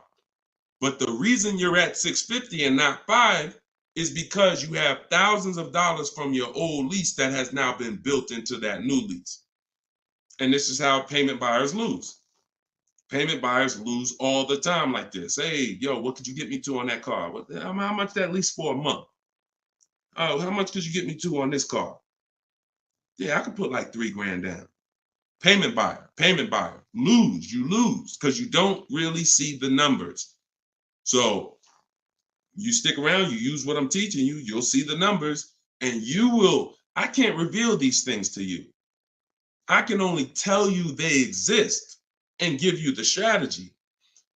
But the reason you're at $650 and not $5 is because you have thousands of dollars from your old lease that has now been built into that new lease. And this is how payment buyers lose. Payment buyers lose all the time like this. Hey, yo, what could you get me to on that car? How much that lease for a month? Oh, how much could you get me to on this car? Yeah, I could put like $3 grand down. Payment buyer, you lose because you don't really see the numbers. So you stick around, you use what I'm teaching you, you'll see the numbers and I can't reveal these things to you. I can only tell you they exist and give you the strategy.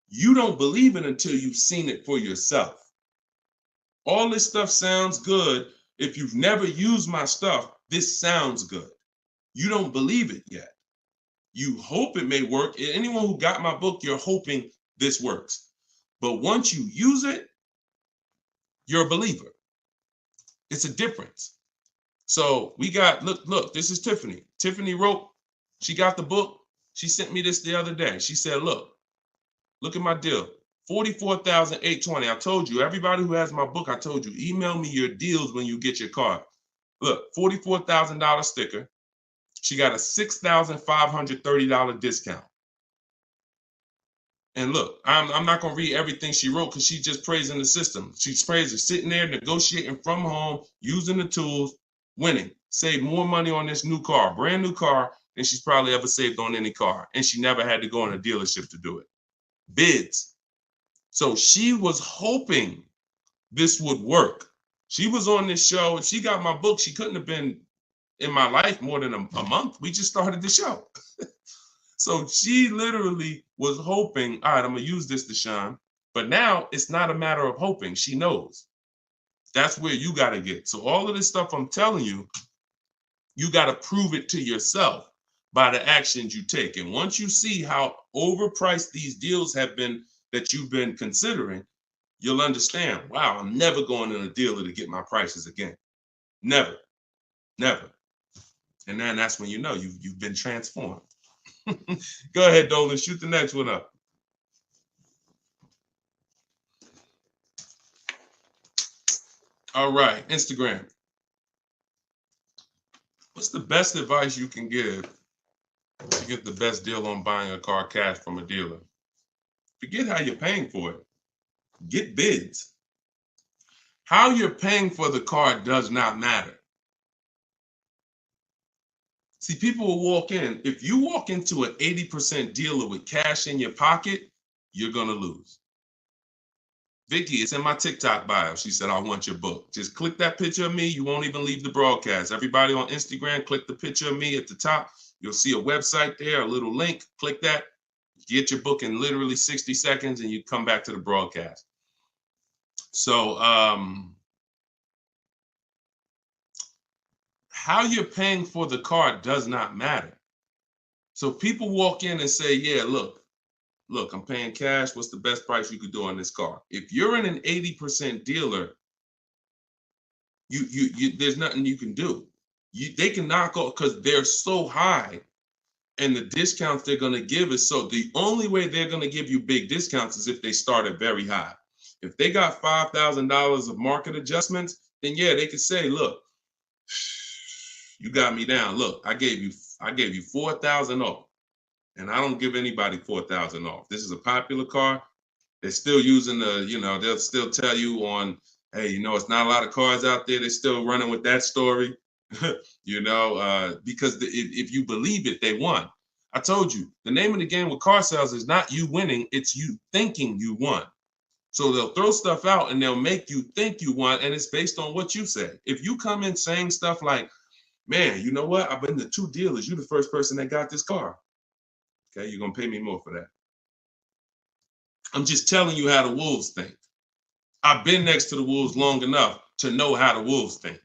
You don't believe it until you've seen it for yourself. All this stuff sounds good. If you've never used my stuff, this sounds good. You don't believe it yet. You hope it may work. Anyone who got my book, you're hoping this works. But once you use it, you're a believer. It's a difference. So we got, look, this is Tiffany. Tiffany wrote, she got the book. She sent me this the other day. She said, look at my deal. $44,820. I told you, everybody who has my book, I told you, email me your deals when you get your card. Look, $44,000 sticker. She got a $6,530 discount. And look, I'm not going to read everything she wrote because she's just praising the system. She's praising sitting there, negotiating from home, using the tools, winning. Saved more money on this new car, brand new car, than she's probably ever saved on any car. And she never had to go in a dealership to do it. Bids. So she was hoping this would work. She was on this show. If she got my book, she couldn't have been in my life more than a month. We just started the show. So she literally was hoping, all right, I'm going to use this, Deshone. But now it's not a matter of hoping. She knows. That's where you got to get. So all of this stuff I'm telling you, you got to prove it to yourself by the actions you take. And once you see how overpriced these deals have been that you've been considering, you'll understand, wow, I'm never going in a dealer to get my prices again. Never. And then that's when you know you've been transformed. Go ahead, Dolan, shoot the next one up. All right, Instagram. What's the best advice you can give to get the best deal on buying a car cash from a dealer? Forget how you're paying for it. Get bids. How you're paying for the car does not matter. See, people will walk in. If you walk into an 80% dealer with cash in your pocket, you're going to lose. Vicky, it's in my TikTok bio. She said, I want your book. Just click that picture of me. You won't even leave the broadcast. Everybody on Instagram, click the picture of me at the top. You'll see a website there, a little link. Click that. Get your book in literally 60 seconds and you come back to the broadcast. So how you're paying for the car does not matter. So people walk in and say, yeah, look, I'm paying cash. What's the best price you could do on this car? If you're in an 80% dealer, you there's nothing you can do. They can knock off because they're so high, and the discounts they're going to give is so. The only way they're going to give you big discounts is if they start at very high. If they got $5,000 of market adjustments, then yeah, they could say, look, you got me down. Look, I gave you 4,000 off. And I don't give anybody 4,000 off. This is a popular car. They're still using they'll still tell you on, hey, it's not a lot of cars out there. They're still running with that story, because if you believe it, they won. I told you, the name of the game with car sales is not you winning, it's you thinking you won. So they'll throw stuff out and they'll make you think you won, and it's based on what you say. If you come in saying stuff like, man, you know what? I've been to 2 dealers. You're the first person that got this car. Okay, you're going to pay me more for that. I'm just telling you how the wolves think. I've been next to the wolves long enough to know how the wolves think.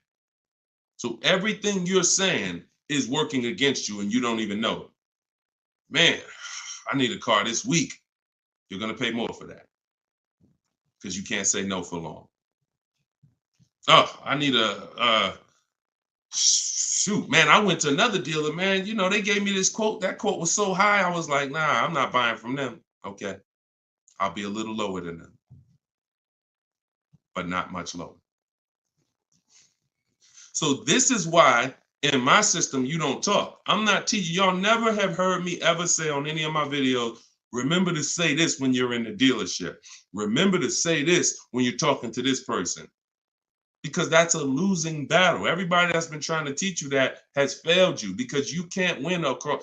So everything you're saying is working against you and you don't even know it. Man, I need a car this week. You're going to pay more for that because you can't say no for long. Oh, I need shoot, man, I went to another dealer, man. They gave me this quote. That quote was so high. I was like, nah, I'm not buying from them. Okay. I'll be a little lower than them, but not much lower. So this is why in my system, you don't talk. I'm not teaching. Y'all never have heard me ever say on any of my videos, remember to say this when you're in the dealership. Remember to say this when you're talking to this person. Because that's a losing battle. Everybody that's been trying to teach you that has failed you because you can't win dealing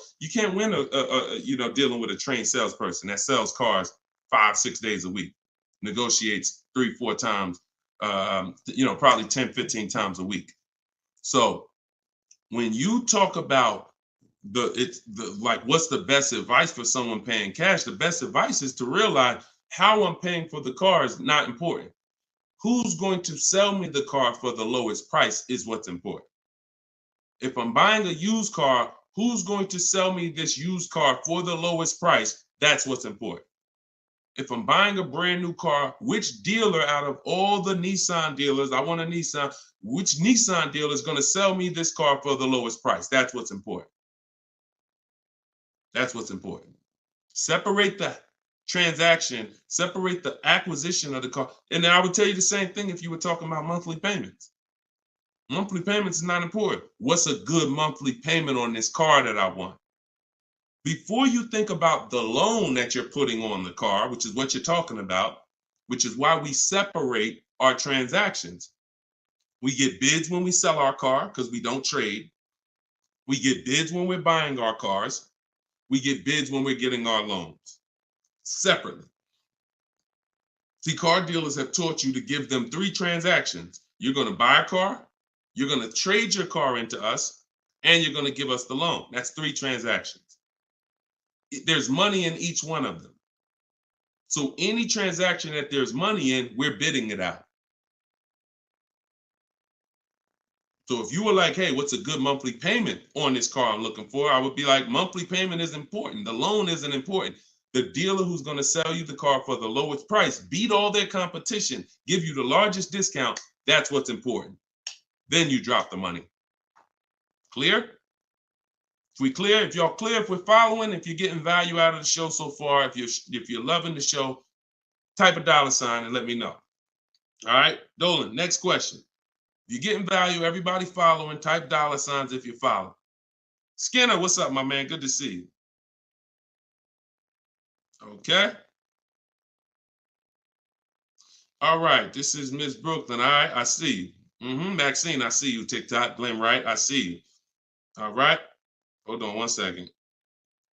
with a trained salesperson that sells cars 5-6 days a week, negotiates 3-4 times, probably 10-15 times a week. So when you talk about what's the best advice for someone paying cash, the best advice is to realize how I'm paying for the car is not important. Who's going to sell me the car for the lowest price is what's important. If I'm buying a used car, who's going to sell me this used car for the lowest price? That's what's important. If I'm buying a brand new car, which dealer out of all the Nissan dealers, I want a Nissan, which Nissan dealer is going to sell me this car for the lowest price? That's what's important. That's what's important. Separate the transaction, separate the acquisition of the car. And then I would tell you the same thing if you were talking about monthly payments. Monthly payments is not important. What's a good monthly payment on this car that I want? Before you think about the loan that you're putting on the car, which is what you're talking about, which is why we separate our transactions. We get bids when we sell our car because we don't trade. We get bids when we're buying our cars. We get bids when we're getting our loans. Separately. See, car dealers have taught you to give them 3 transactions. You're going to buy a car, you're going to trade your car into us, and you're going to give us the loan. That's 3 transactions. There's money in each one of them. So any transaction that there's money in, we're bidding it out. So if you were like, hey, what's a good monthly payment on this car I'm looking for? I would be like, monthly payment is important. The loan isn't important. The dealer who's going to sell you the car for the lowest price, beat all their competition, give you the largest discount. That's what's important. Then you drop the money. Clear? If we clear, if y'all clear, if we're following, if you're getting value out of the show so far, if you're loving the show, type a $ and let me know. All right, Dolan, next question. If you're getting value, everybody following, type $ if you're following. Skinner, what's up, my man? Good to see you. Okay. All right, this is Miss Brooklyn. All right, I see you. Maxine, I see you. TikTok, Glenn Wright, I see you. All right. Hold on one second.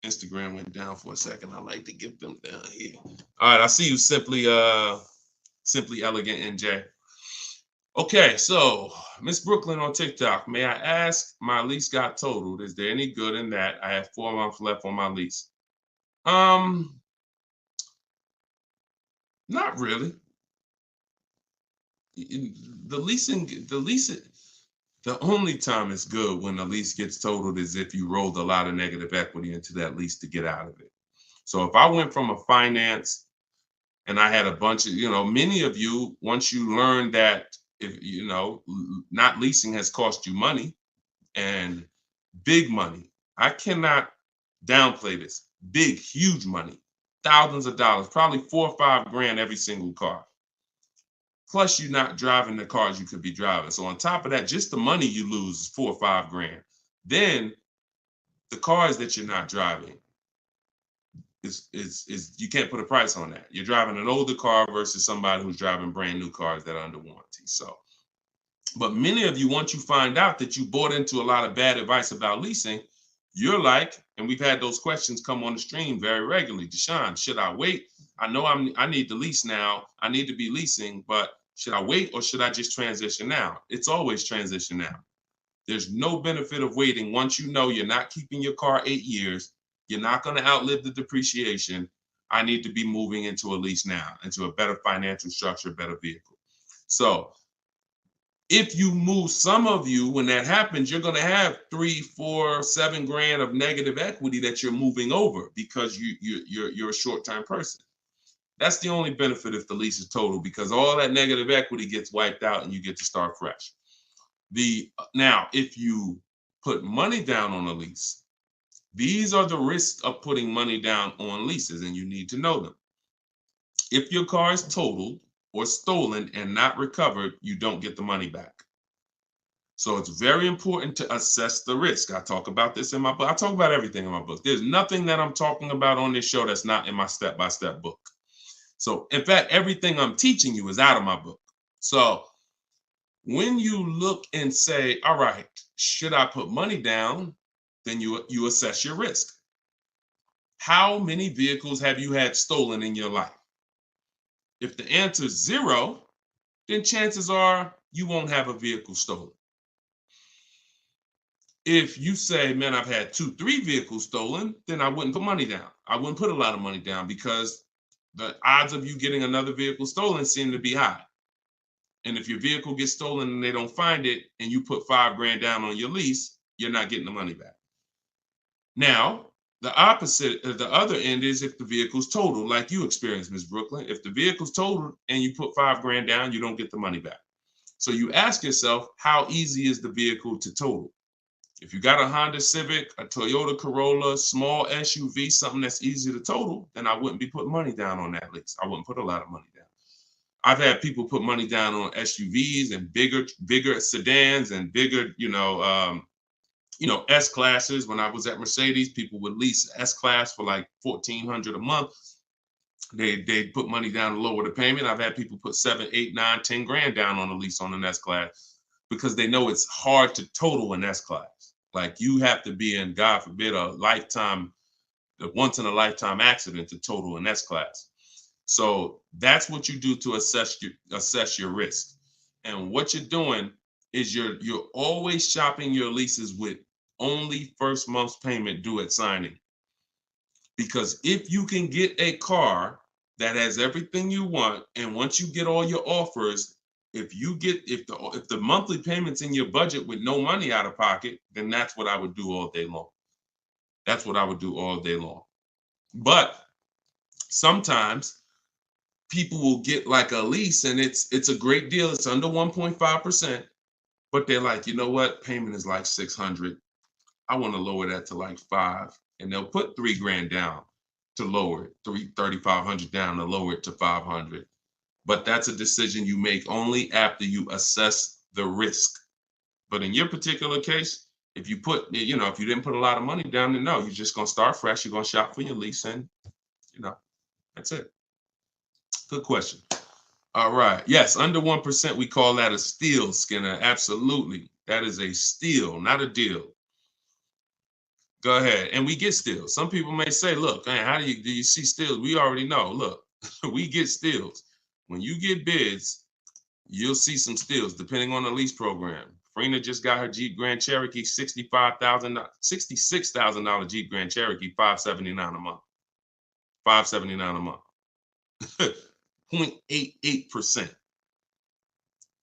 Instagram went down for a second. I like to get them down here. All right, I see you, Simply Elegant NJ. Okay, so Miss Brooklyn on TikTok. May I ask, my lease got totaled. Is there any good in that? I have 4 months left on my lease. Not really. The only time it's good when the lease gets totaled is if you rolled a lot of negative equity into that lease to get out of it. So if I went from a finance and I had a bunch of, many of you, once you learn that, if not leasing has cost you money, and big money. I cannot downplay this. Big, huge money, thousands of dollars, probably $4 or $5 grand every single car. Plus, you're not driving the cars you could be driving. So on top of that, just the money you lose is $4 or $5 grand. Then the cars that you're not driving is you can't put a price on that. You're driving an older car versus somebody who's driving brand new cars that are under warranty. So, but many of you, once you find out that you bought into a lot of bad advice about leasing, you're like, and we've had those questions come on the stream very regularly. Deshone, should I wait? I know I need to lease now. I need to be leasing, but should I wait or should I just transition now? It's always transition now. There's no benefit of waiting. Once you know you're not keeping your car 8 years, you're not going to outlive the depreciation. I need to be moving into a lease now, into a better financial structure, better vehicle. So if you move, some of you, when that happens, you're going to have 3, 4, 7 grand of negative equity that you're moving over because you're a short-term person. That's the only benefit if the lease is total, because all that negative equity gets wiped out and you get to start fresh. Now, if you put money down on a lease, these are the risks of putting money down on leases, and you need to know them. If your car is totaled or stolen and not recovered, you don't get the money back. So it's very important to assess the risk. I talk about this in my book. I talk about everything in my book. There's nothing that I'm talking about on this show that's not in my step-by-step book. So in fact, everything I'm teaching you is out of my book. So when you look and say, all right, should I put money down? Then you assess your risk. How many vehicles have you had stolen in your life? If the answer is 0, then chances are you won't have a vehicle stolen. If you say, man, I've had 2, 3 vehicles stolen, then I wouldn't put money down. I wouldn't put a lot of money down because the odds of you getting another vehicle stolen seem to be high. And if your vehicle gets stolen and they don't find it and you put $5 grand down on your lease, you're not getting the money back. Now, the opposite, the other end is if the vehicle's totaled, like you experienced, Ms. Brooklyn. If the vehicle's totaled and you put $5 grand down, you don't get the money back. So you ask yourself, how easy is the vehicle to total? If you got a Honda Civic, a Toyota Corolla, small SUV, something that's easy to total, then I wouldn't be putting money down on that lease. I wouldn't put a lot of money down. I've had people put money down on SUVs and bigger sedans and bigger, S-classes. When I was at Mercedes, people would lease S-class for like $1,400 a month. They put money down to lower the payment. I've had people put 7, 8, 9, 10 grand down on a lease on an S-class because they know it's hard to total an S-class. Like you have to be in, God forbid, a once in a lifetime accident to total an S-class. So that's what you do to assess your risk. And what you're doing is you're always shopping your leases with only first month's payment due at signing. Because if you can get a car that has everything you want, and once you get all your offers, if the monthly payment's in your budget with no money out of pocket, then that's what I would do all day long. That's what I would do all day long. But sometimes people will get like a lease and it's a great deal. It's under 1.5%, but they're like, you know what? Payment is like $600. I want to lower that to like $500, and they'll put $3 grand down to lower it, $3,500 down to lower it to $500. But that's a decision you make only after you assess the risk. But in your particular case, if you didn't put a lot of money down, then no, you're just going to start fresh. You're going to shop for your lease, and that's it. Good question. All right. Yes, under 1%, we call that a steal, Skinner. Absolutely. That is a steal, not a deal. Go ahead. And we get steals. Some people may say, look, man, how do you see steals? We already know. Look, we get steals. When you get bids, you'll see some steals depending on the lease program. Farina just got her Jeep Grand Cherokee, $66,000 Jeep Grand Cherokee, $579 a month. $579 a month. 0.88%.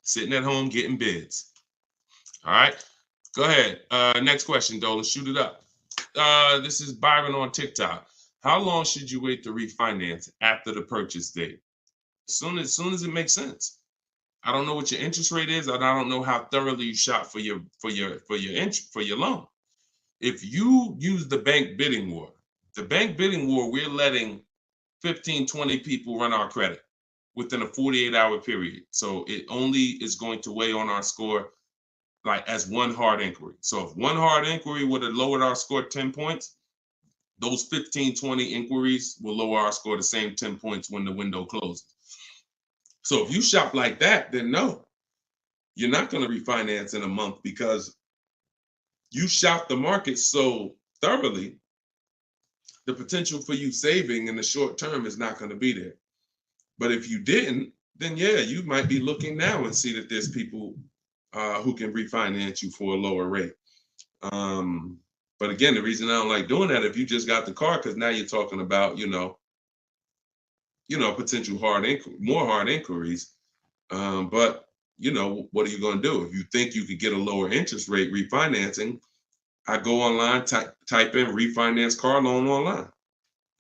Sitting at home getting bids. All right. Go ahead. Next question, Dolan. Shoot it up. This is Byron on TikTok. How long should you wait to refinance after the purchase date? As soon as it makes sense. I don't know what your interest rate is, and I don't know how thoroughly you shop for your loan. If you use the bank bidding war, we're letting 15, 20 people run our credit within a 48-hour period. So it only is going to weigh on our score like as one hard inquiry. So if one hard inquiry would have lowered our score 10 points, those 15, 20 inquiries will lower our score the same 10 points when the window closes. So if you shop like that, then no, you're not going to refinance in a month because you shop the market so thoroughly, the potential for you saving in the short term is not going to be there. But if you didn't, then yeah, you might be looking now and see that there's people who can refinance you for a lower rate. But again, the reason I don't like doing that, if you just got the car, because now you're talking about, potential more hard inquiries. But what are you going to do? If you think you could get a lower interest rate refinancing, I go online, type in refinance car loan online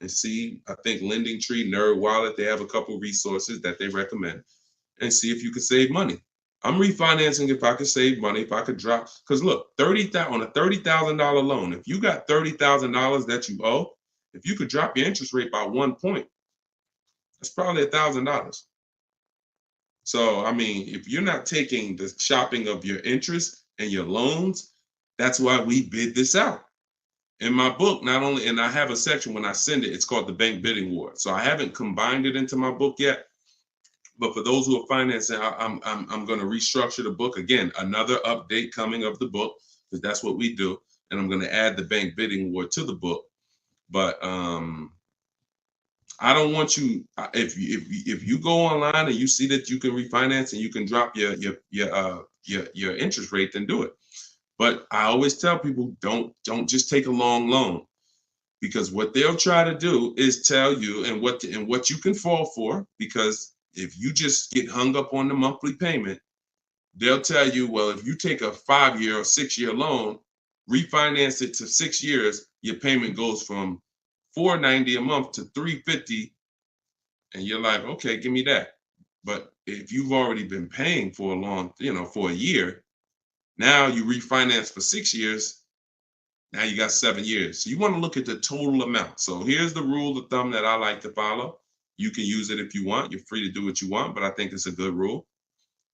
and see, I think Lending Tree, Nerd Wallet, they have a couple resources that they recommend, and see if you can save money. I'm refinancing if I could save money, if I could drop, because look, on a $30,000 loan, if you got $30,000 that you owe, if you could drop your interest rate by 1 point, that's probably $1,000. So, I mean, if you're not taking the shopping of your interest and your loans, that's why we bid this out. In my book, not only, and I have a section when I send it, it's called the Bank Bidding War. So I haven't combined it into my book yet. But for those who are financing, I'm going to restructure the book. Again, another update coming of the book, because that's what we do. And I'm going to add the Bank Bidding War to the book. But I don't want you, if you go online and you see that you can refinance and you can drop your interest rate, then do it. But I always tell people, don't just take a long loan, because what they'll try to do is tell you and what you can fall for. Because if you just get hung up on the monthly payment, they'll tell you, well, if you take a 5-year or 6-year loan, refinance it to 6 years, your payment goes from $490 a month to $350, and you're like, okay, give me that. But if you've already been paying for a long, for a year, now you refinance for 6 years, now you got 7 years. So you want to look at the total amount. So here's the rule of thumb that I like to follow. You can use it if you want. You're free to do what you want, but I think it's a good rule.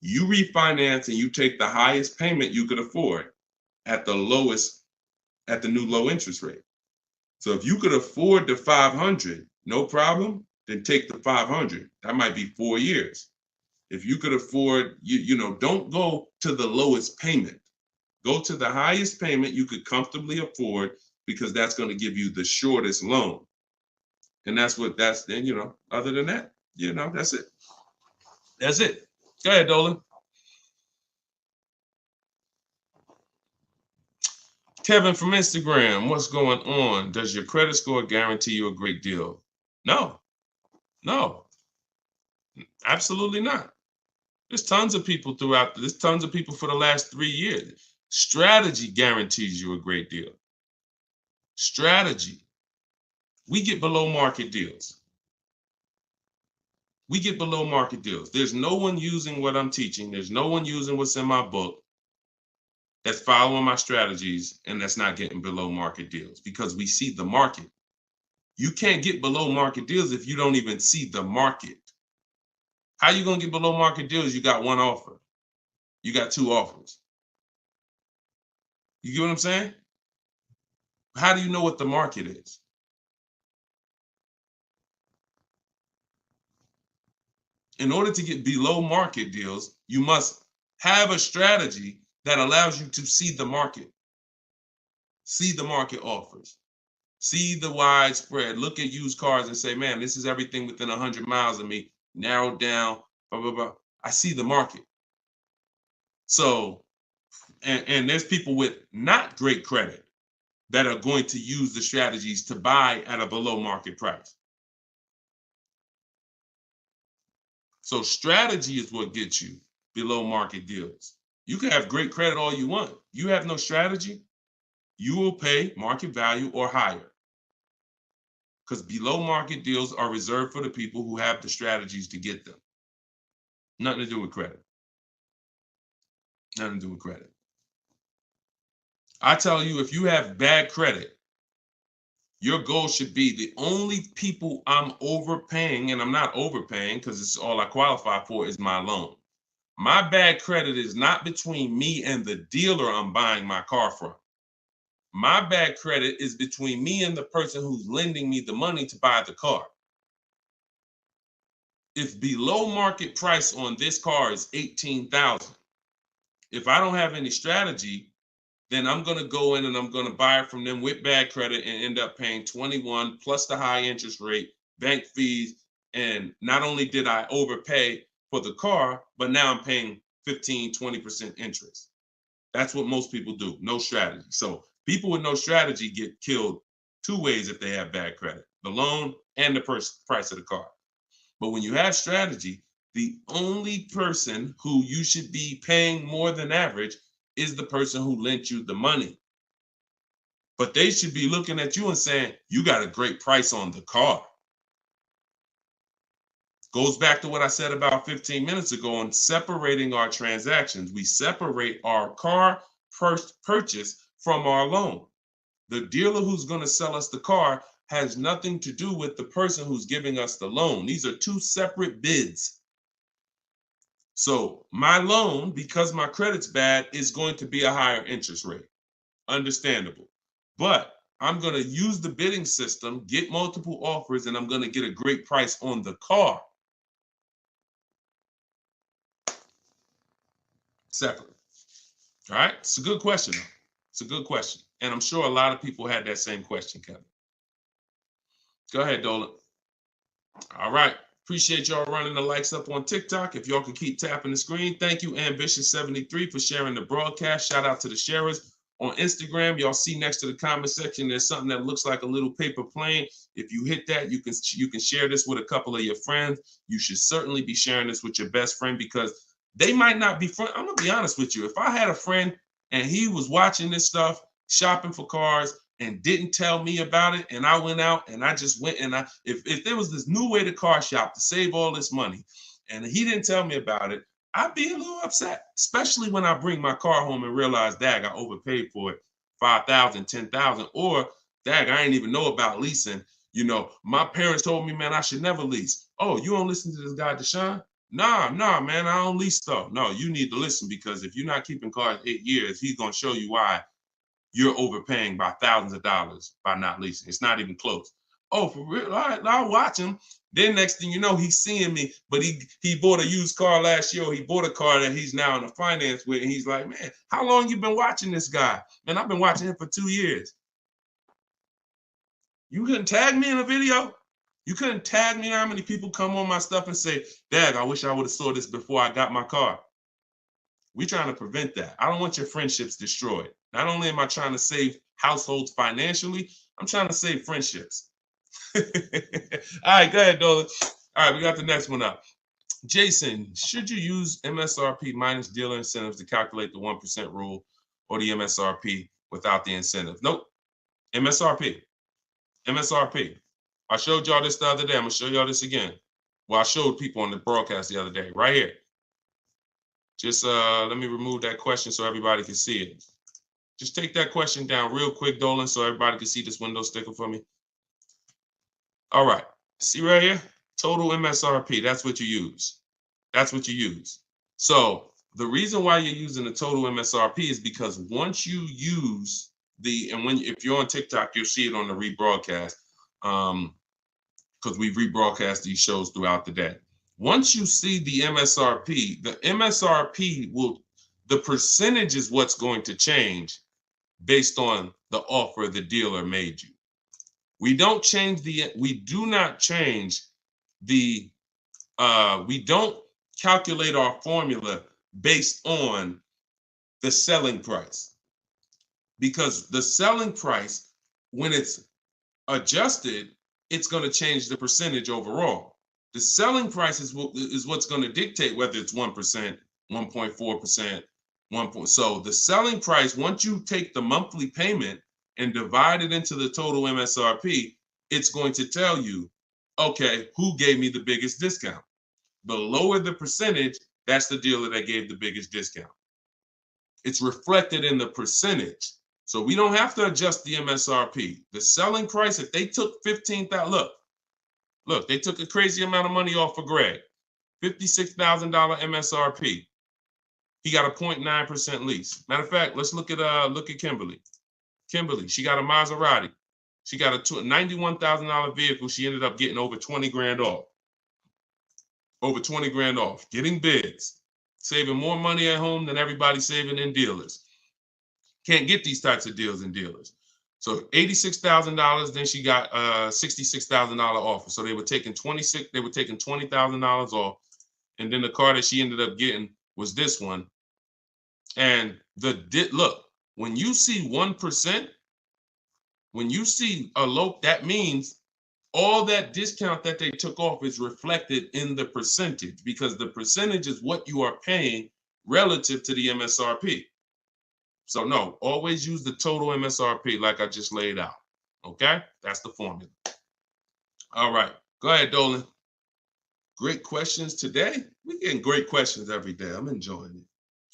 You refinance and you take the highest payment you could afford at the new low interest rate. So if you could afford the 500, no problem, then take the 500. That might be 4 years. If you could afford, don't go to the lowest payment. Go to the highest payment you could comfortably afford, because that's going to give you the shortest loan. And then, other than that, that's it. That's it. Go ahead, Dolan. Kevin from Instagram, what's going on? Does your credit score guarantee you a great deal? No, absolutely not. There's tons of people for the last 3 years. Strategy guarantees you a great deal. Strategy. We get below market deals. There's no one using what I'm teaching. There's no one using what's in my book that's following my strategies and that's not getting below market deals, because we see the market. You can't get below market deals if you don't even see the market. How you going to get below market deals? You got one offer. You got 2 offers. You get what I'm saying? How do you know what the market is? In order to get below market deals, you must have a strategy that allows you to see the market. See the market offers. See the widespread. Look at used cars and say, man, this is everything within 100 miles of me. Narrowed down, blah, blah, blah. I see the market. So, and there's people with not great credit that are going to use the strategies to buy at a below market price. So strategy is what gets you below market deals. You can have great credit all you want. You have no strategy, you will pay market value or higher. Because below market deals are reserved for the people who have the strategies to get them. Nothing to do with credit. Nothing to do with credit. I tell you, if you have bad credit, your goal should be the only people I'm overpaying, and I'm not overpaying because it's all I qualify for is my loan. My bad credit is not between me and the dealer I'm buying my car from. My bad credit is between me and the person who's lending me the money to buy the car. If below market price on this car is $18,000, if I don't have any strategy, then I'm going to go in and I'm going to buy it from them with bad credit and end up paying 21 plus the high interest rate, bank fees. And not only did I overpay for the car, but now I'm paying 15, 20% interest. That's what most people do. No strategy. So people with no strategy get killed two ways if they have bad credit: the loan and the price of the car. But when you have strategy, the only person who you should be paying more than average is the person who lent you the money. But they should be looking at you and saying, you got a great price on the car. Goes back to what I said about 15 minutes ago on separating our transactions. We separate our car purchase from our loan. The dealer who's going to sell us the car has nothing to do with the person who's giving us the loan. These are two separate bids. So my loan, because my credit's bad, is going to be a higher interest rate. Understandable. But I'm going to use the bidding system, get multiple offers, and I'm going to get a great price on the car. Separate. All right. It's a good question. It's a good question. And I'm sure a lot of people had that same question, Kevin. Go ahead, Dolan. All right. Appreciate y'all running the likes up on TikTok. If y'all can keep tapping the screen. Thank you, Ambitious73, for sharing the broadcast. Shout out to the sharers. On Instagram, y'all see next to the comment section, there's something that looks like a little paper plane. If you hit that, you can share this with a couple of your friends. You should certainly be sharing this with your best friend because they might not be friends. I'm going to be honest with you. If I had a friend and he was watching this stuff, shopping for cars, and didn't tell me about it, and I went out and I just went and if there was this new way to car shop to save all this money and he didn't tell me about it, I'd be a little upset, especially when I bring my car home and realize, dag, I overpaid for it, $5,000, $10,000, or dag, I didn't even know about leasing. You know, my parents told me, man, I should never lease. Oh, you don't listen to this guy, Deshone? Nah, man, I don't lease stuff. No, you need to listen because if you're not keeping cars 8 years, he's going to show you why you're overpaying by thousands of dollars by not leasing. It's not even close. Oh, for real? All right, I'll watch him. Then next thing you know, he's seeing me, but he bought a used car last year, or he bought a car that he's now in a finance with, and he's like, man, how long you been watching this guy? Man, I've been watching him for 2 years. You couldn't tag me in a video? You couldn't tag me how many people come on my stuff and say, Dad, I wish I would have saw this before I got my car. We're trying to prevent that. I don't want your friendships destroyed. Not only am I trying to save households financially, I'm trying to save friendships. All right, go ahead, Dolan. All right, we got the next one up. Jason, should you use MSRP minus dealer incentives to calculate the 1% rule or the MSRP without the incentive? Nope. MSRP. I showed y'all this the other day. I'm going to show y'all this again. Well, I showed people on the broadcast the other day, right here. Just let me remove that question so everybody can see it. Just take that question down real quick, Dolan, so everybody can see this window sticker for me. All right. See right here? Total MSRP. That's what you use. That's what you use. So the reason why you're using the total MSRP is because once you use if you're on TikTok, you'll see it on the rebroadcast because we rebroadcast these shows throughout the day. Once you see the MSRP the percentage is what's going to change. based on the offer the dealer made you. We do not change the, we don't calculate our formula based on the selling price, because the selling price, when it's adjusted, it's going to change the percentage overall. The selling price is what's going to dictate whether it's 1%, 1.4%, 1. So the selling price, once you take the monthly payment and divide it into the total MSRP, it's going to tell you, okay, who gave me the biggest discount? The lower the percentage, that's the dealer that gave the biggest discount. It's reflected in the percentage. So we don't have to adjust the MSRP. The selling price, if they took $15,000, look, they took a crazy amount of money off for Greg, $56,000 MSRP. He got a 0.9% lease. Matter of fact, let's look at Kimberly. Kimberly, she got a Maserati. She got a $91,000 vehicle. She ended up getting over 20 grand off. Over 20 grand off, getting bids, saving more money at home than everybody saving in dealers. Can't get these types of deals in dealers. So $86,000, then she got a $66,000 offer. So they were taking $20,000 off. And then the car that she ended up getting was this one. And look, when you see 1%, when you see a low, that means all that discount that they took off is reflected in the percentage, because the percentage is what you are paying relative to the MSRP. So no, always use the total MSRP like I just laid out. Okay, that's the formula. All right, go ahead, Dolan. Great questions today. We're getting great questions every day. I'm enjoying it.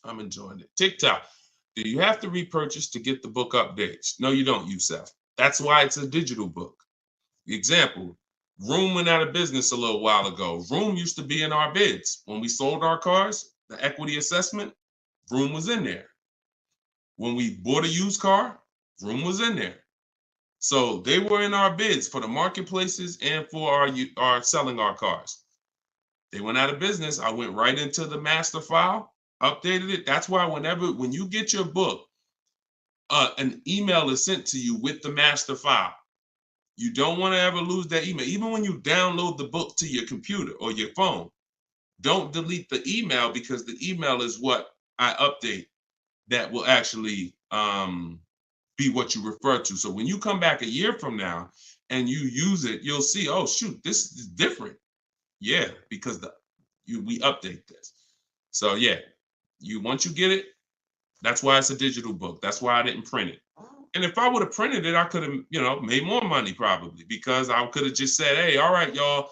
I'm enjoying it. TikTok, do you have to repurchase to get the book updates? No, you don't, Youssef. That's why it's a digital book. Example, Room went out of business a little while ago. Room used to be in our bids. When we sold our cars, the equity assessment, Room was in there. When we bought a used car, Room was in there. So they were in our bids for the marketplaces and for our selling our cars. They went out of business. I went right into the master file, updated it. That's why when you get your book, an email is sent to you with the master file. You don't want to ever lose that email. Even when you download the book to your computer or your phone, don't delete the email, because the email is what I update that will actually be what you refer to. So when you come back a year from now and you use it, you'll see, oh, shoot, this is different. Yeah, because we update this. So yeah, once you get it, that's why it's a digital book. That's why I didn't print it. And if I would have printed it, I could have, made more money probably, because I could have just said, hey, all right, y'all,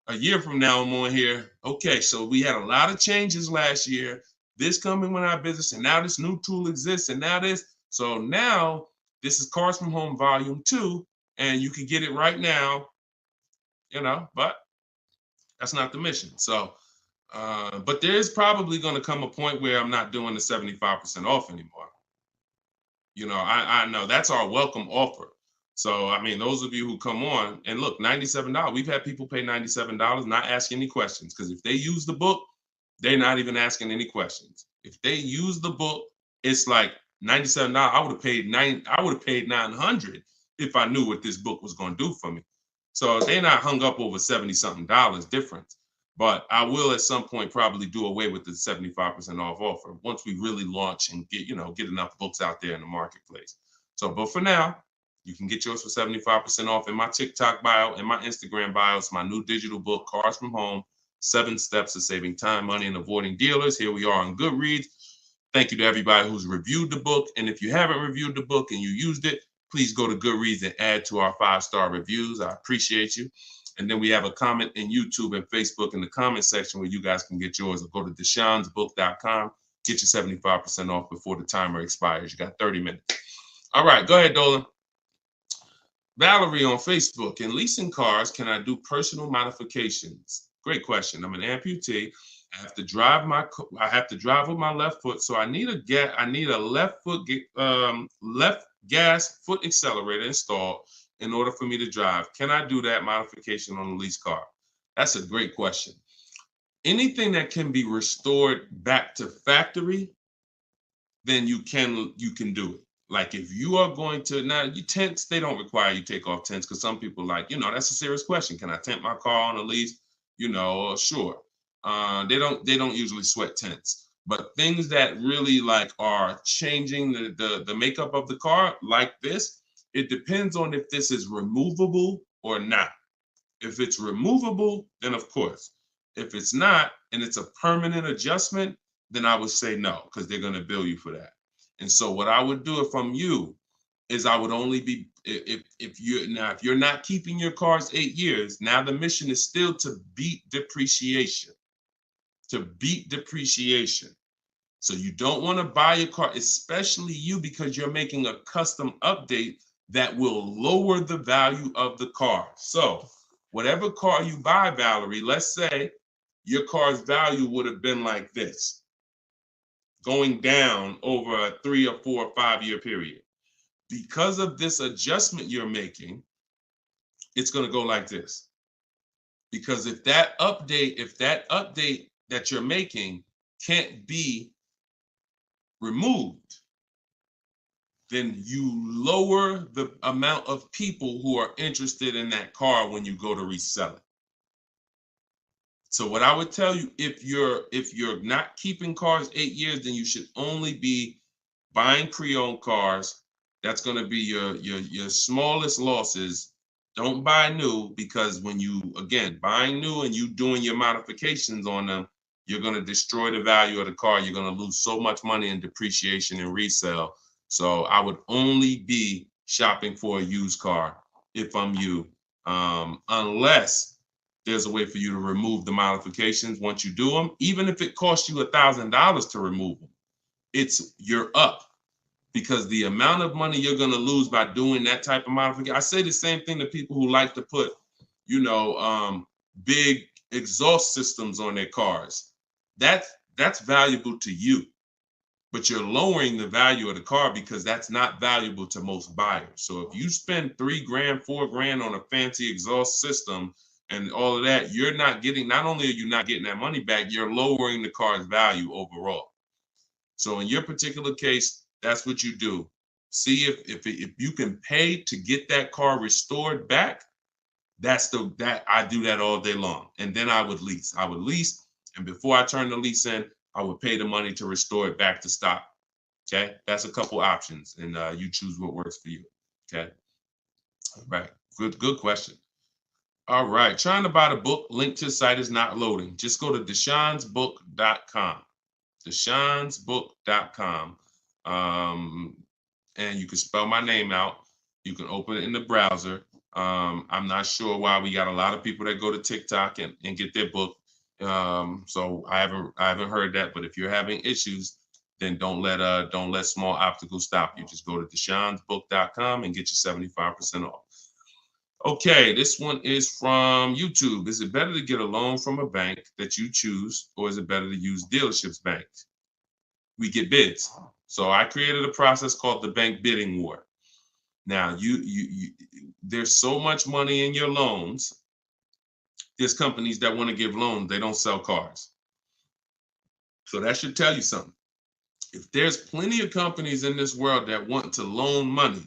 a year from now I'm on here. Okay, so we had a lot of changes last year. This coming with our business, and now this new tool exists, and now this. So now this is Cars from Home Volume 2, and you can get it right now, but that's not the mission. So, but there is probably going to come a point where I'm not doing the 75% off anymore. I know that's our welcome offer. So, I mean, those of you who come on and look, $97, we've had people pay $97, not ask any questions, because if they use the book, they're not even asking any questions. If they use the book, it's like $97. I would have paid $900 if I knew what this book was going to do for me. So they're not hung up over $70-something difference. But I will at some point probably do away with the 75% off offer once we really launch and get enough books out there in the marketplace. So, but for now, you can get yours for 75% off in my TikTok bio and my Instagram bio. It's my new digital book, Cars from Home, 7 Steps to Saving Time, Money, and Avoiding Dealers. Here we are on Goodreads. Thank you to everybody who's reviewed the book. And if you haven't reviewed the book and you used it, please go to Goodreads and add to our 5-star reviews. I appreciate you. And then we have a comment in YouTube and Facebook in the comment section where you guys can get yours, or go to deshonsbook.com. Get your 75% off before the timer expires. You got 30 minutes. All right, go ahead, Dolan. Valerie on Facebook. In leasing cars, can I do personal modifications? Great question. I'm an amputee. I have to drive with my left foot, so I need a left gas foot accelerator installed in order for me to drive. Can I do that modification on a lease car? That's a great question. Anything that can be restored back to factory, then you can do it. Like if you are going to, now you tents, they don't require you take off tents because some people like, that's a serious question. Can I tent my car on a lease? Sure. They don't usually sweat tents. But things that really like are changing the makeup of the car like this, it depends on if this is removable or not. If it's removable, then of course. If it's not, and it's a permanent adjustment, then I would say no, because they're going to bill you for that. And so what I would do if I'm you is I would only be, if you're not keeping your cars 8 years, now the mission is still to beat depreciation. To beat depreciation. So you don't want to buy a car, especially you, because you're making a custom update that will lower the value of the car. So whatever car you buy, Valerie, let's say your car's value would have been like this, going down over a 3 or 4 or 5 year period. Because of this adjustment you're making, it's going to go like this. Because if that update that you're making can't be removed, then you lower the amount of people who are interested in that car when you go to resell it. So what I would tell you, if you're not keeping cars 8 years, then you should only be buying pre-owned cars. That's going to be your smallest losses. Don't buy new, because when you, again, buying new and you doing your modifications on them, you're going to destroy the value of the car. You're going to lose so much money in depreciation and resale. So I would only be shopping for a used car if I'm you, unless there's a way for you to remove the modifications once you do them. Even if it costs you $1,000 to remove them, you're up, because the amount of money you're going to lose by doing that type of modification. I say the same thing to people who like to put, big exhaust systems on their cars. That's valuable to you, but you're lowering the value of the car because that's not valuable to most buyers. So if you spend $3,000, $4,000 on a fancy exhaust system and all of that, not only are you not getting that money back, you're lowering the car's value overall. So in your particular case, that's what you do. See if you can pay to get that car restored back. I do that all day long. And then I would lease. And before I turn the lease in, I would pay the money to restore it back to stock. Okay, that's a couple options, and you choose what works for you. Okay, all right, good question. All right, trying to buy the book. Link to the site is not loading. Just go to deshonsbook.com. Deshonsbook.com. And you can spell my name out. You can open it in the browser. I'm not sure why we got a lot of people that go to TikTok and get their book. So I haven't heard that. But if you're having issues, then don't let small obstacles stop you. Just go to deshonsbook.com and get your 75% off. Okay, this one is from YouTube. Is it better to get a loan from a bank that you choose, or is it better to use dealerships banks? We get bids. So I created a process called the bank bidding war. Now, there's so much money in your loans. There's companies that want to give loans. They don't sell cars. So that should tell you something. If there's plenty of companies in this world that want to loan money,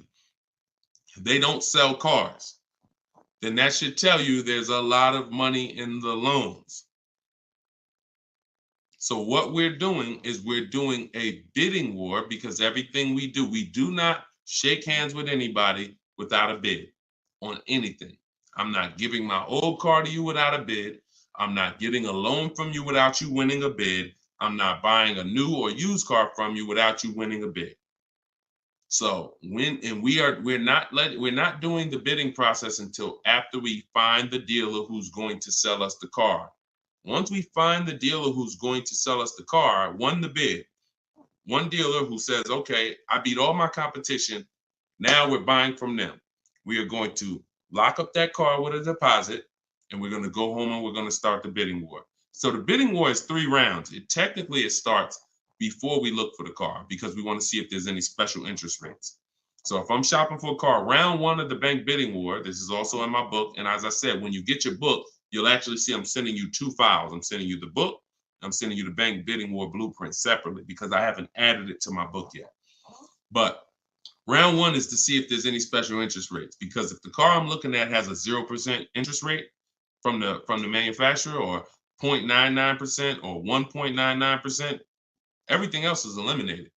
they don't sell cars, then that should tell you there's a lot of money in the loans. So what we're doing is we're doing a bidding war, because everything we do not shake hands with anybody without a bid on anything. I'm not giving my old car to you without a bid. I'm not getting a loan from you without you winning a bid. I'm not buying a new or used car from you without you winning a bid. So we're not doing the bidding process until after we find the dealer who's going to sell us the car. Once we find the dealer who's going to sell us the car, won the bid, one dealer who says, okay, I beat all my competition, now we're buying from them. We are going to lock up that car with a deposit, and we're going to go home and we're going to start the bidding war. So the bidding war is 3 rounds. It starts before we look for the car, because we want to see if there's any special interest rates. So if I'm shopping for a car, round 1 of the bank bidding war, this is also in my book. And as I said, when you get your book, you'll actually see I'm sending you 2 files. I'm sending you the book. I'm sending you the bank bidding war blueprint separately, because I haven't added it to my book yet. But Round one is to see if there's any special interest rates, because if the car I'm looking at has a 0% interest rate from the manufacturer, or 0.99% or 1.99%, everything else is eliminated.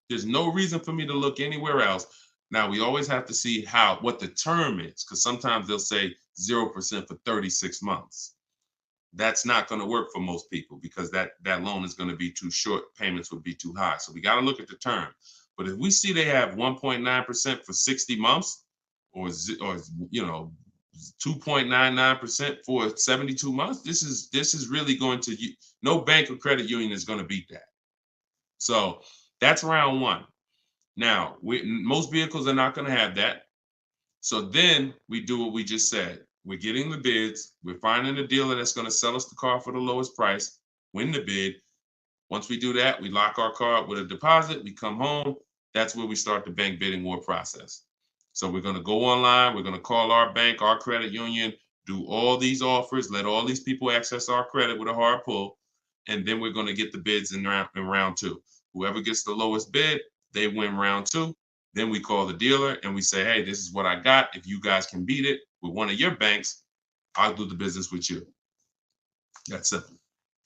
There's no reason for me to look anywhere else. Now we always have to see what the term is, because sometimes they'll say 0% for 36 months. That's not going to work for most people, because that loan is going to be too short. Payments would be too high. So we got to look at the term. But if we see they have 1.9% for 60 months, or 2.99% for 72 months, this is really going to, no bank or credit union is going to beat that. So that's round one. Now, most vehicles are not going to have that. So then we do what we just said. We're getting the bids. We're finding a dealer that's going to sell us the car for the lowest price, win the bid. Once we do that, we lock our car up with a deposit. We come home. That's where we start the bank bidding war process. So we're going to go online. We're going to call our bank, our credit union, do all these offers, let all these people access our credit with a hard pull. And then we're going to get the bids in round two. Whoever gets the lowest bid, they win round two. Then we call the dealer and we say, hey, this is what I got. If you guys can beat it with one of your banks, I'll do the business with you. That's simple.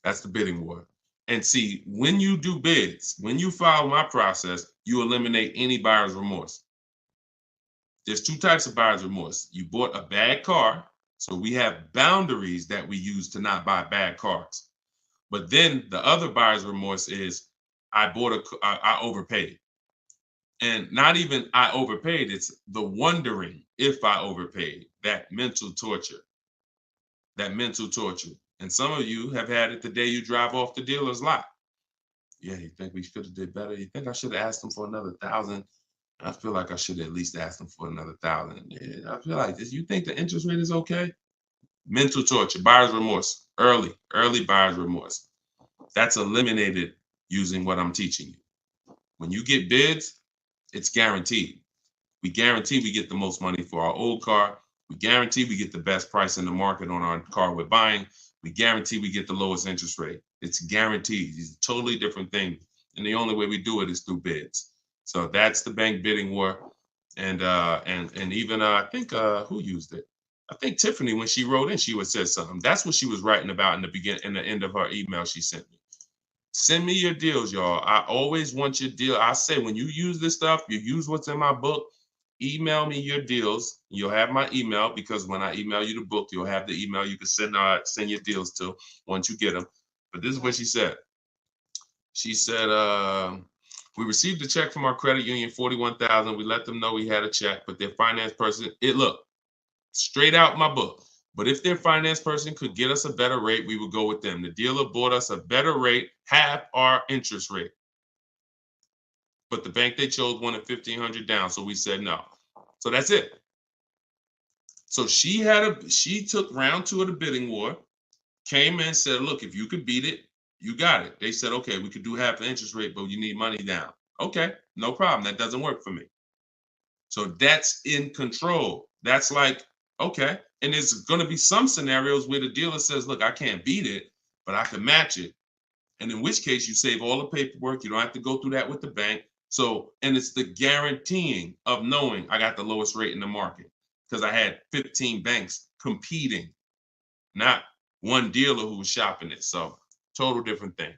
That's the bidding war. And see, when you do bids, when you follow my process, you eliminate any buyer's remorse. There's two types of buyer's remorse. You bought a bad car, so we have boundaries that we use to not buy bad cars. But then the other buyer's remorse is I overpaid. And not even I overpaid, it's the wondering if I overpaid, that mental torture. And some of you have had it the day you drive off the dealer's lot. Yeah, you think we should have did better? You think I should have asked them for another 1,000? I feel like I should have at least asked them for another 1,000. Yeah, I feel like this. You think the interest rate is okay? Mental torture, buyer's remorse, early buyer's remorse. That's eliminated using what I'm teaching you. When you get bids, it's guaranteed. We guarantee we get the most money for our old car. We guarantee we get the best price in the market on our car we're buying. We guarantee we get the lowest interest rate. It's guaranteed. It's a totally different thing. And the only way we do it is through bids. So that's the bank bidding war. And even I think who used it? I think Tiffany, when she wrote in, she would say something. That's what she was writing about in the end of her email she sent me. Send me your deals, y'all. I always want your deal. I say when you use this stuff, you use what's in my book. Email me your deals. You'll have my email, because when I email you the book, you'll have the email you can send your deals to once you get them. But this is what she said. She said, we received a check from our credit union, $41,000. We let them know we had a check, but their finance person, look, straight out my book. But if their finance person could get us a better rate, we would go with them. The dealer bought us a better rate, half our interest rate. But the bank they chose wanted $1,500 down, so we said no. So that's it. So she took round two of the bidding war, came in and said, look, if you could beat it, you got it. They said, okay, we could do half the interest rate, but you need money down. Okay, no problem. That doesn't work for me. So that's in control. That's like, okay. And there's going to be some scenarios where the dealer says, look, I can't beat it, but I can match it. And in which case you save all the paperwork. You don't have to go through that with the bank. So, and it's the guaranteeing of knowing I got the lowest rate in the market, because I had 15 banks competing, not one dealer who was shopping it. So total different thing.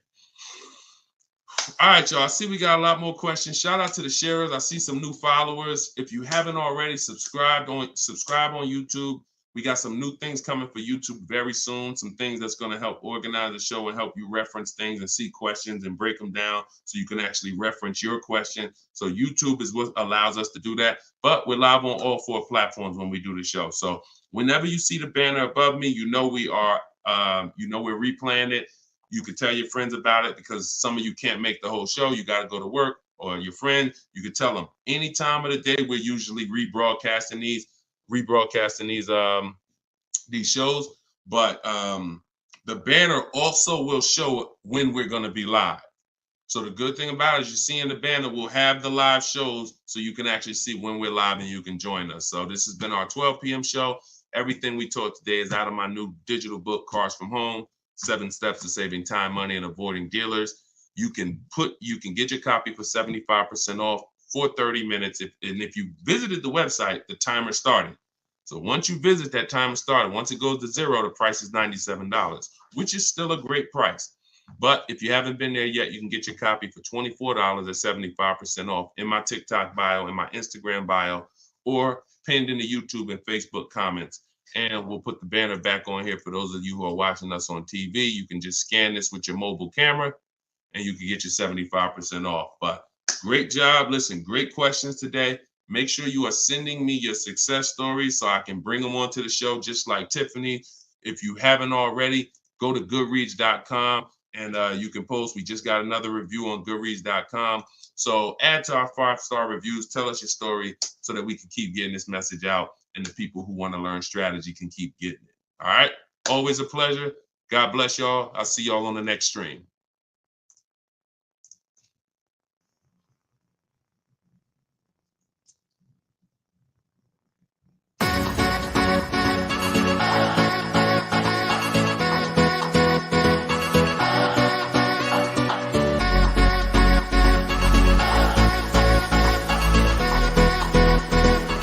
All right, y'all. I see we got a lot more questions. Shout out to the sharers. I see some new followers. If you haven't already, subscribe on YouTube. We got some new things coming for YouTube very soon. Some things that's going to help organize the show and help you reference things and see questions and break them down so you can actually reference your question. So YouTube is what allows us to do that. But we're live on all 4 platforms when we do the show. So whenever you see the banner above me, you know we are, we're replaying it. You can tell your friends about it, because some of you can't make the whole show. You got to go to work, or your friend, you can tell them any time of the day. We're usually rebroadcasting these shows, but the banner also will show when we're going to be live. So the good thing about it is, you see in the banner, we'll have the live shows so you can actually see when we're live and you can join us. So this has been our 12 p.m. show. Everything we taught today is out of my new digital book, Cars from Home, 7 Steps to Saving Time, Money, and Avoiding Dealers. You can get your copy for 75% off for 30 minutes. If you visited the website, the timer started. So once you visit, that timer started. Once it goes to 0, the price is $97, which is still a great price. But if you haven't been there yet, you can get your copy for $24 at 75% off in my TikTok bio, in my Instagram bio, or pinned in the YouTube and Facebook comments. And we'll put the banner back on here for those of you who are watching us on TV. You can just scan this with your mobile camera and you can get your 75% off. But great job. Listen, great questions today. Make sure you are sending me your success stories so I can bring them onto the show, just like Tiffany. If you haven't already, go to goodreads.com and you can post. We just got another review on goodreads.com. So add to our 5-star reviews. Tell us your story so that we can keep getting this message out and the people who want to learn strategy can keep getting it. All right. Always a pleasure. God bless y'all. I'll see y'all on the next stream.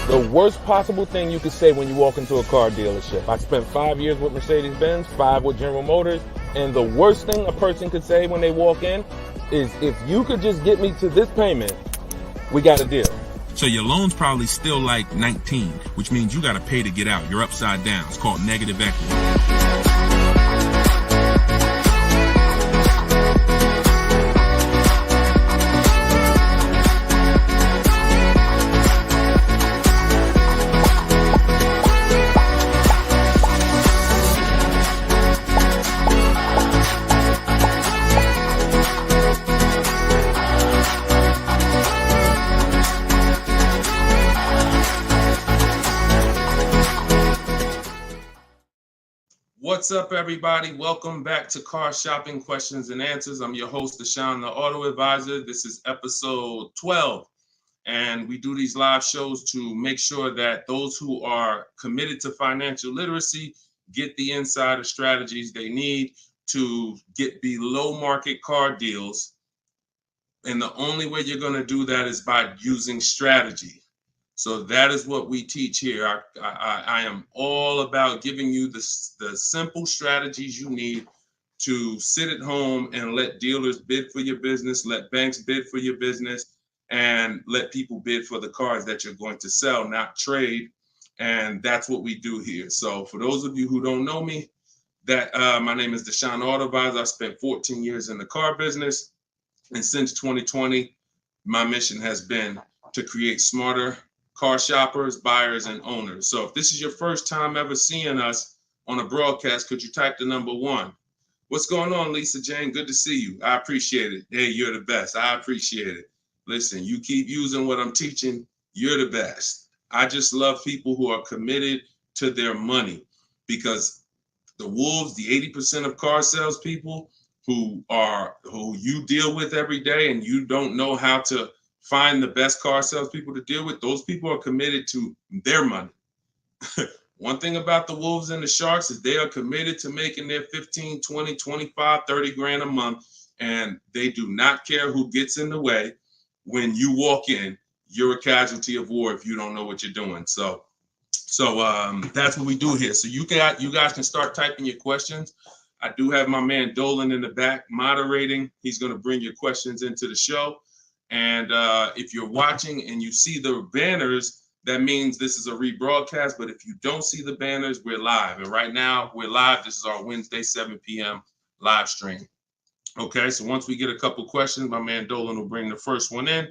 The worst possible thing you could say when you walk into a car dealership. I spent 5 years with Mercedes-Benz, 5 with General Motors, and the worst thing a person could say when they walk in is, if you could just get me to this payment, we got a deal. So your loan's probably still like 19, which means you got to pay to get out. You're upside down. It's called negative equity. What's up, everybody? Welcome back to Car Shopping Questions and Answers. I'm your host, Deshone the Auto Advisor. This is episode 12, and we do these live shows to make sure that those who are committed to financial literacy get the insider strategies they need to get below market car deals. And the only way you're going to do that is by using strategy. So that is what we teach here. I am all about giving you the simple strategies you need to sit at home and let dealers bid for your business, let banks bid for your business, and let people bid for the cars that you're going to sell, not trade. And that's what we do here. So for those of you who don't know me, my name is Deshone the Auto Advisor. I spent 14 years in the car business. And since 2020, my mission has been to create smarter car shoppers, buyers, and owners. So if this is your first time ever seeing us on a broadcast, could you type the number 1? What's going on, Lisa Jane? Good to see you. I appreciate it. Hey, you're the best. I appreciate it. Listen, you keep using what I'm teaching, you're the best. I just love people who are committed to their money, because the wolves, the 80% of car salespeople who you deal with every day, and you don't know how to find the best car salespeople to deal with, those people are committed to their money. One thing about the wolves and the sharks is they are committed to making their 15, 20, 25, 30 grand a month, and they do not care who gets in the way. When you walk in, you're a casualty of war if you don't know what you're doing. So that's what we do here. So you guys can start typing your questions. I do have my man Dolan in the back moderating. He's going to bring your questions into the show. And if you're watching and you see the banners, that means this is a rebroadcast. But if you don't see the banners, we're live. And right now we're live. This is our Wednesday, 7 p.m. live stream. Okay, so once we get a couple questions, my man Dolan will bring the first one in.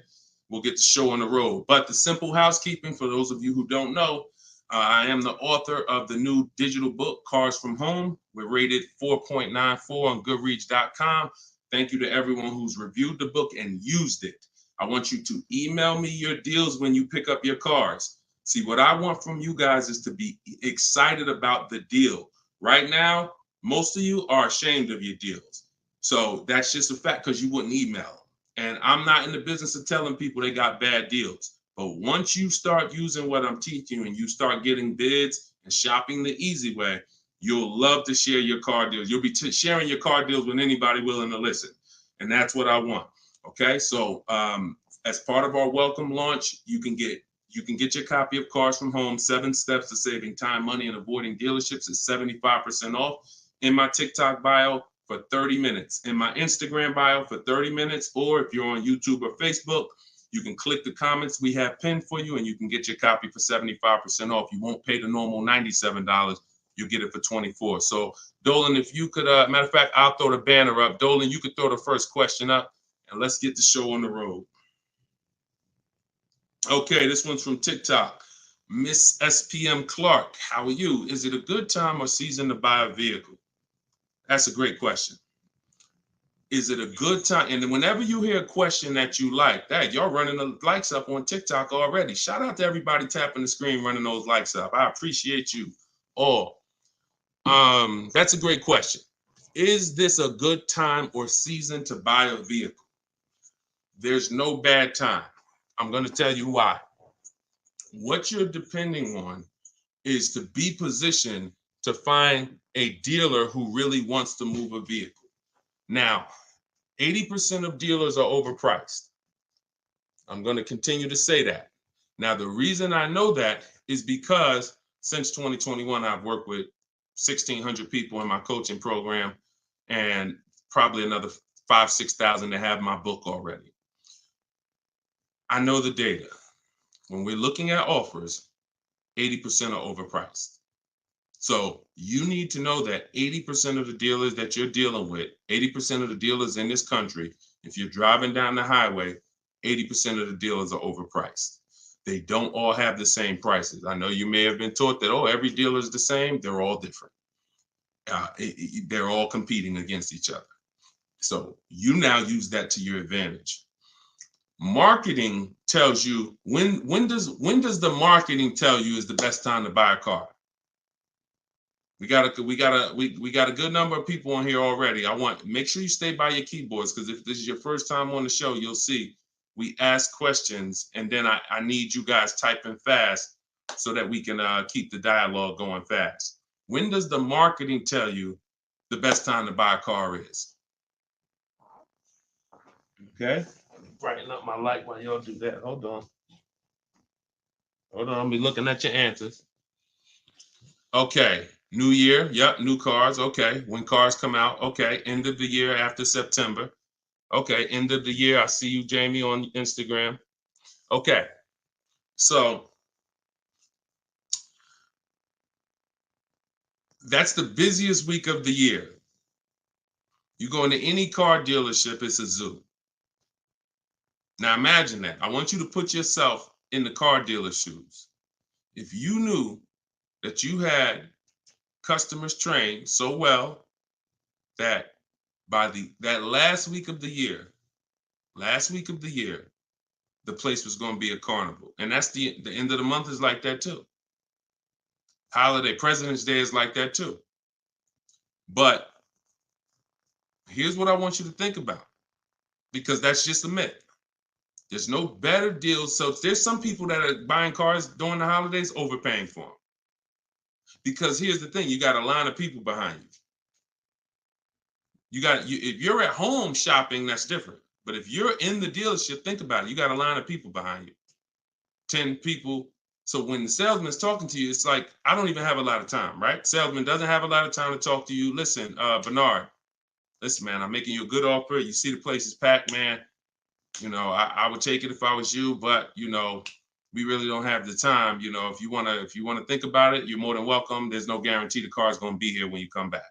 We'll get the show on the road. But the simple housekeeping, for those of you who don't know, I am the author of the new digital book, Cars from Home. We're rated 4.94 on Goodreads.com. Thank you to everyone who's reviewed the book and used it. I want you to email me your deals when you pick up your cars. See, what I want from you guys is to be excited about the deal. Right now, most of you are ashamed of your deals. So that's just a fact, because you wouldn't email. And I'm not in the business of telling people they got bad deals. But once you start using what I'm teaching you and you start getting bids and shopping the easy way, you'll love to share your car deals. You'll be sharing your car deals with anybody willing to listen. And that's what I want. Okay, so As part of our welcome launch, you can get your copy of Cars from Home, 7 Steps to Saving Time, Money, and Avoiding Dealerships. It's 75% off in my TikTok bio for 30 minutes, in my Instagram bio for 30 minutes, or if you're on YouTube or Facebook, you can click the comments we have pinned for you and you can get your copy for 75% off. You won't pay the normal $97. You'll get it for $24. So Dolan, if you could, matter of fact, I'll throw the banner up. Dolan, you could throw the first question up and let's get the show on the road. Okay, this one's from TikTok. Miss SPM Clark, how are you? Is it a good time or season to buy a vehicle? That's a great question. Is it a good time? And whenever you hear a question that you like, that y'all running the likes up on TikTok already. Shout out to everybody tapping the screen, running those likes up. I appreciate you all. That's a great question. Is this a good time or season to buy a vehicle? There's no bad time. I'm going to tell you why. What you're depending on is to be positioned to find a dealer who really wants to move a vehicle. Now, 80% of dealers are overpriced. I'm going to continue to say that. Now, the reason I know that is because since 2021, I've worked with 1,600 people in my coaching program and probably another 5,000, 6,000 that have my book already. I know the data. When we're looking at offers, 80% are overpriced. So you need to know that 80% of the dealers that you're dealing with, 80% of the dealers in this country, if you're driving down the highway, 80% of the dealers are overpriced. They don't all have the same prices. I know you may have been taught that, oh, every dealer is the same. They're all different. They're all competing against each other. So you now use that to your advantage. Marketing tells you when does the marketing tell you is the best time to buy a car? We got a good number of people on here already. Make sure you stay by your keyboards because if this is your first time on the show, you'll see we ask questions and then I need you guys typing fast so that we can keep the dialogue going fast. When does the marketing tell you the best time to buy a car is? Okay. Brighten up my light while y'all do that. Hold on. I'll be looking at your answers. Okay. New year. Yep. New cars. Okay. When cars come out. Okay. End of the year after September. Okay. End of the year. I see you, Jamie, on Instagram. Okay. So that's the busiest week of the year. You go into any car dealership, it's a zoo. Now imagine that. I want you to put yourself in the car dealer's shoes. If you knew that you had customers trained so well that by that last week of the year, the place was going to be a carnival. And that's the end of the month is like that too. Holiday, President's Day is like that too. But here's what I want you to think about, because that's just a myth. There's no better deals. So there's some people that are buying cars during the holidays overpaying for them. Because here's the thing, you got a line of people behind you. If you're at home shopping, that's different. But if you're in the dealership, think about it. You got a line of people behind you, 10 people. So when the salesman's talking to you, it's like, I don't even have a lot of time, right? Salesman doesn't have a lot of time to talk to you. Listen, Bernard, listen, man, I'm making you a good offer. You see the place is packed, man. You know, I would take it if I was you, but you know, we really don't have the time. You know, if you wanna think about it, you're more than welcome. There's no guarantee the car is gonna be here when you come back.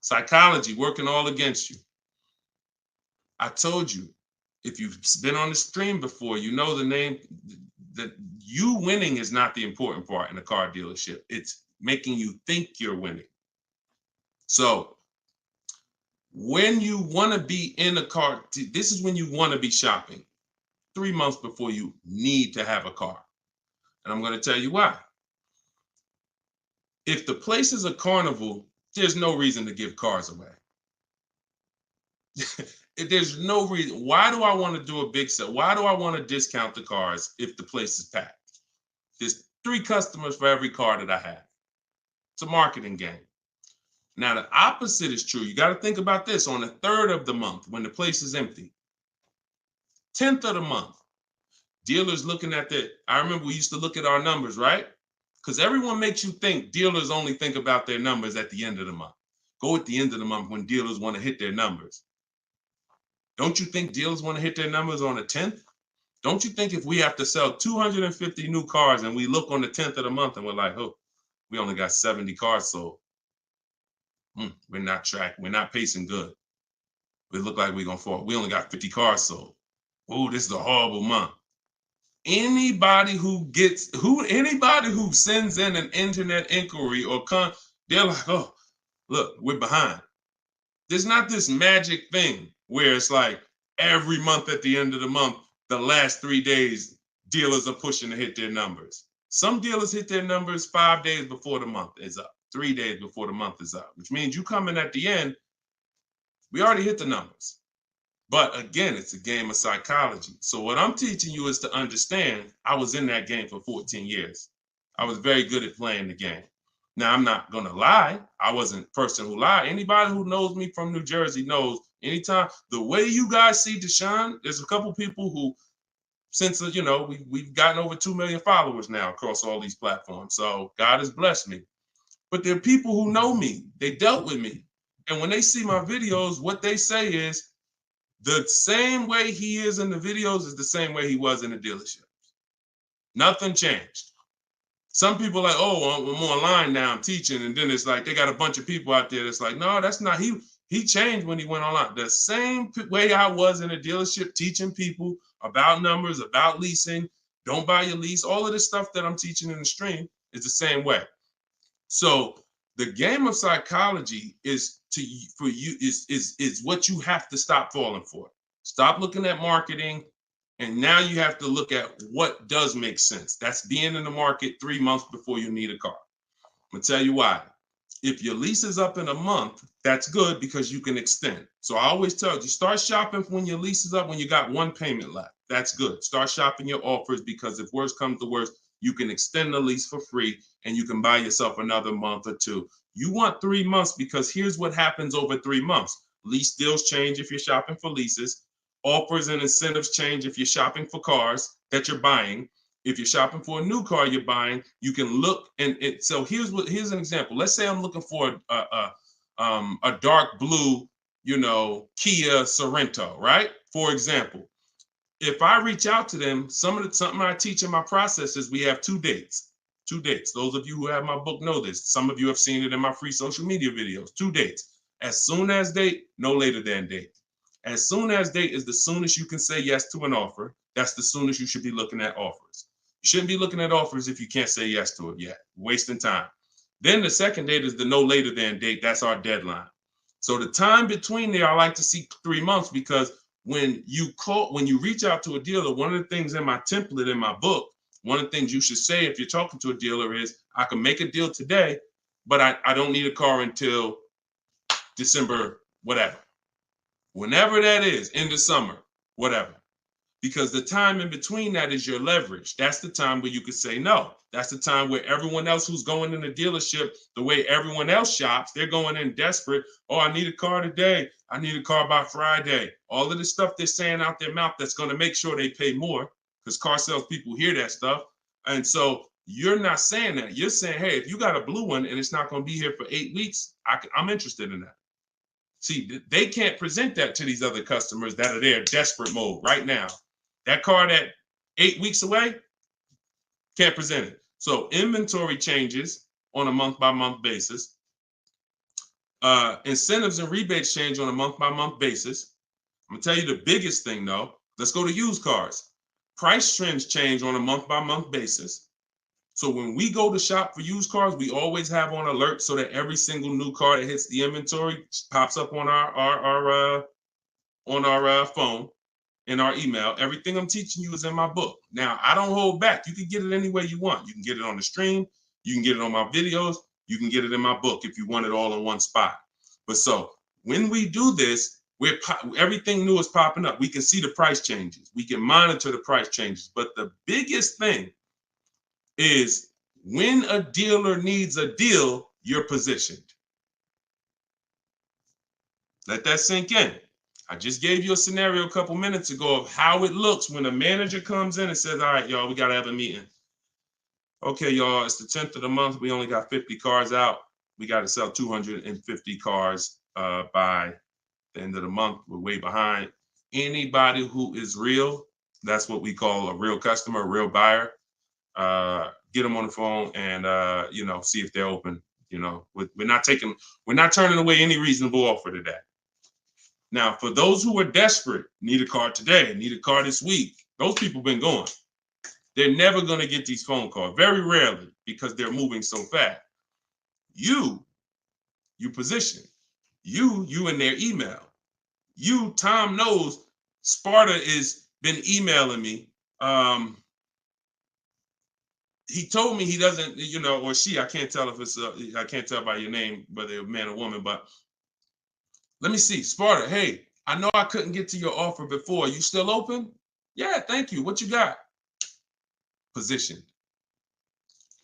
Psychology working all against you. I told you, if you've been on the stream before, you know the name, that you winning is not the important part in a car dealership. It's making you think you're winning. So when you want to be in a car, this is when you want to be shopping 3 months before you need to have a car. And I'm going to tell you why. If the place is a carnival, there's no reason to give cars away. There's no reason. Why do I want to do a big sale? Why do I want to discount the cars if the place is packed? There's 3 customers for every car that I have. It's a marketing game. Now, the opposite is true. You got to think about this. On the 3rd of the month, when the place is empty, 10th of the month, dealers looking at that. I remember we used to look at our numbers, right? Because everyone makes you think dealers only think about their numbers at the end of the month. Go at the end of the month when dealers want to hit their numbers. Don't you think dealers want to hit their numbers on the 10th? Don't you think if we have to sell 250 new cars and we look on the 10th of the month and we're like, oh, we only got 70 cars sold. We're not pacing good. We look like we're gonna fall. We only got 50 cars sold. Oh, this is a horrible month. Anybody who sends in an internet inquiry they're like, oh, look, we're behind. There's not this magic thing where it's like every month at the end of the month, the last 3 days, dealers are pushing to hit their numbers. Some dealers hit their numbers 5 days before the month is up, 3 days before the month is up, which means you come in at the end, we already hit the numbers. But again, it's a game of psychology. So what I'm teaching you is to understand, I was in that game for 14 years. I was very good at playing the game. Now, I'm not going to lie. I wasn't a person who lied. Anybody who knows me from New Jersey knows anytime, the way you guys see Deshone, there's a couple people who, since, we've gotten over 2 million followers now across all these platforms. So God has blessed me. But there are people who know me. They dealt with me. And when they see my videos, what they say is, the same way he is in the videos is the same way he was in the dealership. Nothing changed. Some people are like, oh, I'm online now, I'm teaching. And then it's like, they got a bunch of people out there that's like, no, that's not, he changed when he went online. The same way I was in a dealership teaching people about numbers, about leasing, don't buy your lease, all of this stuff that I'm teaching in the stream is the same way. So the game of psychology is what you have to stop falling for. Stop looking at marketing, and now you have to look at what does make sense. That's being in the market 3 months before you need a car. I'm gonna tell you why. If your lease is up in a month, that's good because you can extend. So I always tell you, start shopping when your lease is up when you got one payment left. That's good. Start shopping your offers because if worse comes to worse, you can extend the lease for free and you can buy yourself another month or two. You want 3 months because here's what happens over 3 months. Lease deals change if you're shopping for leases. Offers and incentives change if you're shopping for cars that you're buying. If you're shopping for a new car you're buying, you can look so here's an example. Let's say I'm looking for a dark blue, Kia Sorento, right? For example, if I reach out to them, something I teach in my process is we have 2 dates. 2 dates. Those of you who have my book know this. Some of you have seen it in my free social media videos. 2 dates. As soon as date, no later than date. As soon as date is the soonest you can say yes to an offer. That's the soonest you should be looking at offers. You shouldn't be looking at offers if you can't say yes to it yet. Wasting time. Then the second date is the no later than date. That's our deadline. So the time between there, I like to see 3 months because when you reach out to a dealer, one of the things in my template in my book, one of the things you should say if you're talking to a dealer is, I can make a deal today, but I don't need a car until December, whatever. Whenever that is, in the summer, whatever. Because the time in between that is your leverage. That's the time where you could say no. That's the time where everyone else who's going in the dealership, the way everyone else shops, they're going in desperate. Oh, I need a car today. I need a car by Friday. All of the stuff they're saying out their mouth that's going to make sure they pay more because car sales people hear that stuff. And so you're not saying that. You're saying, hey, if you got a blue one and it's not going to be here for 8 weeks, I'm interested in that. See, they can't present that to these other customers that are there desperate mode right now. That car that 8 weeks away, can't present it. So inventory changes on a month-by-month basis. Incentives and rebates change on a month-by-month basis. I'm gonna tell you the biggest thing though. Let's go to used cars. Price trends change on a month-by-month basis. So when we go to shop for used cars, we always have on alert so that every single new car that hits the inventory pops up on our phone, in our email. Everything I'm teaching you is in my book. Now, I don't hold back. You can get it any way you want. You can get it on the stream. You can get it on my videos. You can get it in my book if you want it all in one spot. But so when we do this, everything new is popping up. We can see the price changes. We can monitor the price changes. But the biggest thing is when a dealer needs a deal, you're positioned. Let that sink in. I just gave you a scenario a couple minutes ago of how it looks when a manager comes in and says, all right, y'all, we got to have a meeting. Okay, y'all, it's the 10th of the month. We only got 50 cars out. We got to sell 250 cars by the end of the month. We're way behind. Anybody who is real, that's what we call a real customer, a real buyer. Get them on the phone and see if they're open. We're not turning away any reasonable offer today. Now, for those who are desperate, need a car today, need a car this week, those people been going. They're never going to get these phone calls, very rarely, because they're moving so fast. You position. You in their email. Tom knows Sparta is been emailing me. He told me he doesn't, or she, I can't tell if it's, I can't tell by your name, whether you're a man or woman, but let me see. Sparta, hey, I know I couldn't get to your offer before. You still open? Yeah, thank you. What you got? Positioned.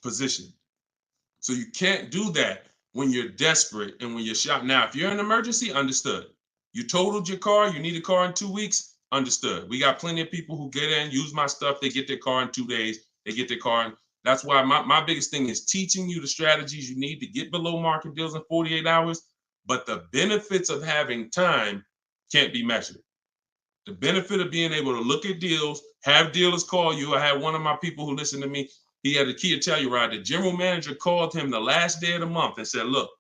So you can't do that when you're desperate and when you're shopping. Now, if you're in an emergency, understood. You totaled your car, you need a car in 2 weeks, understood. We got plenty of people who get in, use my stuff, they get their car in 2 days, they get their car in. That's why my biggest thing is teaching you the strategies you need to get below market deals in 48 hours. But the benefits of having time can't be measured. The benefit of being able to look at deals, have dealers call you. I had one of my people who listened to me. He had a Kia Telluride. The general manager called him the last day of the month and said, look,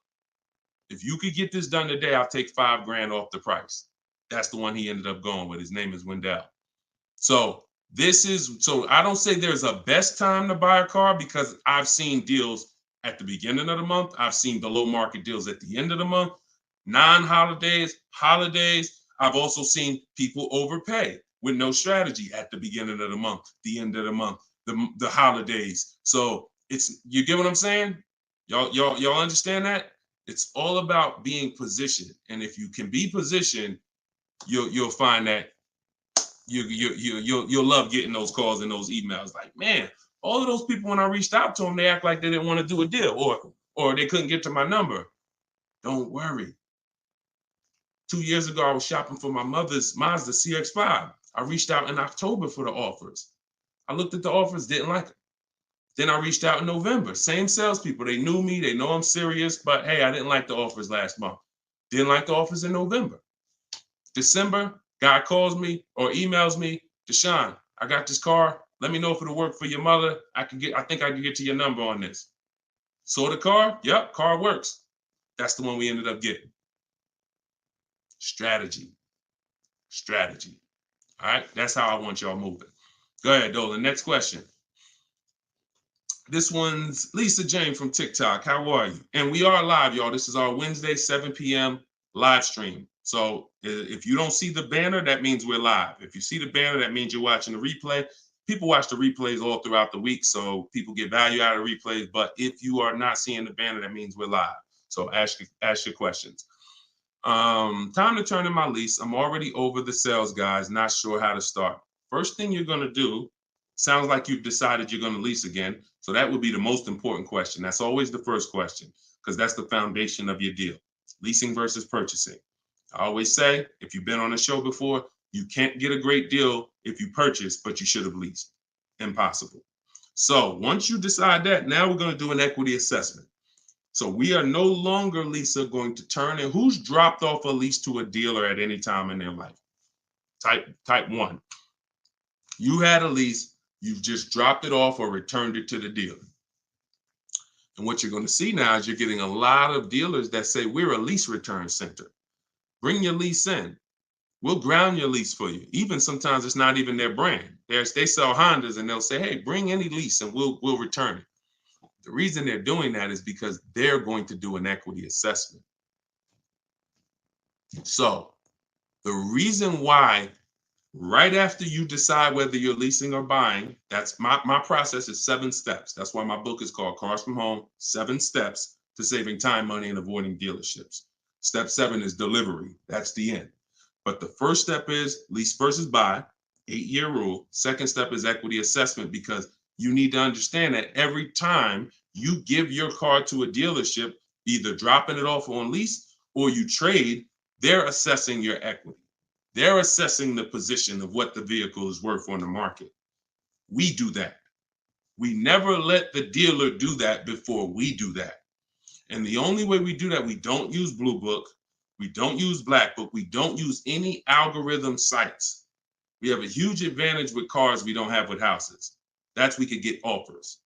if you could get this done today, I'll take $5,000 off the price. That's the one he ended up going with. His name is Wendell. So I don't say there's a best time to buy a car because I've seen deals at the beginning of the month. I've seen below market deals at the end of the month, non-holidays, holidays. I've also seen people overpay with no strategy at the beginning of the month, the end of the month, the holidays. So you get what I'm saying? Y'all understand that? It's all about being positioned. And if you can be positioned, you'll find that you'll love getting those calls and those emails. Like, man, all of those people, when I reached out to them, they act like they didn't want to do a deal or they couldn't get to my number. Don't worry. 2 years ago, I was shopping for my mother's Mazda CX-5. I reached out in October for the offers. I looked at the offers, didn't like them. Then I reached out in November. Same salespeople. They knew me. They know I'm serious. But hey, I didn't like the offers last month. Didn't like the offers in November. December, guy calls me or emails me, Deshone, I got this car. Let me know if it'll work for your mother. I think I can get to your number on this. Saw the car? Yep, car works. That's the one we ended up getting. Strategy. All right, that's how I want y'all moving. Go ahead, Dolan. Next question. This one's Lisa Jane from TikTok. How are you? And we are live, y'all. This is our Wednesday, 7 p.m. live stream. So if you don't see the banner, that means we're live. If you see the banner, that means you're watching the replay. People watch the replays all throughout the week, so people get value out of replays. But if you are not seeing the banner, that means we're live. So ask your questions. Time to turn in my lease. I'm already over the sales guys, not sure how to start. First thing you're going to do, sounds like you've decided you're going to lease again. So that would be the most important question. That's always the first question because that's the foundation of your deal. Leasing versus purchasing. I always say, if you've been on a show before, you can't get a great deal if you purchase, but you should have leased. Impossible. So once you decide that, now we're going to do an equity assessment. So we are no longer, Lisa, going to turn in who's dropped off a lease to a dealer at any time in their life. Type 1. You had a lease, you've just dropped it off or returned it to the dealer. And what you're going to see now is you're getting a lot of dealers that say, we're a lease return center. Bring your lease in. We'll ground your lease for you. Even sometimes it's not even their brand. They sell Hondas and they'll say, hey, bring any lease and we'll return it. The reason they're doing that is because they're going to do an equity assessment. So the reason why right after you decide whether you're leasing or buying, that's my process is 7 steps. That's why my book is called Cars from Home, 7 Steps to Saving Time, Money, and Avoiding Dealerships. Step 7 is delivery. That's the end. But the first step is lease versus buy, 8-year rule. Second step is equity assessment because you need to understand that every time you give your car to a dealership, either dropping it off on lease or you trade, they're assessing your equity. They're assessing the position of what the vehicle is worth on the market. We do that. We never let the dealer do that before we do that. And the only way we do that, we don't use Blue Book, we don't use Black Book, we don't use any algorithm sites. We have a huge advantage with cars we don't have with houses. That's we could get offers.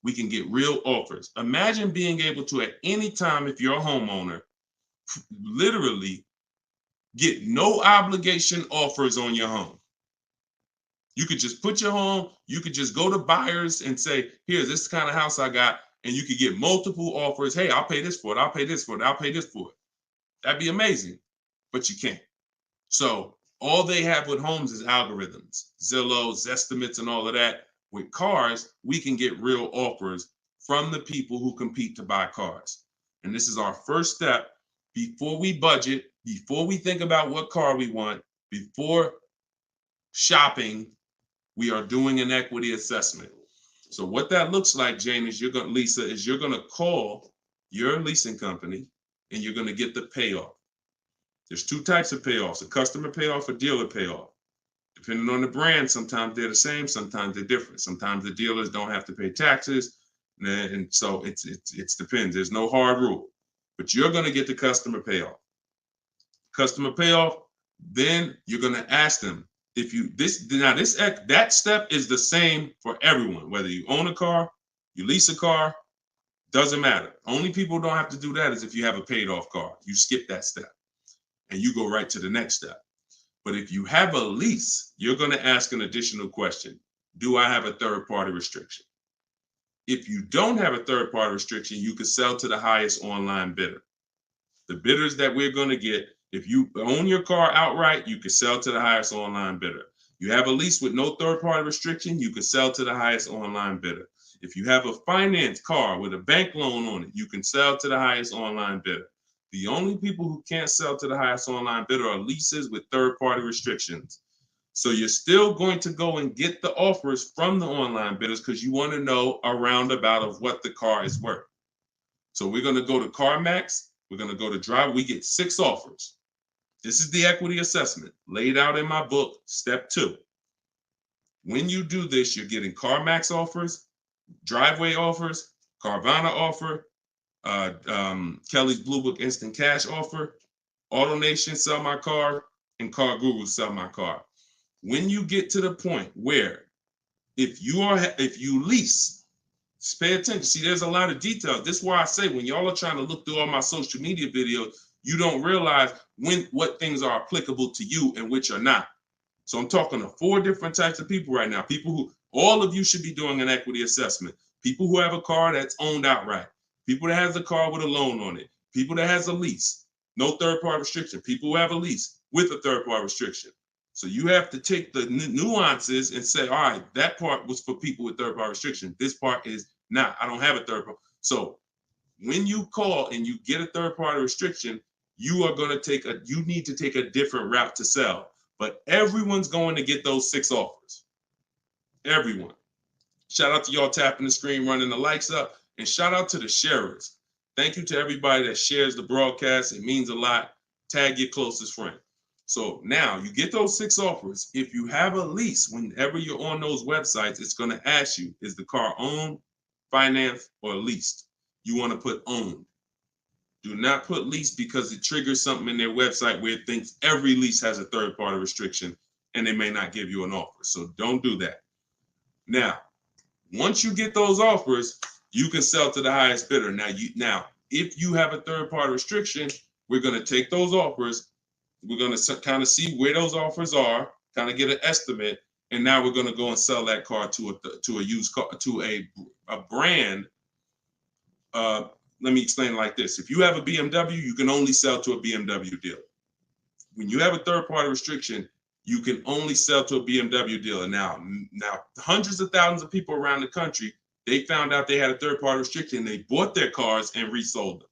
We can get real offers. Imagine being able to, at any time, if you're a homeowner, literally get no obligation offers on your home. You could just put your home, you could just go to buyers and say, here, this is the kind of house I got, and you could get multiple offers. Hey, I'll pay this for it, I'll pay this for it, I'll pay this for it. That'd be amazing, but you can't. So all they have with homes is algorithms, Zillow, Zestimates, and all of that. With cars, we can get real offers from the people who compete to buy cars. And this is our first step before we budget, before we think about what car we want, before shopping, we are doing an equity assessment. So what that looks like, Jane, is Lisa, is you're going to call your leasing company and you're going to get the payoff. There's two types of payoffs, a customer payoff, a dealer payoff. Depending on the brand, sometimes they're the same, sometimes they're different. Sometimes the dealers don't have to pay taxes. And so it depends. There's no hard rule, but you're going to get the customer payoff. Customer payoff, then you're going to ask them if you, that step is the same for everyone, whether you own a car, you lease a car, doesn't matter. Only people who don't have to do that is if you have a paid off car. You skip that step and you go right to the next step. But if you have a lease, you're going to ask an additional question. Do I have a third party restriction? If you don't have a third party restriction, you can sell to the highest online bidder. The bidders that we're going to get, if you own your car outright, you can sell to the highest online bidder. You have a lease with no third party restriction, you can sell to the highest online bidder. If you have a finance car with a bank loan on it, you can sell to the highest online bidder. The only people who can't sell to the highest online bidder are leases with third-party restrictions. So you're still going to go and get the offers from the online bidders because you want to know a roundabout of what the car is worth. So we're going to go to CarMax. We're going to go to Drive. We get 6 offers. This is the equity assessment laid out in my book, step 2. When you do this, you're getting CarMax offers, Driveway offers, Carvana offer, Kelly's Blue Book Instant Cash offer, AutoNation Sell My Car, and Car Guru Sell My Car. When you get to the point where if you lease, pay attention. See, there's a lot of details. This is why I say when y'all are trying to look through all my social media videos, you don't realize what things are applicable to you and which are not. So I'm talking to 4 different types of people right now. People who, all of you should be doing an equity assessment. People who have a car that's owned outright. People that has a car with a loan on it. People that has a lease, no third-party restriction. People who have a lease with a third-party restriction. So you have to take the nuances and say, all right, that part was for people with third-party restriction. This part is not. I don't have a third-party. So when you call and you get a third-party restriction, you need to take a different route to sell. But everyone's going to get those 6 offers. Everyone. Shout out to y'all tapping the screen, running the likes up. And shout out to the sharers. Thank you to everybody that shares the broadcast. It means a lot. Tag your closest friend. So now you get those 6 offers. If you have a lease, whenever you're on those websites, it's going to ask you, is the car owned, financed, or leased? You want to put owned. Do not put lease because it triggers something in their website where it thinks every lease has a third-party restriction and they may not give you an offer. So don't do that. Now, once you get those offers, you can sell to the highest bidder. Now, if you have a third-party restriction, we're going to take those offers. We're going to kind of see where those offers are, kind of get an estimate, and now we're going to go and sell that car to a used car, to a brand. Let me explain it like this. If you have a BMW, you can only sell to a BMW dealer. When you have a third-party restriction, you can only sell to a BMW dealer. Now, hundreds of thousands of people around the country, they found out they had a third-party restriction. They bought their cars and resold them.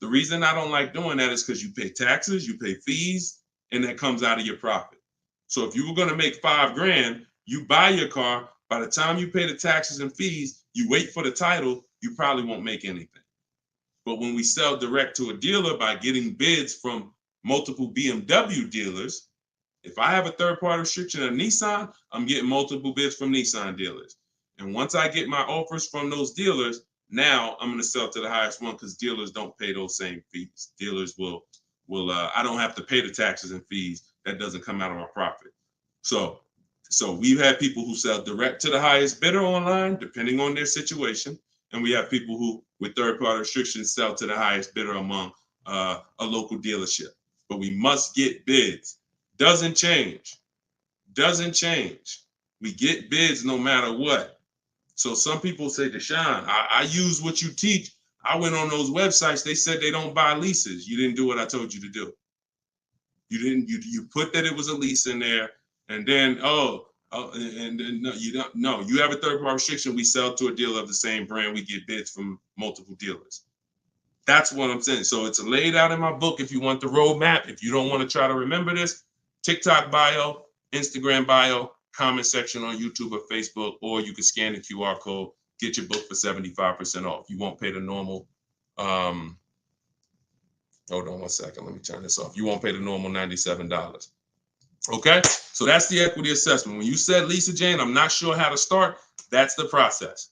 The reason I don't like doing that is because you pay taxes, you pay fees, and that comes out of your profit. So if you were going to make $5,000, you buy your car. By the time you pay the taxes and fees, you wait for the title, you probably won't make anything. But when we sell direct to a dealer by getting bids from multiple BMW dealers, If I have a third-party restriction of Nissan, I'm getting multiple bids from Nissan dealers. And once I get my offers from those dealers, now I'm going to sell to the highest one because dealers don't pay those same fees. Dealers will I don't have to pay the taxes and fees. That doesn't come out of my profit. So we've had people who sell direct to the highest bidder online, depending on their situation. And we have people who, with third-party restrictions, sell to the highest bidder among a local dealership. But we must get bids. Doesn't change. We get bids no matter what. So some people say, Deshone, I use what you teach. I went on those websites. They said they don't buy leases. You didn't do what I told you to do. You put that it was a lease in there, and then no, you don't. No, you have a third-party restriction. We sell to a dealer of the same brand. We get bids from multiple dealers. That's what I'm saying. So it's laid out in my book. If you want the roadmap, if you don't want to try to remember this, TikTok bio, Instagram bio, comment section on YouTube or Facebook, or you can scan the QR code, get your book for 75% off. You won't pay the normal. Hold on one second. Let me turn this off. You won't pay the normal $97. Okay, so that's the equity assessment. When you said, Lisa Jane, I'm not sure how to start, that's the process.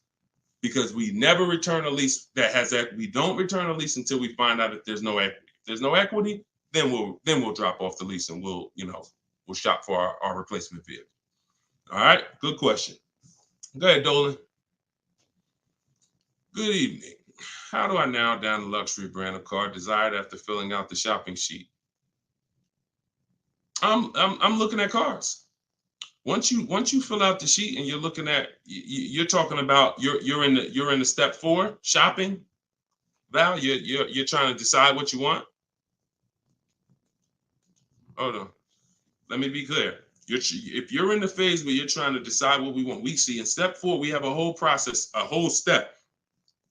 Because we never return a lease that has equity. We don't return a lease until we find out that there's no equity. If there's no equity, then we'll drop off the lease and we'll shop for our replacement vehicle. All right, good question. Go ahead, Dolan. Good evening. How do I narrow down the luxury brand of car desired after filling out the shopping sheet? I'm looking at cars. Once you fill out the sheet and you're looking at, you're talking about you're in the step 4 shopping. Val, you're trying to decide what you want. Hold on, let me be clear. If you're in the phase where you're trying to decide what we want, we see in step 4 we have a whole process, a whole step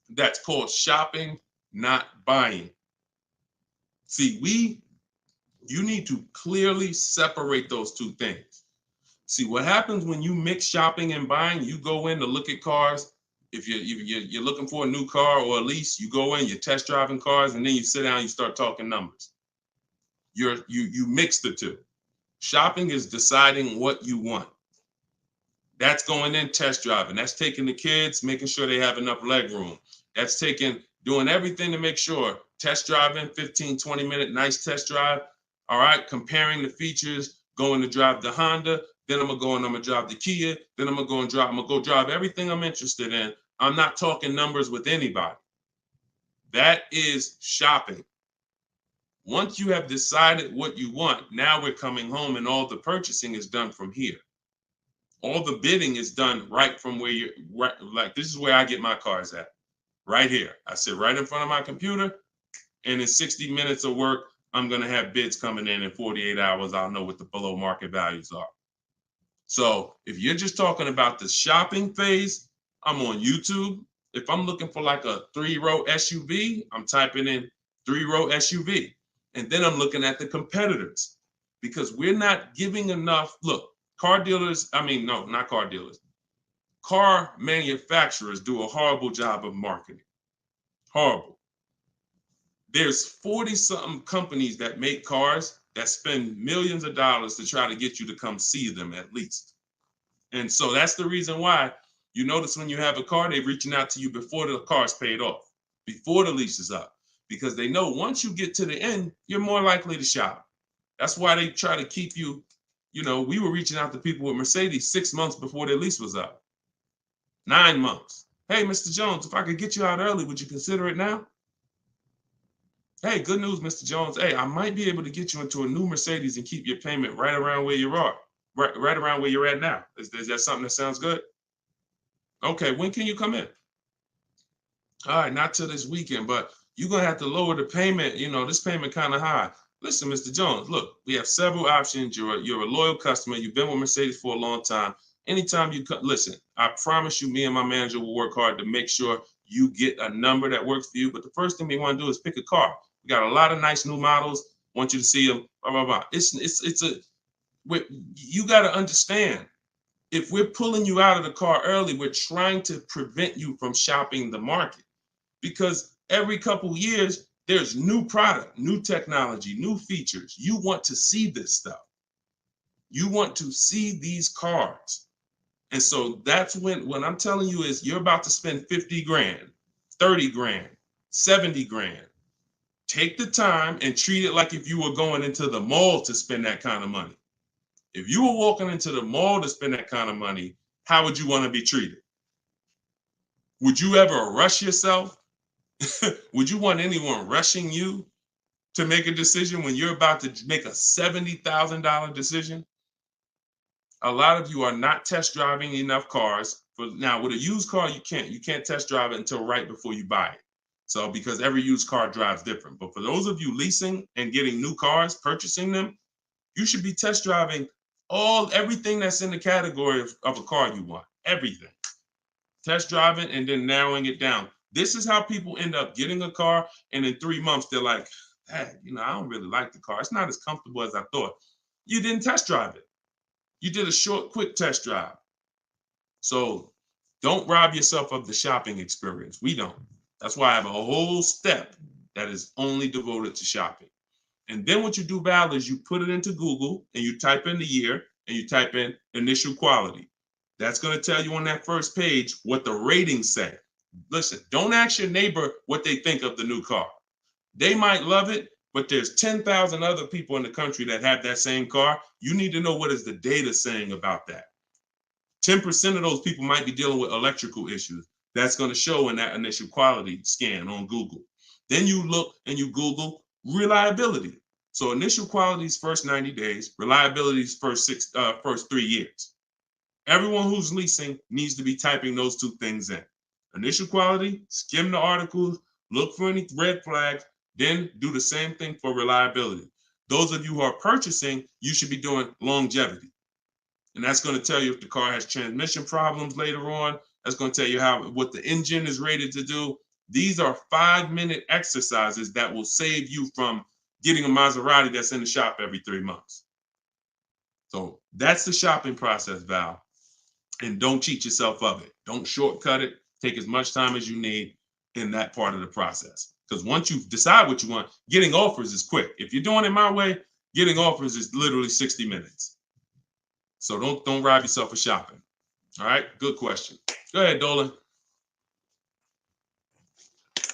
that's called shopping, not buying. See, you need to clearly separate those two things. See, what happens when you mix shopping and buying, you go in to look at cars. If you're looking for a new car or a lease, you go in, you're test driving cars, and then you sit down, you start talking numbers. You mix the two. Shopping is deciding what you want. That's going in test driving. That's taking the kids, making sure they have enough leg room. That's doing everything to make sure. Test driving, 15, 20-minute nice test drive. All right, comparing the features, going to drive the Honda. Then I'm gonna drive the Kia. Then I'm gonna go drive everything I'm interested in. I'm not talking numbers with anybody. That is shopping. Once you have decided what you want, now we're coming home and all the purchasing is done from here. All the bidding is done right from where you're right. Like, this is where I get my cars at, right here. I sit right in front of my computer, and in 60 minutes of work, I'm gonna have bids coming in 48 hours. I'll know what the below market values are. So if you're just talking about the shopping phase, I'm on YouTube. If I'm looking for like a 3-row SUV, I'm typing in 3-row SUV. And then I'm looking at the competitors, because we're not giving enough. Look, car manufacturers do a horrible job of marketing. Horrible. There's 40-something companies that make cars that spend millions of dollars to try to get you to come see them at least. And so that's the reason why you notice when you have a car, they're reaching out to you before the car's paid off, before the lease is up, because they know once you get to the end, you're more likely to shop. That's why they try to keep you, we were reaching out to people with Mercedes 6 months before their lease was up. 9 months. Hey, Mr. Jones, if I could get you out early, would you consider it now? Hey, good news, Mr. Jones. Hey, I might be able to get you into a new Mercedes and keep your payment right around where you are, right around where you're at now. Is that something that sounds good? Okay, when can you come in? All right, not till this weekend, but you're going to have to lower the payment. This payment kind of high. Listen, Mr. Jones, look, we have several options. You're a loyal customer. You've been with Mercedes for a long time. Anytime you listen, I promise you, me and my manager will work hard to make sure you get a number that works for you. But the first thing we want to do is pick a car. We got a lot of nice new models. Want you to see them. Blah, blah, blah. You got to understand, if we're pulling you out of the car early, we're trying to prevent you from shopping the market, because every couple of years, there's new product, new technology, new features. You want to see this stuff. You want to see these cars. And so that's when I'm telling you is you're about to spend 50 grand, 30 grand, 70 grand. Take the time and treat it like if you were going into the mall to spend that kind of money. If you were walking into the mall to spend that kind of money, how would you want to be treated? Would you ever rush yourself? Would you want anyone rushing you to make a decision when you're about to make a $70,000 decision? A lot of you are not test driving enough cars. Now, with a used car, you can't test drive it until right before you buy it. So because every used car drives different. But for those of you leasing and getting new cars, purchasing them, you should be test driving everything that's in the category of a car you want. Everything. Test driving and then narrowing it down. This is how people end up getting a car, and in 3 months they're like, hey, I don't really like the car. It's not as comfortable as I thought. You didn't test drive it. You did a short, quick test drive. So don't rob yourself of the shopping experience. We don't. That's why I have a whole step that is only devoted to shopping. And then what you do, Val, is you put it into Google and you type in the year and you type in initial quality. That's going to tell you on that first page what the ratings say. Listen, don't ask your neighbor what they think of the new car. They might love it, but there's 10,000 other people in the country that have that same car. You need to know what is the data saying about that. 10% of those people might be dealing with electrical issues. That's going to show in that initial quality scan on Google. Then you look and you Google reliability. So initial quality's first 90 days, reliability's first 3 years. Everyone who's leasing needs to be typing those two things in. Initial quality, skim the articles, look for any red flags, then do the same thing for reliability. Those of you who are purchasing, you should be doing longevity. And that's going to tell you if the car has transmission problems later on. That's going to tell you what the engine is rated to do. These are 5-minute exercises that will save you from getting a Maserati that's in the shop every 3 months. So that's the shopping process, Val. And don't cheat yourself of it. Don't shortcut it. Take as much time as you need in that part of the process. Because once you decide what you want, getting offers is quick. If you're doing it my way, getting offers is literally 60 minutes. So don't rob yourself of shopping. All right, good question. Go ahead, Dolan.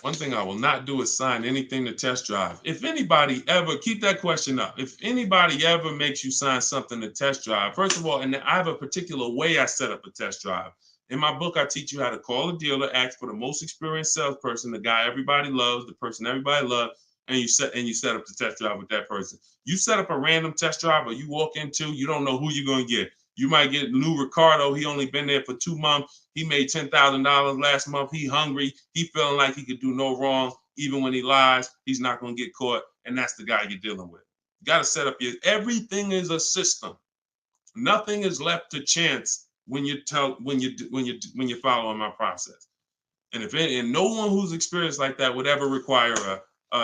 One thing I will not do is sign anything to test drive. If anybody ever, keep that question up. If anybody ever makes you sign something to test drive, first of all, and I have a particular way I set up a test drive. In my book, I teach you how to call a dealer, ask for the most experienced salesperson, the guy everybody loves, the person everybody loves, and you set up the test drive with that person. You set up a random test drive or you walk into, you don't know who you're going to get. You might get Lou Ricardo. He only been there for 2 months. He made $10,000 last month. He hungry. He feeling like he could do no wrong. Even when he lies, he's not going to get caught. And that's the guy you're dealing with. You got to set up everything is a system. Nothing is left to chance when you're following my process. And no one who's experienced like that would ever require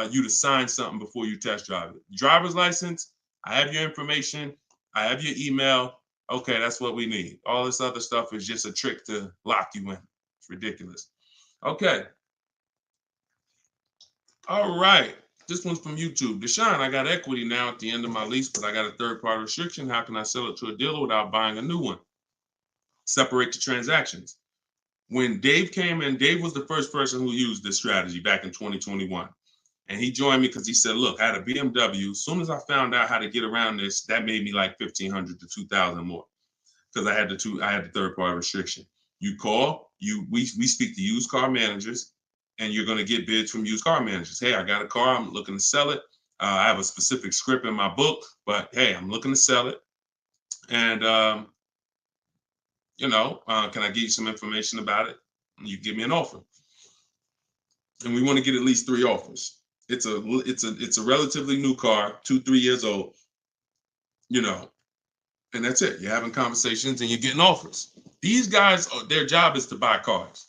you to sign something before you test drive it. Driver's license, I have your information. I have your email. Okay, that's what we need. All this other stuff is just a trick to lock you in. It's ridiculous. Okay. All right. This one's from YouTube. Deshone, I got equity now at the end of my lease, but I got a third-party restriction. How can I sell it to a dealer without buying a new one? Separate the transactions. When Dave came in, Dave was the first person who used this strategy back in 2021. And he joined me because he said, look, I had a BMW. As soon as I found out how to get around this, that made me like $1,500 to $2,000 more because I had the third-party restriction. You call, we speak to used car managers, and you're going to get bids from used car managers. Hey, I got a car. I'm looking to sell it. I have a specific script in my book, but hey, I'm looking to sell it. And, can I give you some information about it? And you give me an offer. And we want to get at least 3 offers. It's a relatively new car, 2-3 years old, and that's it. You're having conversations and you're getting offers. These guys, their job is to buy cars.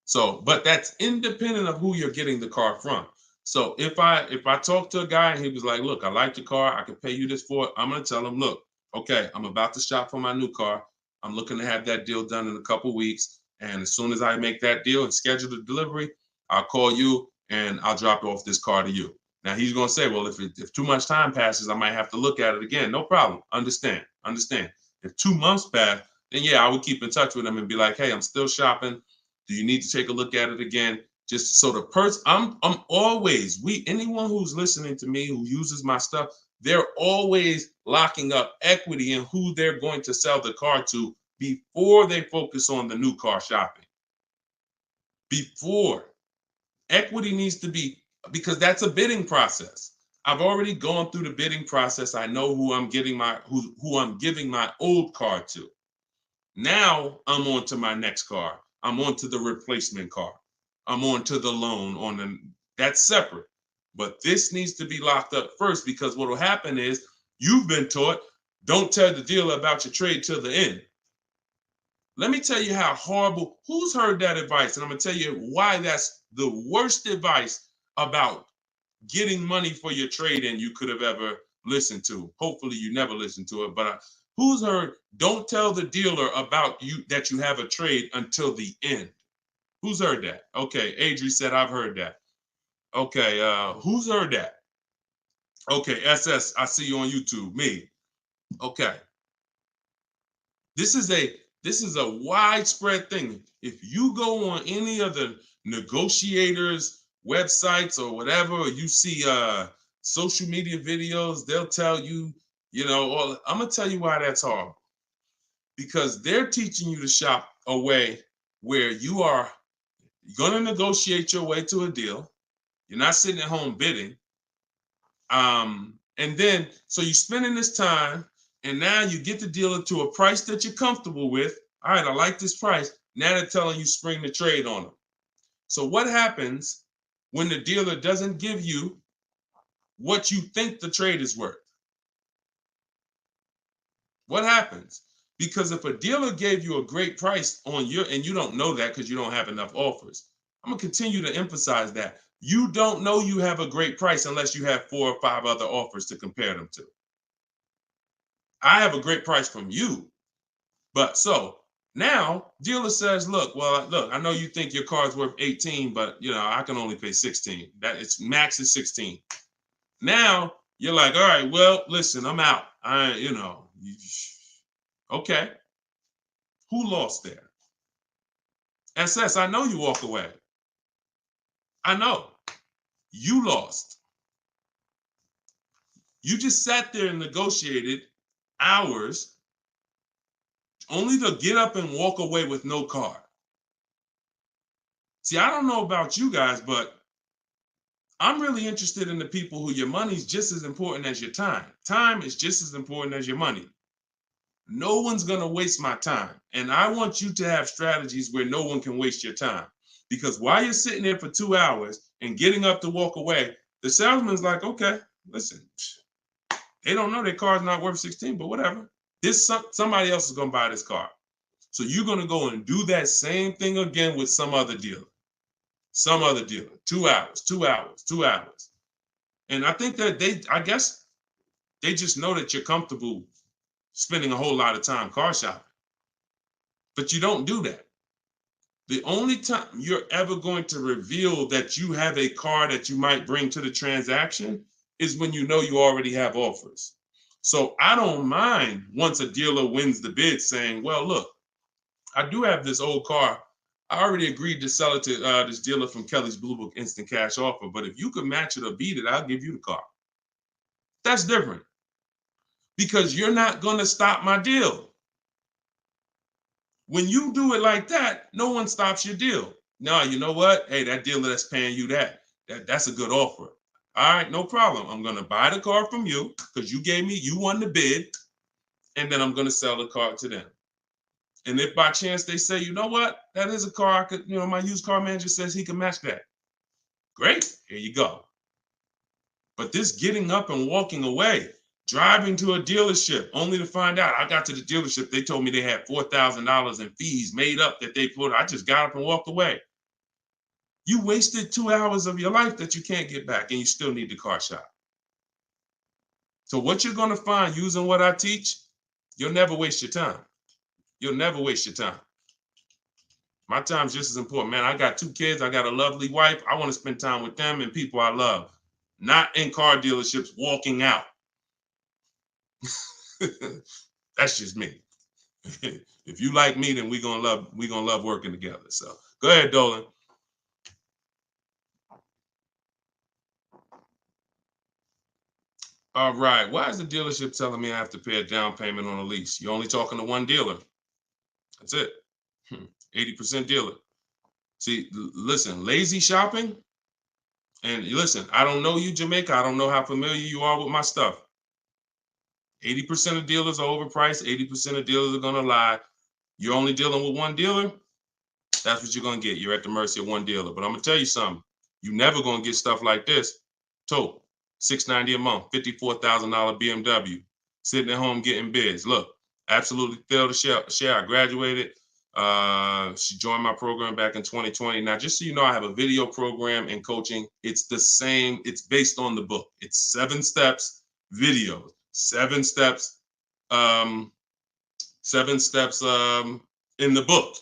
So, but that's independent of who you're getting the car from. So if I talk to a guy and he was like, look, I like the car, I can pay you this for it, I'm going to tell him, look, okay, I'm about to shop for my new car. I'm looking to have that deal done in a couple weeks. And as soon as I make that deal and schedule the delivery, I'll call you and I'll drop off this car to you. Now he's going to say, well, if too much time passes, I might have to look at it again. No problem. Understand. If 2 months pass, then yeah, I would keep in touch with him and be like, hey, I'm still shopping. Do you need to take a look at it again? Just so the person, I'm always, anyone who's listening to me who uses my stuff, they're always locking up equity in who they're going to sell the car to before they focus on the new car shopping. Before. Equity needs to be, because that's a bidding process. I've already gone through the bidding process. I know who I'm giving my old car to. Now I'm on to my next car. I'm on to the replacement car. I'm on to the loan that's separate. But this needs to be locked up first, because what will happen is you've been taught, don't tell the dealer about your trade till the end. Let me tell you how horrible, who's heard that advice? And I'm gonna tell you why that's the worst advice about getting money for your trade-in you could have ever listened to. Hopefully you never listened to it, but who's heard, don't tell the dealer about you that you have a trade until the end? Who's heard that? Okay, Adri said, I've heard that. Okay, who's heard that? Okay, SS, I see you on YouTube, me. Okay. This is a widespread thing. If you go on any of the negotiators' websites or whatever, or you see social media videos, they'll tell you, I'm gonna tell you why that's horrible. Because they're teaching you to shop a way where you are gonna negotiate your way to a deal. You're not sitting at home bidding. And then, so you're spending this time, and now you get the dealer to a price that you're comfortable with. All right, I like this price. Now they're telling you spring the trade on them. So what happens when the dealer doesn't give you what you think the trade is worth? What happens? Because if a dealer gave you a great price on and you don't know that because you don't have enough offers, I'm gonna continue to emphasize that. You don't know you have a great price unless you have 4 or 5 other offers to compare them to. I have a great price from you. But so now dealer says, look, I know you think your car's worth 18, but I can only pay 16. That it's max is 16. Now you're like, all right, well, listen, I'm out. Okay. Who lost there? SS, I know you walk away. I know. You lost. You just sat there and negotiated hours only to get up and walk away with no car. See, I don't know about you guys, but I'm really interested in the people who your money's just as important as your time. Time is just as important as your money. No one's going to waste my time. And I want you to have strategies where no one can waste your time. Because while you're sitting there for 2 hours and getting up to walk away, the salesman's like, okay, listen, they don't know their car's not worth 16, but whatever. Somebody else is going to buy this car. So you're going to go and do that same thing again with some other dealer. 2 hours, 2 hours, 2 hours. And I think that I guess they just know that you're comfortable spending a whole lot of time car shopping. But you don't do that. The only time you're ever going to reveal that you have a car that you might bring to the transaction is when you know you already have offers. So I don't mind once a dealer wins the bid saying, well, look, I do have this old car. I already agreed to sell it to this dealer from Kelly's Blue Book Instant Cash Offer. But if you could match it or beat it, I'll give you the car. That's different. Because you're not going to stop my deal. When you do it like that, no one stops your deal. No, you know what? Hey, that dealer that's paying you that's a good offer. All right, no problem. I'm going to buy the car from you because you won the bid, and then I'm going to sell the car to them. And if by chance they say, you know what, that is a car I could, my used car manager says he can match that. Great, here you go. But this getting up and walking away, driving to a dealership only to find out I got to the dealership, they told me they had $4,000 in fees made up that they put. I just got up and walked away. You wasted 2 hours of your life that you can't get back, and you still need the car shop. So what you're going to find using what I teach, you'll never waste your time. You'll never waste your time. My time's just as important, man. I got 2 kids. I got a lovely wife. I want to spend time with them and people I love. not in car dealerships walking out. That's just me. If you like me, then we're gonna love working together. So go ahead, Dolan. All right. Why is the dealership telling me I have to pay a down payment on a lease? You're only talking to one dealer. That's it. 80% dealer. See, listen, lazy shopping. And listen, I don't know you, Jamaica. I don't know how familiar you are with my stuff. 80% of dealers are overpriced. 80% of dealers are gonna lie. You're only dealing with one dealer. That's what you're gonna get. You're at the mercy of one dealer. But I'm gonna tell you something. You're never gonna get stuff like this. Total $690 a month, $54,000 BMW, sitting at home getting bids. Look, absolutely thrilled to share. I graduated. She joined my program back in 2020. Now, just so you know, I have a video program and coaching. It's the same. It's based on the book. It's 7 steps videos, 7 steps, 7 steps in the book.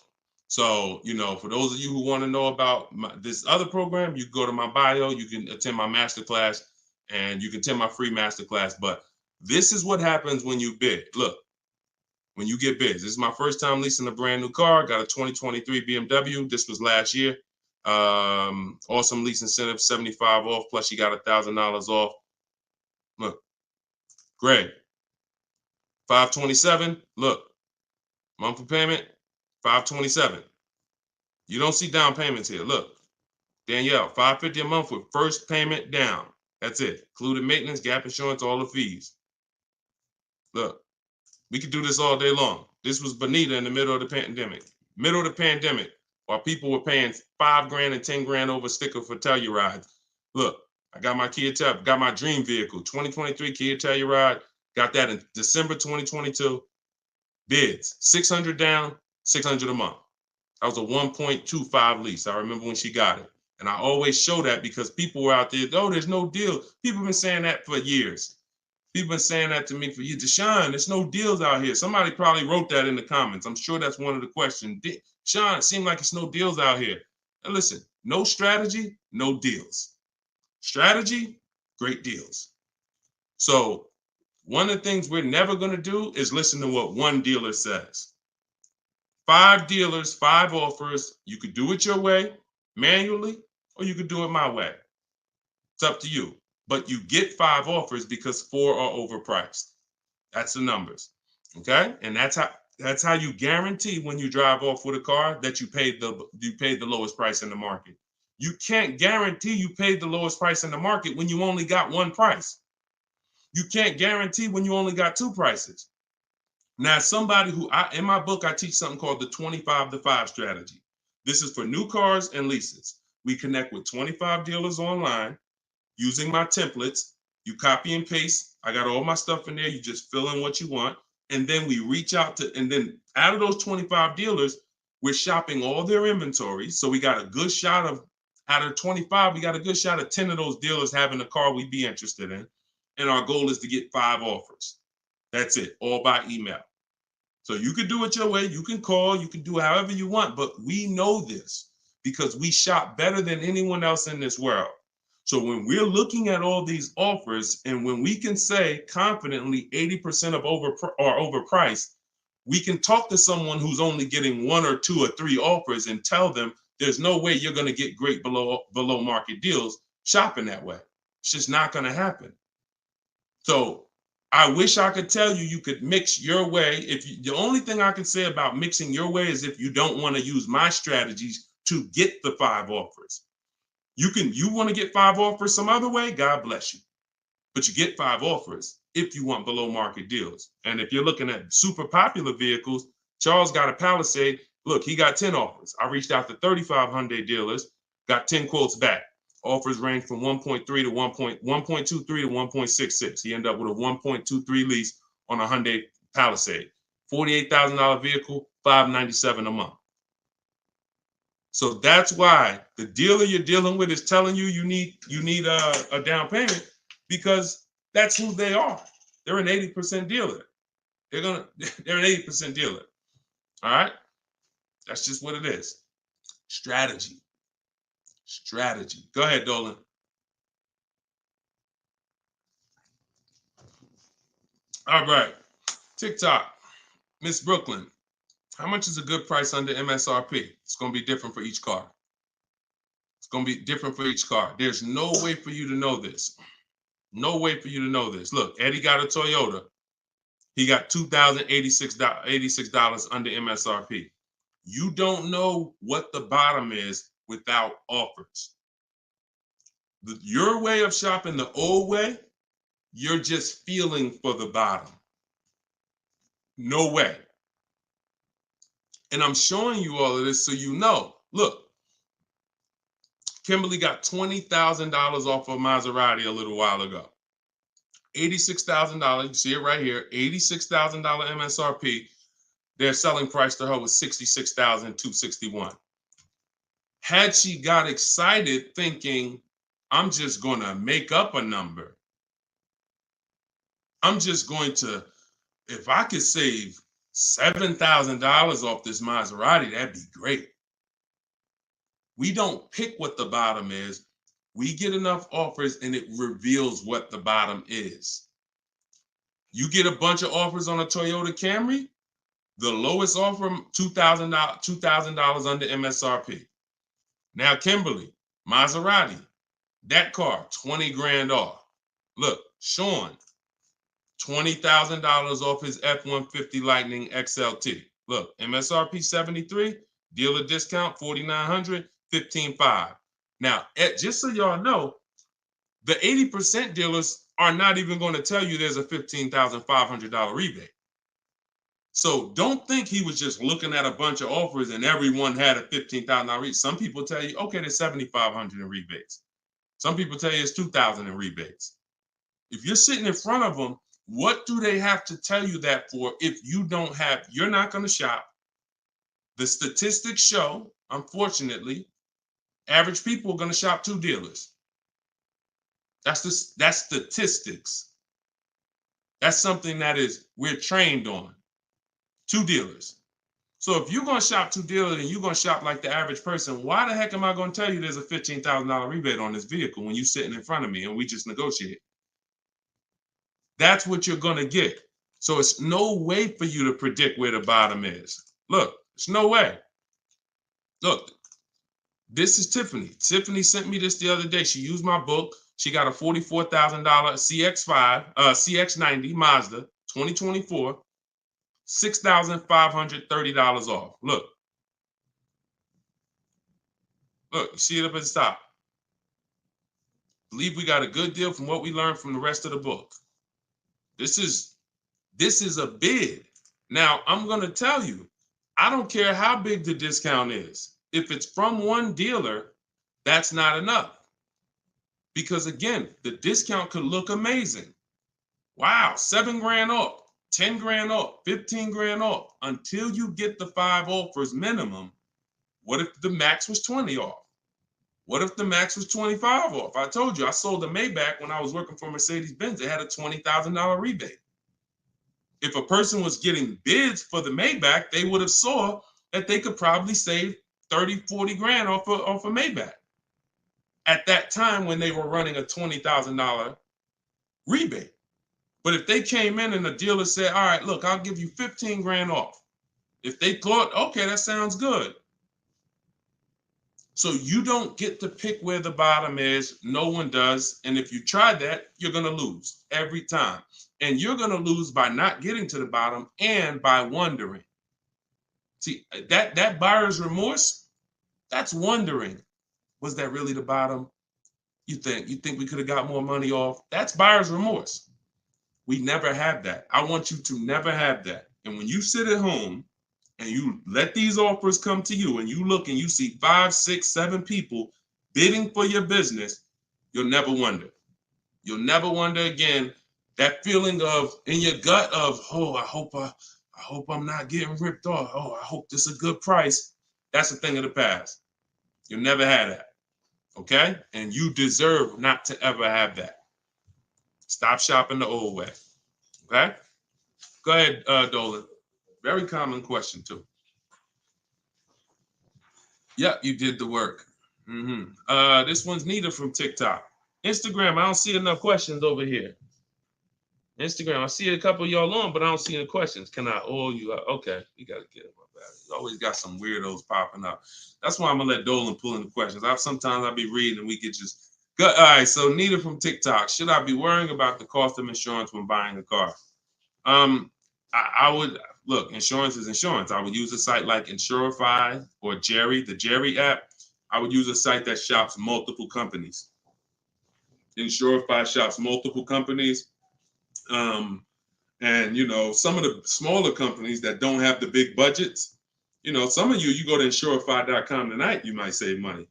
So, you know, for those of you who want to know about this other program, you go to my bio, you can attend my masterclass, and you can attend my free masterclass. But this is what happens when you bid. Look, when you get bids. This is my first time leasing a brand new car. Got a 2023 BMW. This was last year. Awesome lease incentive, 75 off, plus you got $1,000 off. Look, Greg, 527. Look, monthly payment, 527. You don't see down payments here. Look, Danielle, $550 a month with first payment down. That's it. Included maintenance, gap insurance, all the fees. Look, we could do this all day long. This was Bonita in the middle of the pandemic. Middle of the pandemic, while people were paying $5 grand and 10 grand over sticker for Telluride. Look, I got my got my dream vehicle, 2023 Kia Telluride. Got that in December 2022. Bids, 600 down, 600 a month. That was a 1.25 lease. I remember when she got it. And I always show that because people were out there, oh, there's no deal. People have been saying that for years. People have been saying that to me for years. Deshone, there's no deals out here. Somebody probably wrote that in the comments. I'm sure that's one of the questions. Sean, it seems like it's no deals out here. And listen, no strategy, no deals. Strategy, great deals. So one of the things we're never going to do is listen to what one dealer says. 5 dealers, 5 offers. You could do it your way, manually, or you could do it my way. It's up to you. But you get 5 offers because 4 are overpriced. That's the numbers. Okay? And that's how you guarantee when you drive off with a car that you paid the lowest price in the market. You can't guarantee you paid the lowest price in the market when you only got one price. You can't guarantee when you only got 2 prices. Now, somebody who in my book, I teach something called the 25-to-5 strategy. This is for new cars and leases. We connect with 25 dealers online using my templates. You copy and paste. I got all my stuff in there. You just fill in what you want. And then we reach out to, and then out of those 25 dealers, we're shopping all their inventory. So we got a good shot of, out of 25, we got a good shot of 10 of those dealers having a car we'd be interested in. And our goal is to get 5 offers. That's it, all by email. So you can do it your way. You can call, you can do however you want, but we know this because we shop better than anyone else in this world. So when we're looking at all these offers and when we can say confidently 80% are overpriced, we can talk to someone who's only getting 1 or 2 or 3 offers and tell them there's no way you're going to get great below market deals shopping that way. It's just not going to happen. So I wish I could tell you you could mix your way. The only thing I can say about mixing your way is if you don't want to use my strategies to get the 5 offers. You want to get 5 offers some other way, God bless you. But you get 5 offers if you want below market deals. And if you're looking at super popular vehicles, Charles got a Palisade. Look, he got 10 offers. I reached out to 35 Hyundai dealers, got 10 quotes back. Offers range from 1.3 to 1.23 to 1.66. He ended up with a 1.23 lease on a Hyundai Palisade. $48,000 vehicle, $597 a month. So that's why the dealer you're dealing with is telling you you need a down payment because that's who they are. They're an 80% dealer. They're an 80% dealer. All right? That's just what it is. Strategy. Go ahead, Dolan. All right. TikTok. Miss Brooklyn. How much is a good price under MSRP? It's going to be different for each car. It's going to be different for each car. There's no way for you to know this. No way for you to know this. Look, Eddie got a Toyota. He got $2,086 under MSRP. You don't know what the bottom is without offers. Your way of shopping the old way, you're just feeling for the bottom. No way. And I'm showing you all of this so you know. Look, Kimberly got $20,000 off of Maserati a little while ago. $86,000, you see it right here, $86,000 MSRP. Their selling price to her was $66,261. Had she got excited thinking, I'm just going to make up a number. I'm just going to, if I could save $7,000 off this Maserati, that'd be great. We don't pick what the bottom is. We get enough offers and it reveals what the bottom is. You get a bunch of offers on a Toyota Camry, the lowest offer, $2,000 under MSRP. Now, Kimberly, Maserati, that car, 20 grand off. Look, Sean, $20,000 off his F-150 Lightning XLT. Look, MSRP 73, dealer discount 4,900, 15,500. Now, just so y'all know, the 80% dealers are not even going to tell you there's a $15,500 rebate. So don't think he was just looking at a bunch of offers and everyone had a $15,000 rebate. Some people tell you, okay, there's $7,500 in rebates. Some people tell you it's $2,000 in rebates. If you're sitting in front of them, what do they have to tell you that for if you don't have, you're not going to shop. The statistics show, unfortunately, average people are going to shop 2 dealers. That's statistics. That's something that we're trained on. 2 dealers. So if you're going to shop 2 dealers and you're going to shop like the average person, why the heck am I going to tell you there's a $15,000 rebate on this vehicle when you're sitting in front of me and we just negotiate? That's what you're going to get. So it's no way for you to predict where the bottom is. Look, it's no way. Look, this is Tiffany. Tiffany sent me this the other day. She used my book. She got a $44,000 CX90 Mazda 2024, $6,530 off. Look, you see it up at the top. Believe we got a good deal from what we learned from the rest of the book. This is a bid. Now, I'm going to tell you, I don't care how big the discount is. If it's from one dealer, that's not enough. Because again, the discount could look amazing. Wow, 7 grand off, 10 grand off, 15 grand off. Until you get the 5 offers minimum, what if the max was 20 off? What if the max was 25 off? I told you, I sold a Maybach when I was working for Mercedes-Benz. It had a $20,000 rebate. If a person was getting bids for the Maybach, they would have saw that they could probably save 30, 40 grand off a Maybach at that time when they were running a $20,000 rebate. But if they came in and the dealer said, all right, look, I'll give you 15 grand off. If they thought, okay, that sounds good. So you don't get to pick where the bottom is. No one does. And if you try that, you're going to lose every time. And you're going to lose by not getting to the bottom and by wondering. See, that buyer's remorse, that's wondering. Was that really the bottom? You think we could have got more money off? That's buyer's remorse. We never have that. I want you to never have that. And when you sit at home and you let these offers come to you and you look and you see 5, 6, 7 people bidding for your business, you'll never wonder. You'll never wonder again. That feeling of in your gut of, oh, I hope I'm not getting ripped off. Oh, I hope this is a good price. That's a thing of the past. You'll never have that. Okay? And you deserve not to ever have that. Stop shopping the old way. Okay? Go ahead, Dolan. Very common question, too. Yep, you did the work. This one's Nita from TikTok. Instagram, I don't see enough questions over here. Instagram, I see a couple of y'all on, but I don't see any questions. Can I oil you up? Okay, you got to get it. You always got some weirdos popping up. That's why I'm going to let Dolan pull in the questions. Sometimes I'll be reading and we get just good. All right, so Nita from TikTok. Should I be worrying about the cost of insurance when buying a car? I would look, insurance is insurance. I would use a site like Insurify or Jerry, the Jerry app. I would use a site that shops multiple companies. Insurify shops multiple companies. And some of the smaller companies that don't have the big budgets, some of you go to insurify.com tonight, you might save money.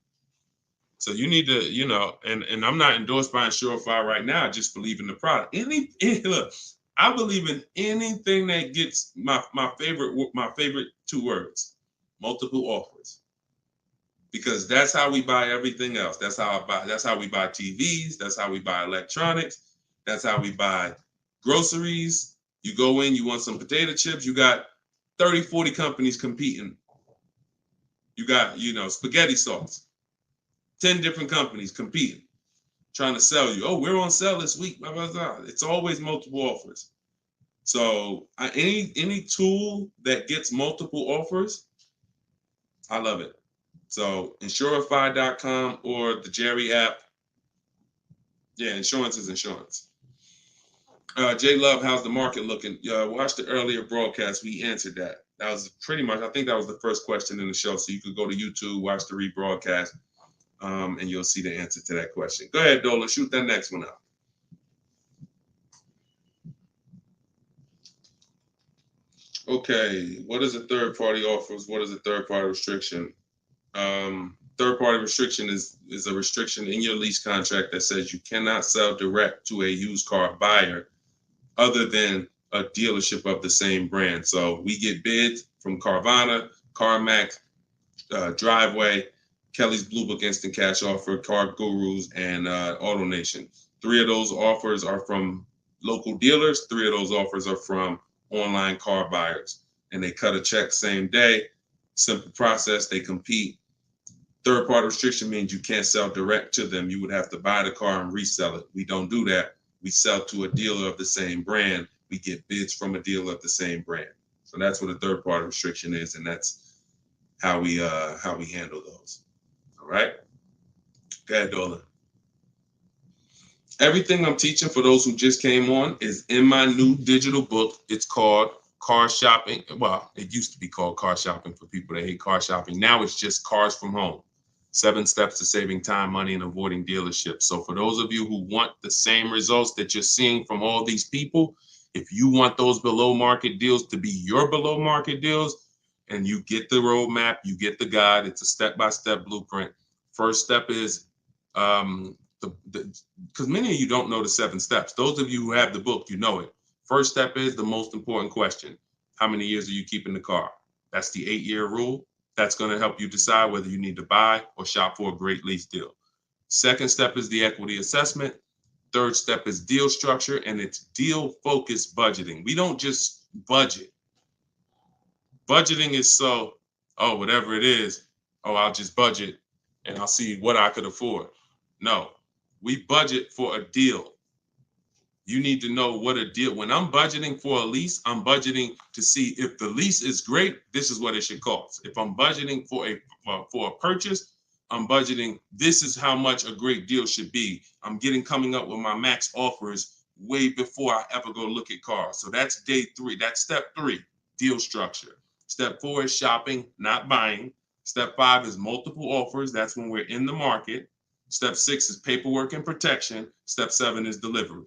So you need to, and I'm not endorsed by Insurify right now. I just believe in the product. Look, I believe in anything that gets my favorite two words, multiple offers. Because that's how we buy everything else. That's how we buy TVs, that's how we buy electronics, that's how we buy groceries. You go in, you want some potato chips, you got 30, 40 companies competing. You got, spaghetti sauce, 10 different companies competing, trying to sell you. Oh, we're on sale this week. Blah, blah, blah. It's always multiple offers. So any tool that gets multiple offers, I love it. So Insurify.com or the Jerry app. Yeah, insurance is insurance. J Love, how's the market looking? Watch the earlier broadcast. We answered that. That was pretty much, I think that was the first question in the show. So you could go to YouTube, watch the rebroadcast, and you'll see the answer to that question. Go ahead, Dolan, shoot that next one out. Okay, what is a third-party offers? What is a third-party restriction? Third-party restriction is a restriction in your lease contract that says you cannot sell direct to a used car buyer other than a dealership of the same brand. So we get bids from Carvana, CarMax, Driveway, Kelly's Blue Book Instant Cash Offer, Car Gurus, and AutoNation. 3 of those offers are from local dealers. 3 of those offers are from online car buyers. And they cut a check same day. Simple process. They compete. Third-party restriction means you can't sell direct to them. You would have to buy the car and resell it. We don't do that. We sell to a dealer of the same brand. We get bids from a dealer of the same brand. So that's what a third-party restriction is, and that's how we handle those. All right. Go ahead, Dolan. Everything I'm teaching for those who just came on is in my new digital book. It's called Car Shopping. Well, it used to be called Car Shopping for people that hate car shopping. Now it's just Cars from Home. 7 steps to saving time, money, and avoiding dealerships. So for those of you who want the same results that you're seeing from all these people, if you want those below market deals to be your below market deals, and you get the roadmap, you get the guide, it's a step-by-step blueprint. First step is, because many of you don't know the 7 steps. Those of you who have the book, you know it. First step is the most important question. How many years are you keeping the car? That's the 8-year rule. That's going to help you decide whether you need to buy or shop for a great lease deal. Second step is the equity assessment. Third step is deal structure, and it's deal-focused budgeting. We don't just budget. Budgeting is whatever it is, I'll just budget and I'll see what I could afford. No, we budget for a deal. You need to know what a deal. When I'm budgeting for a lease, I'm budgeting to see if the lease is great, this is what it should cost. If I'm budgeting for a purchase, I'm budgeting, this is how much a great deal should be. I'm coming up with my max offers way before I ever go look at cars. So that's day 3. That's step 3, deal structure. Step 4 is shopping, not buying. Step 5 is multiple offers. That's when we're in the market. Step 6 is paperwork and protection. Step 7 is delivery.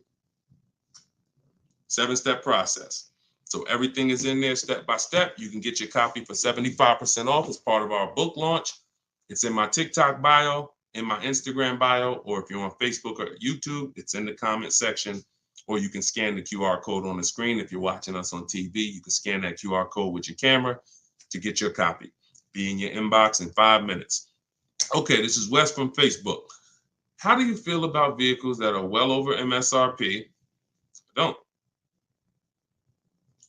7-step process. So everything is in there step by step. You can get your copy for 75% off as part of our book launch. It's in my TikTok bio, in my Instagram bio, or if you're on Facebook or YouTube, it's in the comment section, or you can scan the QR code on the screen. If you're watching us on TV, you can scan that QR code with your camera to get your copy. Be in your inbox in 5 minutes. Okay, this is Wes from Facebook. How do you feel about vehicles that are well over MSRP? Don't.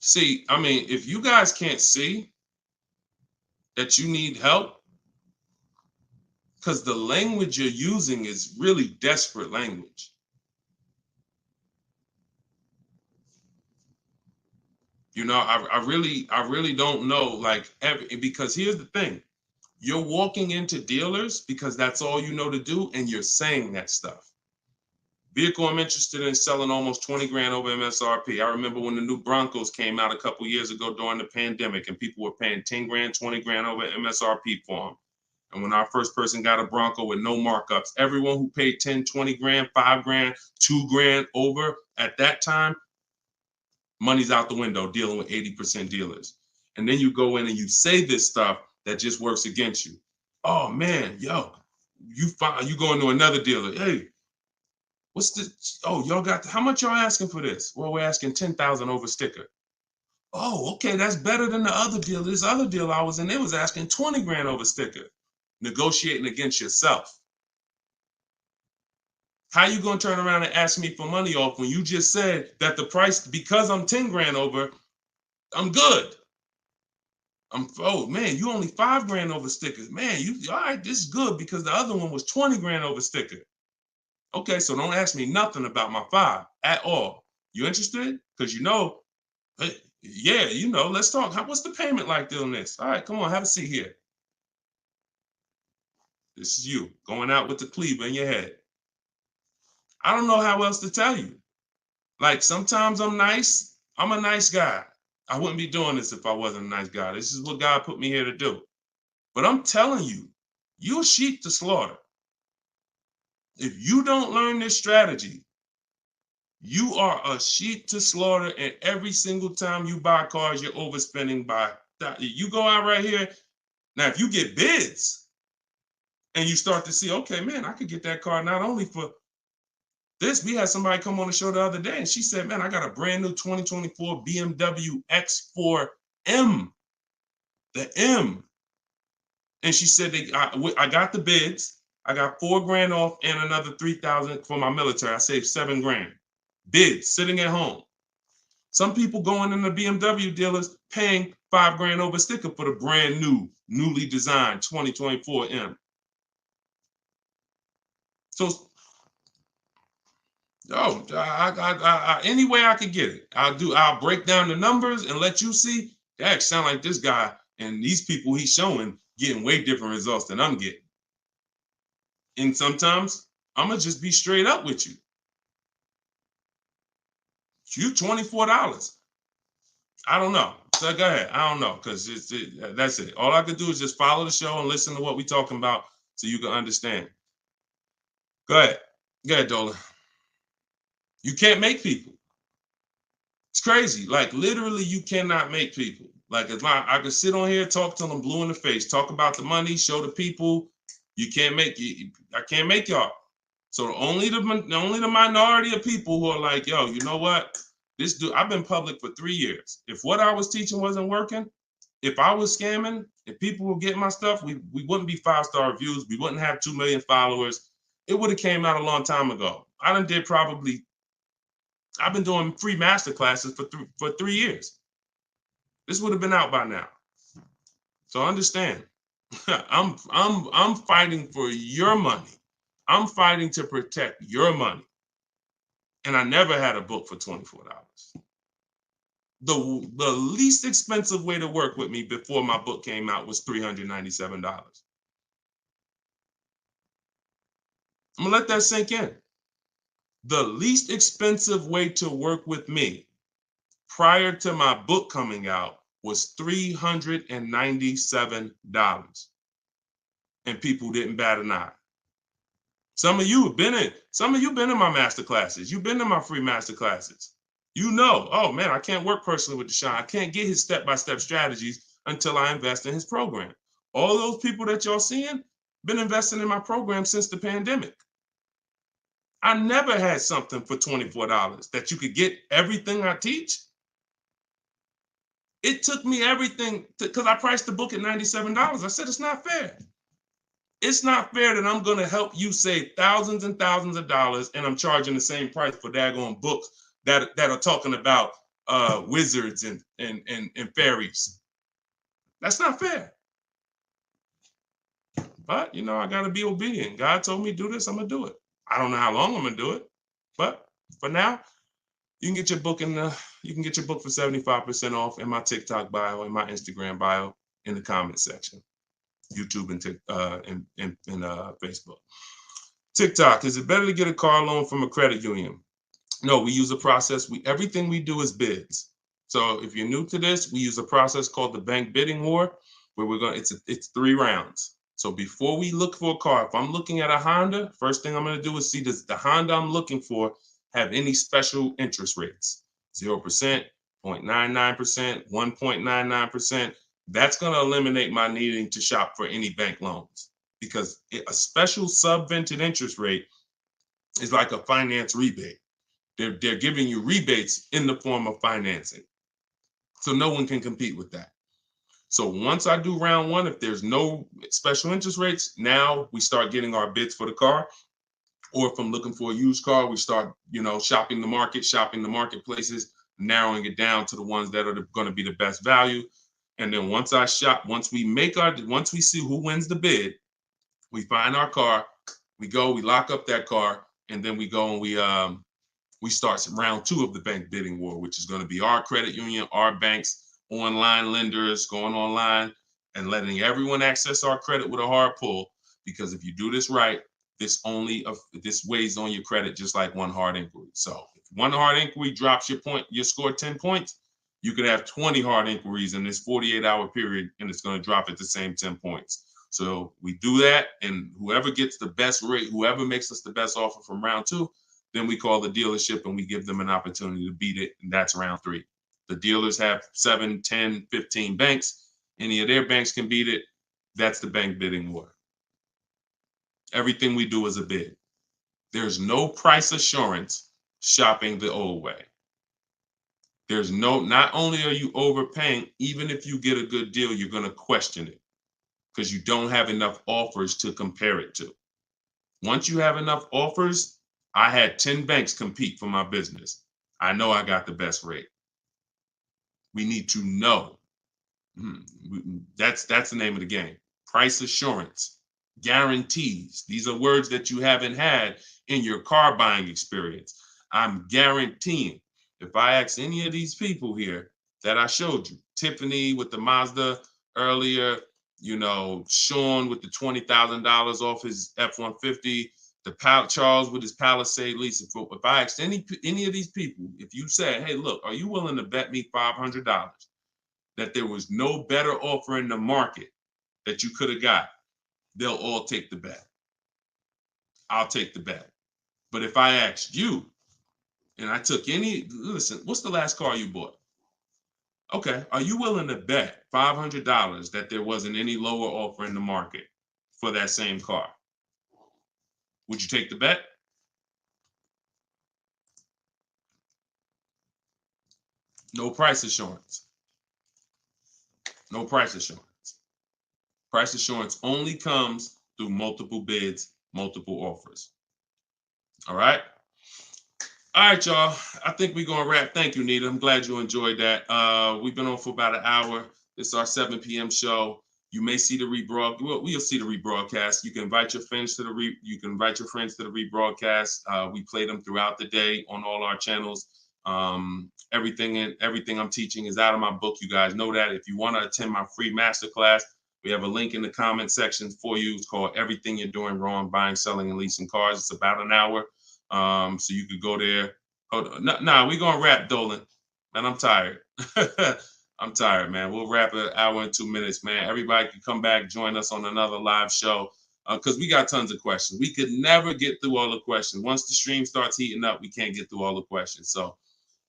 See, I mean, if you guys can't see that you need help, because the language you're using is really desperate language. I really don't know, like, because here's the thing. You're walking into dealers because that's all you know to do, and you're saying that stuff. Vehicle I'm interested in selling almost 20 grand over MSRP. I remember when the new Broncos came out a couple years ago during the pandemic, and people were paying 10 grand, 20 grand over MSRP for them. And when our first person got a Bronco with no markups, everyone who paid 10, 20 grand, 5 grand, 2 grand over at that time, money's out the window dealing with 80% dealers. And then you go in and you say this stuff that just works against you. Oh man, yo, you go into another dealer. Hey, what's this? Oh, y'all got, how much y'all asking for this? Well, we're asking 10,000 over sticker. Oh, okay, that's better than the other deal. This other deal I was in, they was asking 20 grand over sticker. Negotiating against yourself. How you gonna turn around and ask me for money off when you just said that the price, because I'm 10 grand over, I'm good. Oh man, you only 5 grand over stickers. Man, you all right, this is good because the other one was 20 grand over sticker. Okay, so don't ask me nothing about my 5 at all. You interested? Because hey, yeah, let's talk. What's the payment like doing this? All right, come on, have a seat here. This is you going out with the cleaver in your head. I don't know how else to tell you. Like, sometimes I'm nice. I'm a nice guy. I wouldn't be doing this if I wasn't a nice guy. This is what God put me here to do. But I'm telling you, you're a sheep to slaughter. If you don't learn this strategy, you are a sheep to slaughter, and every single time you buy cars, you're overspending by that. You go out right here. Now, if you get bids and you start to see, okay, man, I could get that car not only for this. We had somebody come on the show the other day, and she said, man, I got a brand new 2024 BMW X4M, the M. And she said, I got the bids. I got 4 grand off and another 3,000 for my military. I saved 7 grand. Bids sitting at home. Some people going in the BMW dealers paying 5 grand over sticker for the brand new, newly designed 2024 M. So, any way I could get it, I'll break down the numbers and let you see. That sound like this guy and these people he's showing getting way different results than I'm getting. And sometimes I'm gonna just be straight up with you. You $24. I don't know. So go ahead. I don't know, because that's it. All I could do is just follow the show and listen to what we're talking about so you can understand. Go ahead. Go ahead, Dola. You can't make people. It's crazy. Like, literally, you cannot make people. Like, I could sit on here, talk to them blue in the face, talk about the money, show the people. You can't make you. I can't make y'all. So only the minority of people who are like, yo, you know what? This dude, I've been public for 3 years. If what I was teaching wasn't working, if I was scamming, if people were getting my stuff, we wouldn't be 5-star reviews. We wouldn't have 2 million followers. It would have came out a long time ago. I've been doing free master classes for 3 years. This would have been out by now. So understand, I'm fighting for your money. I'm fighting to protect your money. And I never had a book for $24. The least expensive way to work with me before my book came out was $397. I'm gonna let that sink in. The least expensive way to work with me prior to my book coming out was $397. And people didn't bat an eye. Some of you been in my master classes. You've been in my free master classes. You know, oh man, I can't work personally with Deshone. I can't get his step-by-step strategies until I invest in his program. All those people that y'all seeing been investing in my program since the pandemic. I never had something for $24 that you could get everything I teach. It took me everything because I priced the book at $97. I said, it's not fair. It's not fair that I'm going to help you save thousands and thousands of dollars and I'm charging the same price for daggone books that are talking about wizards and fairies. That's not fair. But, I got to be obedient. God told me do this, I'm going to do it. I don't know how long I'm going to do it. But for now, You can get your book you can get your book for 75% off in my TikTok bio, in my Instagram bio, in the comment section. YouTube and Facebook. TikTok, is it better to get a car loan from a credit union? No, we use a process. Everything we do is bids. So if you're new to this, we use a process called the bank bidding war, where it's 3 rounds. So before we look for a car, if I'm looking at a Honda, first thing I'm going to do is see, does the Honda I'm looking for have any special interest rates? 0%, 0.99%, 1.99%. That's going to eliminate my needing to shop for any bank loans, because a special subvented interest rate is like a finance rebate. They're giving you rebates in the form of financing. So no one can compete with that. So once I do round 1, if there's no special interest rates, now we start getting our bids for the car. Or if I'm looking for a used car, we start, shopping the marketplaces, narrowing it down to the ones that are going to be the best value. And then once we see who wins the bid, we find our car, we lock up that car, and then we go and we start round 2 of the bank bidding war, which is going to be our credit union, our banks, online lenders, going online and letting everyone access our credit with a hard pull. Because if you do this right, this weighs on your credit just like one hard inquiry. So if one hard inquiry drops your score 10 points, you could have 20 hard inquiries in this 48-hour period, and it's going to drop at the same 10 points. So we do that, and whoever gets the best rate, whoever makes us the best offer from round 2, then we call the dealership and we give them an opportunity to beat it, and that's round 3. The dealers have 7, 10, 15 banks. Any of their banks can beat it. That's the bank bidding war. Everything we do is a bid. There's no price assurance shopping the old way. Not only are you overpaying, even if you get a good deal, you're going to question it because you don't have enough offers to compare it to. Once you have enough offers, I had 10 banks compete for my business. I know I got the best rate. We need to know. That's the name of the game. Price assurance, guarantees. These are words that you haven't had in your car buying experience. I'm guaranteeing. If I ask any of these people here that I showed you, Tiffany with the Mazda earlier, Sean with the $20,000 off his F-150, Charles with his Palisade lease. If I asked any of these people, if you said, hey, look, are you willing to bet me $500 that there was no better offer in the market that you could have got, they'll all take the bet. I'll take the bet. But if I asked you, and I took listen, what's the last car you bought? Okay, are you willing to bet $500 that there wasn't any lower offer in the market for that same car? Would you take the bet? No price assurance. No price assurance. Price assurance only comes through multiple bids, multiple offers. All right. All right, y'all. I think we're going to wrap. Thank you, Nita. I'm glad you enjoyed that. We've been on for about an hour. This is our 7 p.m. show. You may see the rebroadcast. Well, we'll see the rebroadcast. You can invite your friends to the rebroadcast. We play them throughout the day on all our channels. Everything I'm teaching is out of my book. You guys know that. If you want to attend my free masterclass, we have a link in the comment section for you. It's called Everything You're Doing Wrong, Buying, Selling, and Leasing Cars. It's about an hour. So you could go there. Hold on. We're going to wrap, Dolan. Man, I'm tired. I'm tired, man. We'll wrap an hour and 2 minutes, man. Everybody can come back, join us on another live show because we got tons of questions. We could never get through all the questions. Once the stream starts heating up, we can't get through all the questions. So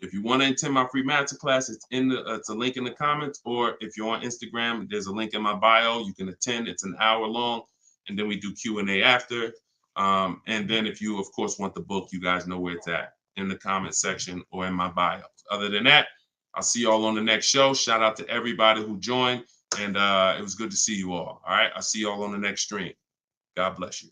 if you want to attend my free masterclass, it's a link in the comments, or if you're on Instagram, there's a link in my bio. You can attend. It's an hour long, and then we do Q&A after. And then if you, of course, want the book, you guys know where it's at, in the comment section or in my bio. Other than that, I'll see you all on the next show. Shout out to everybody who joined, and it was good to see you all. All right, I'll see you all on the next stream. God bless you.